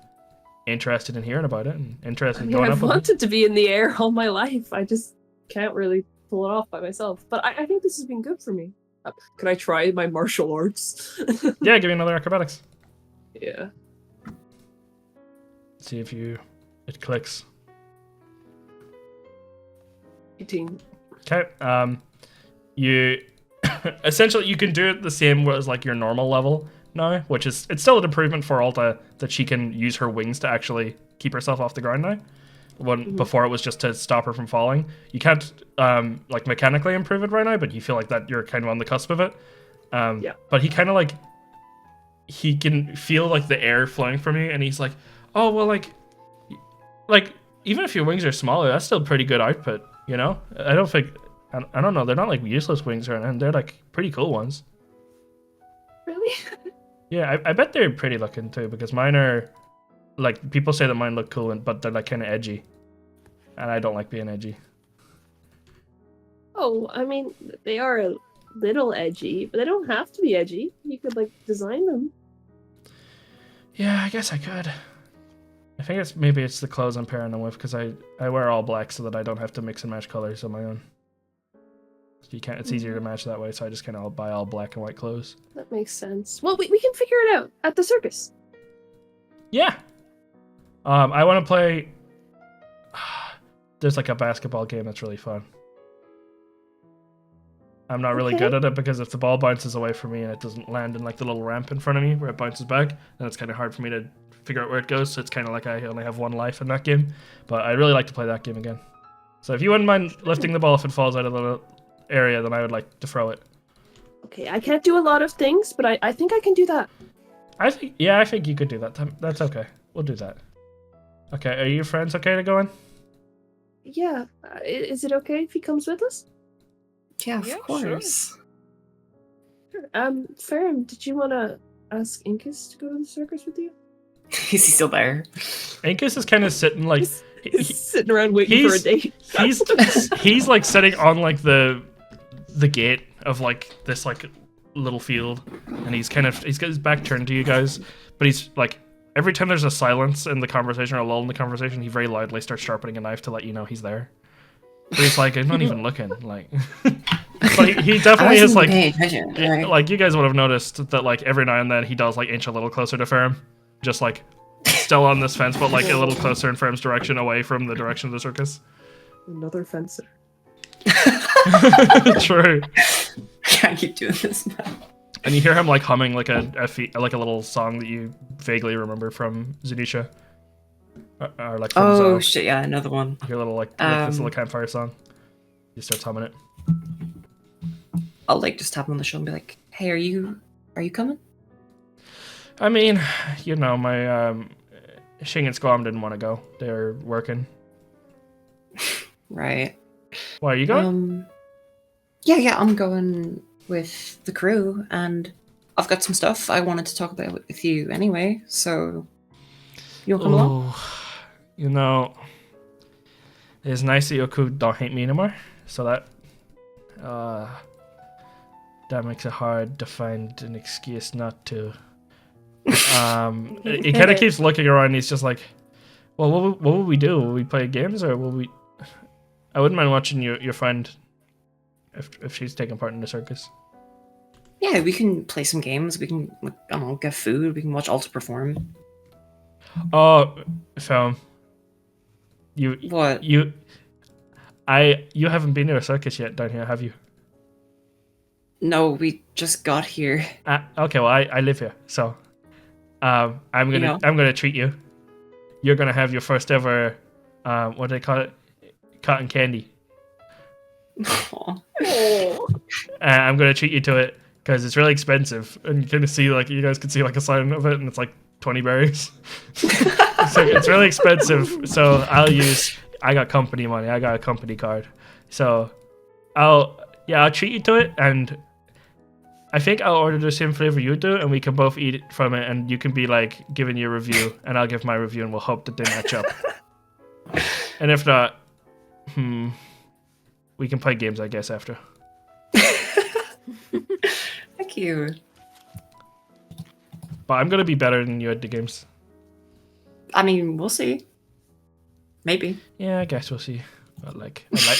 interested in hearing about it and interested in going up I've wanted to be in the air all my life. I just can't really pull it off by myself. But I think this has been good for me. Can I try my martial arts? Yeah, give me another acrobatics. Yeah. See if it clicks. 18. Okay. You essentially you can do it the same as like your normal level now, which is it's still an improvement for Alta that she can use her wings to actually keep herself off the ground now. When before it was just to stop her from falling. You can't like mechanically improve it right now, but you feel like that you're kind of on the cusp of it. Yeah. But he kind of like he can feel like the air flowing from you, and he's like, oh well, like even if your wings are smaller, that's still pretty good output, you know? I don't know, they're not like useless wings or anything, they're like pretty cool ones. Really? Yeah, I bet they're pretty looking too, because mine are like people say that mine look cool, but they're like kind of edgy, and I don't like being edgy. Oh, I mean, they are a little edgy, but they don't have to be edgy. You could like design them. Yeah, I guess I could. I think maybe it's the clothes I'm pairing them with, because I wear all black so that I don't have to mix and match colors on my own. So you can't. It's easier to match that way, so I just kind of buy all black and white clothes. That makes sense. Well, we can figure it out at the circus. Yeah. I want to play. There's like a basketball game that's really fun. I'm not really good at it because if the ball bounces away from me and it doesn't land in like the little ramp in front of me where it bounces back, then it's kind of hard for me to figure out where it goes. So it's kind of like I only have one life in that game. But I'd really like to play that game again. So if you wouldn't mind lifting the ball if it falls out of the area, then I would like to throw it. Okay, I can't do a lot of things, but I think I can do that. I think you could do that. That's okay. We'll do that. Okay, are your friends okay to go in? Yeah. Is it okay if he comes with us? Yeah, of course. Sure. Ferrum, did you want to ask Incus to go to the circus with you? Is he still there? Incus is kind of sitting like He's sitting around waiting for a date. he's like sitting on like the gate of like this like little field, and he's got his back turned to you guys, but he's like every time there's a silence in the conversation or a lull in the conversation, he very loudly starts sharpening a knife to let you know he's there. But he's like, I'm not even looking, like. But he definitely is like, like you guys would have noticed that like every now and then he does like inch a little closer to Ferrum, just like still on this fence, but like a little closer in Ferrum's direction, away from the direction of the circus. Another fencer. True. Can't keep doing this now. And you hear him like humming like a little song that you vaguely remember from Zunisha. Or like from Oh Zo. shit, yeah, another one. Your little like this little campfire song. He starts humming it. I'll like just tap him on the shoulder and be like, "Hey, are you coming?" I mean, you know, my Shing and Squam didn't want to go. They're working. Right. Why are you going? Yeah, I'm going with the crew, and I've got some stuff I wanted to talk about with you anyway. So you'll come along. You know, it's nice that Yoku don't hate me anymore. So that makes it hard to find an excuse not to. He kind of keeps looking around. And he's just like, "Well, what will we do? Will we play games, or will we?" I wouldn't mind watching your friend if she's taking part in the circus. Yeah, we can play some games. We can, I don't know, get food. We can watch Alta perform. Oh, Ferrum. What? You haven't been to a circus yet down here, have you? No, we just got here. Okay, well, I live here, so I'm gonna treat you. You're gonna have your first ever, what do they call it? Cotton candy. Aw. I'm gonna treat you to it because it's really expensive, and you can see you guys can see a sign of it, and it's like 20 berries. So it's really expensive. So I got company money. I got a company card. So I'll treat you to it, and I think I'll order the same flavor you do, and we can both eat it from it, and you can be giving your review, and I'll give my review, and we'll hope that they match up. And if not, we can play games, I guess, after. Thank you. But I'm gonna be better than you at the games. I mean, we'll see. Maybe. Yeah, I guess we'll see. But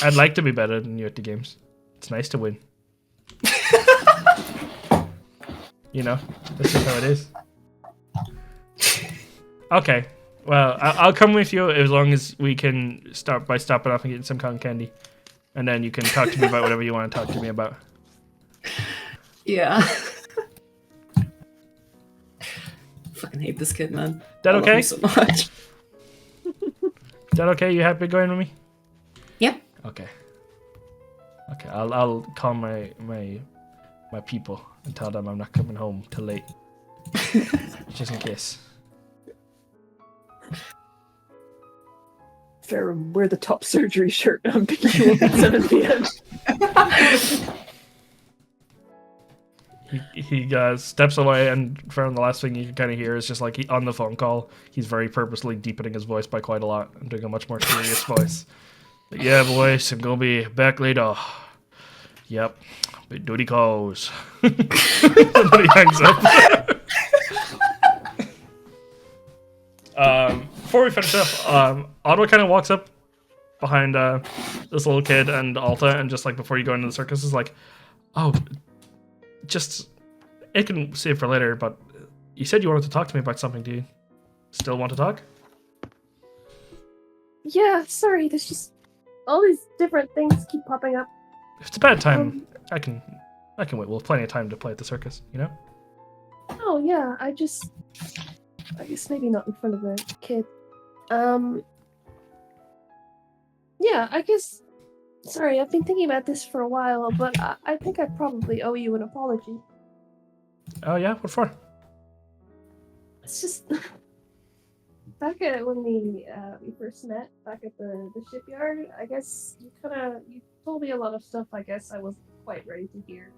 I'd like to be better than you at the games. It's nice to win. This is how it is. Okay. Well, I'll come with you as long as we can start by stopping off and getting some cotton candy. And then you can talk to me about whatever you want to talk to me about. Yeah. Fucking hate this kid, man. That I love okay? him so much. Is that okay? You happy going with me? Yep. Okay. I'll call my people and tell them I'm not coming home till late. Just in case. Ferrum, wear the top surgery shirt and pick you up at 7 p.m. He steps away, and Ferrum, the last thing you can kind of hear is just on the phone call, he's very purposely deepening his voice by quite a lot and doing a much more serious voice. Yeah, boys, I'm gonna be back later. Yep, big duty calls. And then he hangs up. Before we finish up, Otto kind of walks up behind this little kid and Alta, and just before you go into the circus is oh, just it can save for later, but you said you wanted to talk to me about something. Do you still want to talk? Yeah, sorry, there's just all these different things keep popping up. If it's a bad time, I can wait. We'll have plenty of time to play at the circus, Oh yeah, I guess maybe not in front of the kid. Yeah, I guess. Sorry, I've been thinking about this for a while, but I think I probably owe you an apology. Oh yeah, what for? It's just back at when we first met, back at the shipyard. I guess you told me a lot of stuff. I guess I wasn't quite ready to hear,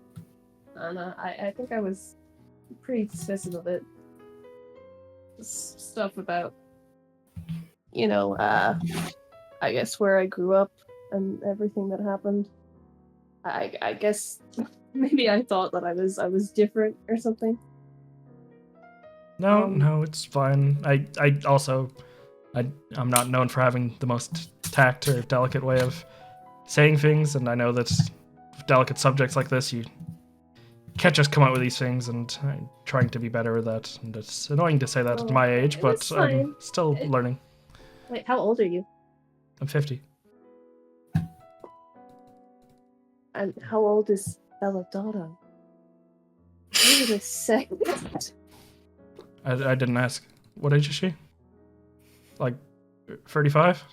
and I think I was pretty dismissive of it. Stuff about, I guess where I grew up and everything that happened. I guess maybe I thought that I was different or something. No, it's fine. I'm not known for having the most tact or delicate way of saying things, and I know that delicate subjects like this, you can't just come out with these things, and I'm trying to be better with that. And it's annoying to say that at my age, but I'm still learning. Wait, how old are you? I'm 50. And how old is Belladonna? Wait a second. I didn't ask. What age is she? 35?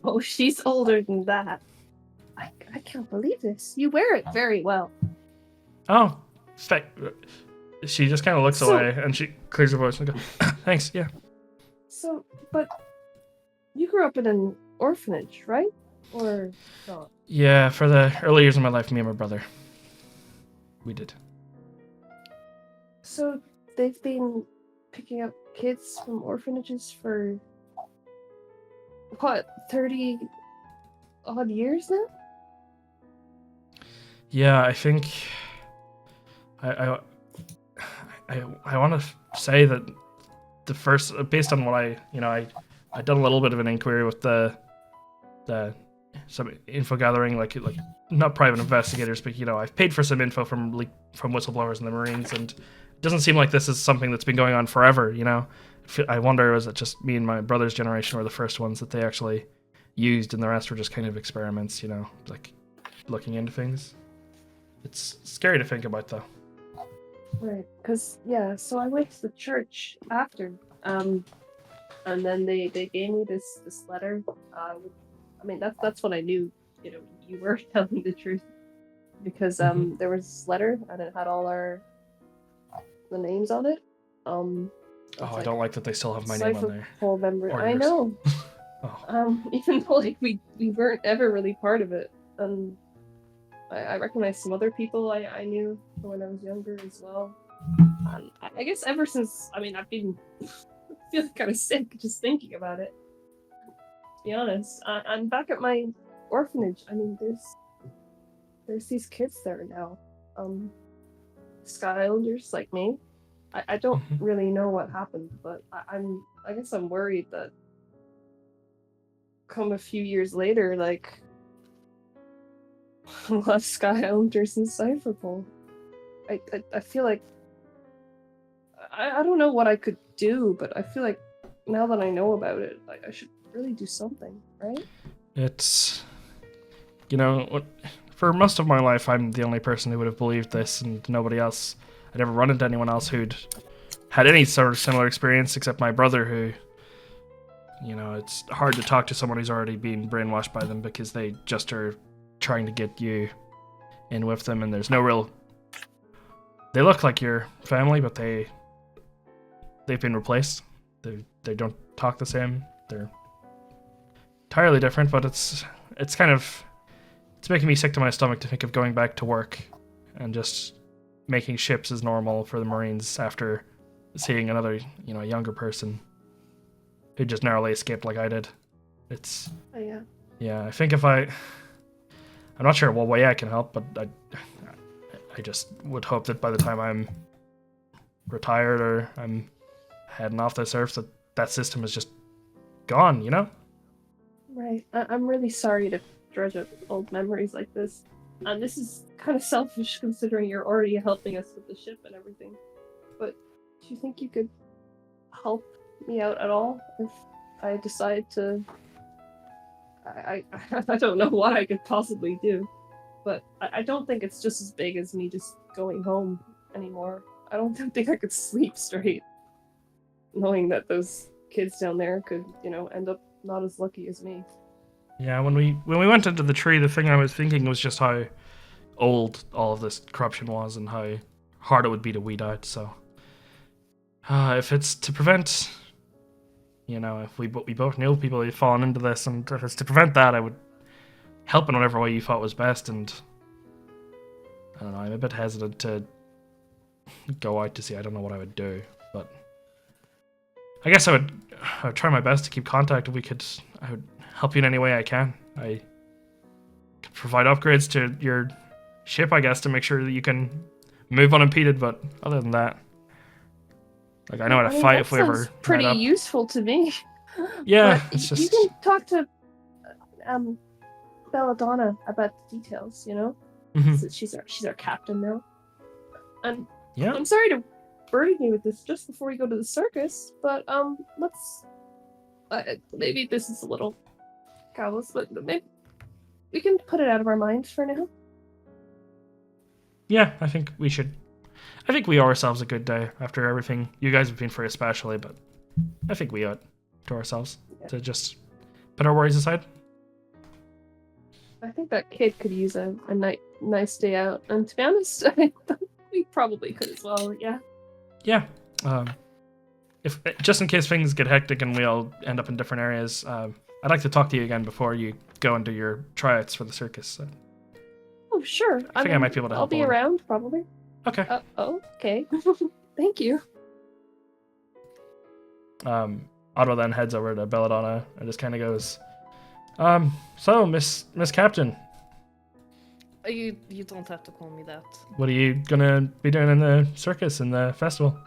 Oh, she's older than that. I can't believe this. You wear it very well. Oh, she just kind of looks away, and she clears her voice and goes, thanks, yeah. So, but you grew up in an orphanage, right? Or not? Yeah, for the early years of my life, me and my brother. We did. So, they've been picking up kids from orphanages for, 30 odd years now? Yeah, I think I want to say that the first, based on what I done a little bit of an inquiry with some info gathering, like not private investigators, but I've paid for some info from whistleblowers in the Marines, and it doesn't seem like this is something that's been going on forever. I wonder, was it just me and my brother's generation were the first ones that they actually used, and the rest were just kind of experiments, like looking into things. It's scary to think about, though. Right, because so I went to the church after, and then they gave me this letter. I mean that's when I knew you were telling the truth, because there was this letter and it had all the names on it. Oh, I don't like that they still have my name on there. Full member. Or I yours. know. Oh. Even though like we weren't ever really part of it, and I recognized some other people I knew from when I was younger as well. And I guess ever since, I mean, I've been feeling kind of sick just thinking about it. To be honest, I'm back at my orphanage. I mean, there's these kids there now, Sky Islanders like me. I don't really know what happened, but I guess I'm worried that come a few years later, like less Sky Islanders in Cypherpole. I feel like I don't know what I could do, but I feel like now that I know about it, like I should really do something, right? It's, for most of my life, I'm the only person who would have believed this, and nobody else. I'd never run into anyone else who'd had any sort of similar experience, except my brother, who, it's hard to talk to someone who's already been brainwashed by them because they just are trying to get you in with them, and there's no real. They look like your family, but they've been replaced. They don't talk the same. They're entirely different, but it's making me sick to my stomach to think of going back to work and just making ships as normal for the Marines after seeing another, younger person who just narrowly escaped like I did. It's yeah. I think I'm not sure what way I can help, but I just would hope that by the time I'm retired or I'm heading off this earth, that system is just gone, Right. I'm really sorry to dredge up old memories like this. And this is kind of selfish considering you're already helping us with the ship and everything. But do you think you could help me out at all if I decide to... I don't know what I could possibly do. But I don't think it's just as big as me just going home anymore. I don't think I could sleep straight, knowing that those kids down there could, end up not as lucky as me. Yeah, when we went into the tree, the thing I was thinking was just how old all of this corruption was and how hard it would be to weed out. So, if it's to prevent, if we both knew people who'd fallen into this, and if it's to prevent that, I would help in whatever way you thought was best. And I don't know, I'm a bit hesitant to go out to see. I don't know what I would do, but I guess I would try my best to keep contact. If I would help you in any way I can. I could provide upgrades to your ship, I guess, to make sure that you can move unimpeded. But other than that, I know how to fight if we ever. Pretty useful to me. Yeah, but it's just. You can talk to Belladonna about the details. Mm-hmm. So she's our captain now. And yeah. I'm sorry to burden you with this just before we go to the circus, but let's. Maybe this is a little callous, but maybe we can put it out of our minds for now. Yeah, I think we should. I think we owe ourselves a good day after everything you guys have been through, especially. But I think we owe it to ourselves to just put our worries aside. I think that kid could use a nice day out, and to be honest, we probably could as well. Yeah. Yeah. If just in case things get hectic and we all end up in different areas, I'd like to talk to you again before you go and do your tryouts for the circus. So. Oh, sure. I think I might be able to help. I'll be around, probably. Okay. Okay. Thank you. Otto then heads over to Belladonna and just kind of goes, so, Miss Captain. You don't have to call me that. What are you gonna be doing in the circus and the festival?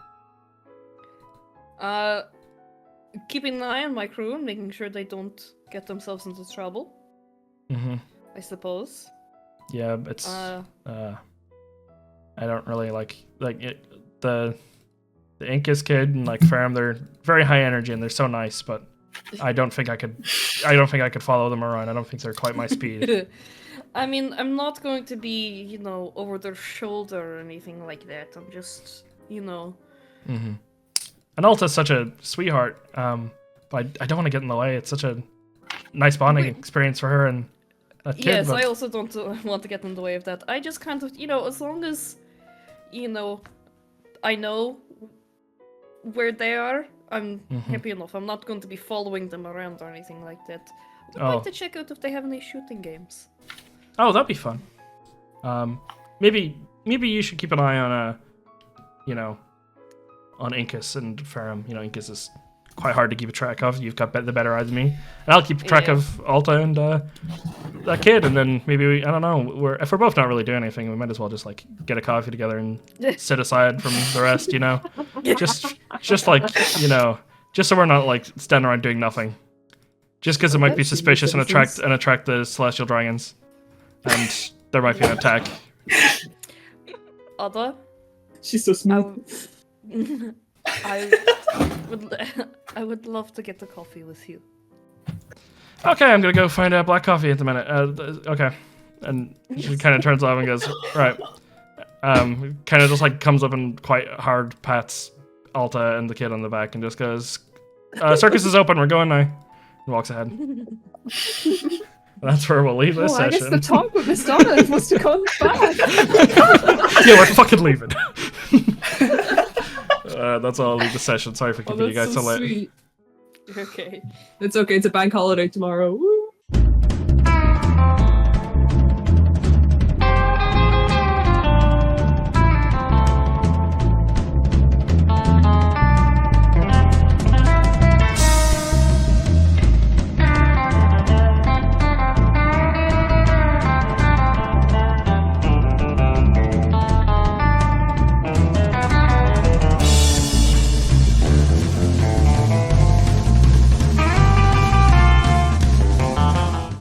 Keeping an eye on my crew and making sure they don't get themselves into trouble. Mm-hmm. I suppose. Yeah, it's I don't really like it, the Incas kid and Ferrum. They're very high energy and they're so nice, but I don't think I could follow them around. I don't think they're quite my speed. I mean, I'm not going to be, you know, over their shoulder or anything like that. I'm just, you know. Mm-hmm. And Alta's such a sweetheart, but I don't want to get in the way. It's such a nice bonding experience for her and that kid. Yes, but... I also don't want to get in the way of that. I just kind of, you know, as long as, you know, I know where they are, I'm happy enough. I'm not going to be following them around or anything like that. I'd like to check out if they have any shooting games. Oh, that'd be fun. Maybe you should keep an eye on on Incus and Ferrum. You know, Incus is quite hard to keep a track of. You've got the better eye than me, and I'll keep track of Alta and that kid. And then maybe I don't know. If we're both not really doing anything, we might as well just like get a coffee together and sit aside from the rest. You know, just like just so we're not like standing around doing nothing. Just because it might be suspicious and attract the celestial dragons, and there might be an attack. Ada? She's so smooth. I would love to get a coffee with you. Okay, I'm gonna go find black coffee at the minute. Okay, and she kind of turns off and goes, right. Kind of just like comes up and quite hard pats Alta and the kid on the back and just goes, "Circus is open. We're going now." And walks ahead. That's where we'll leave this I session. guess the talk with Miss Donna must have gone bad. Yeah, we're fucking leaving. That's all I'll leave the session. Sorry for keeping you guys so late. Sweet. Okay. It's okay. It's a bank holiday tomorrow. Woo!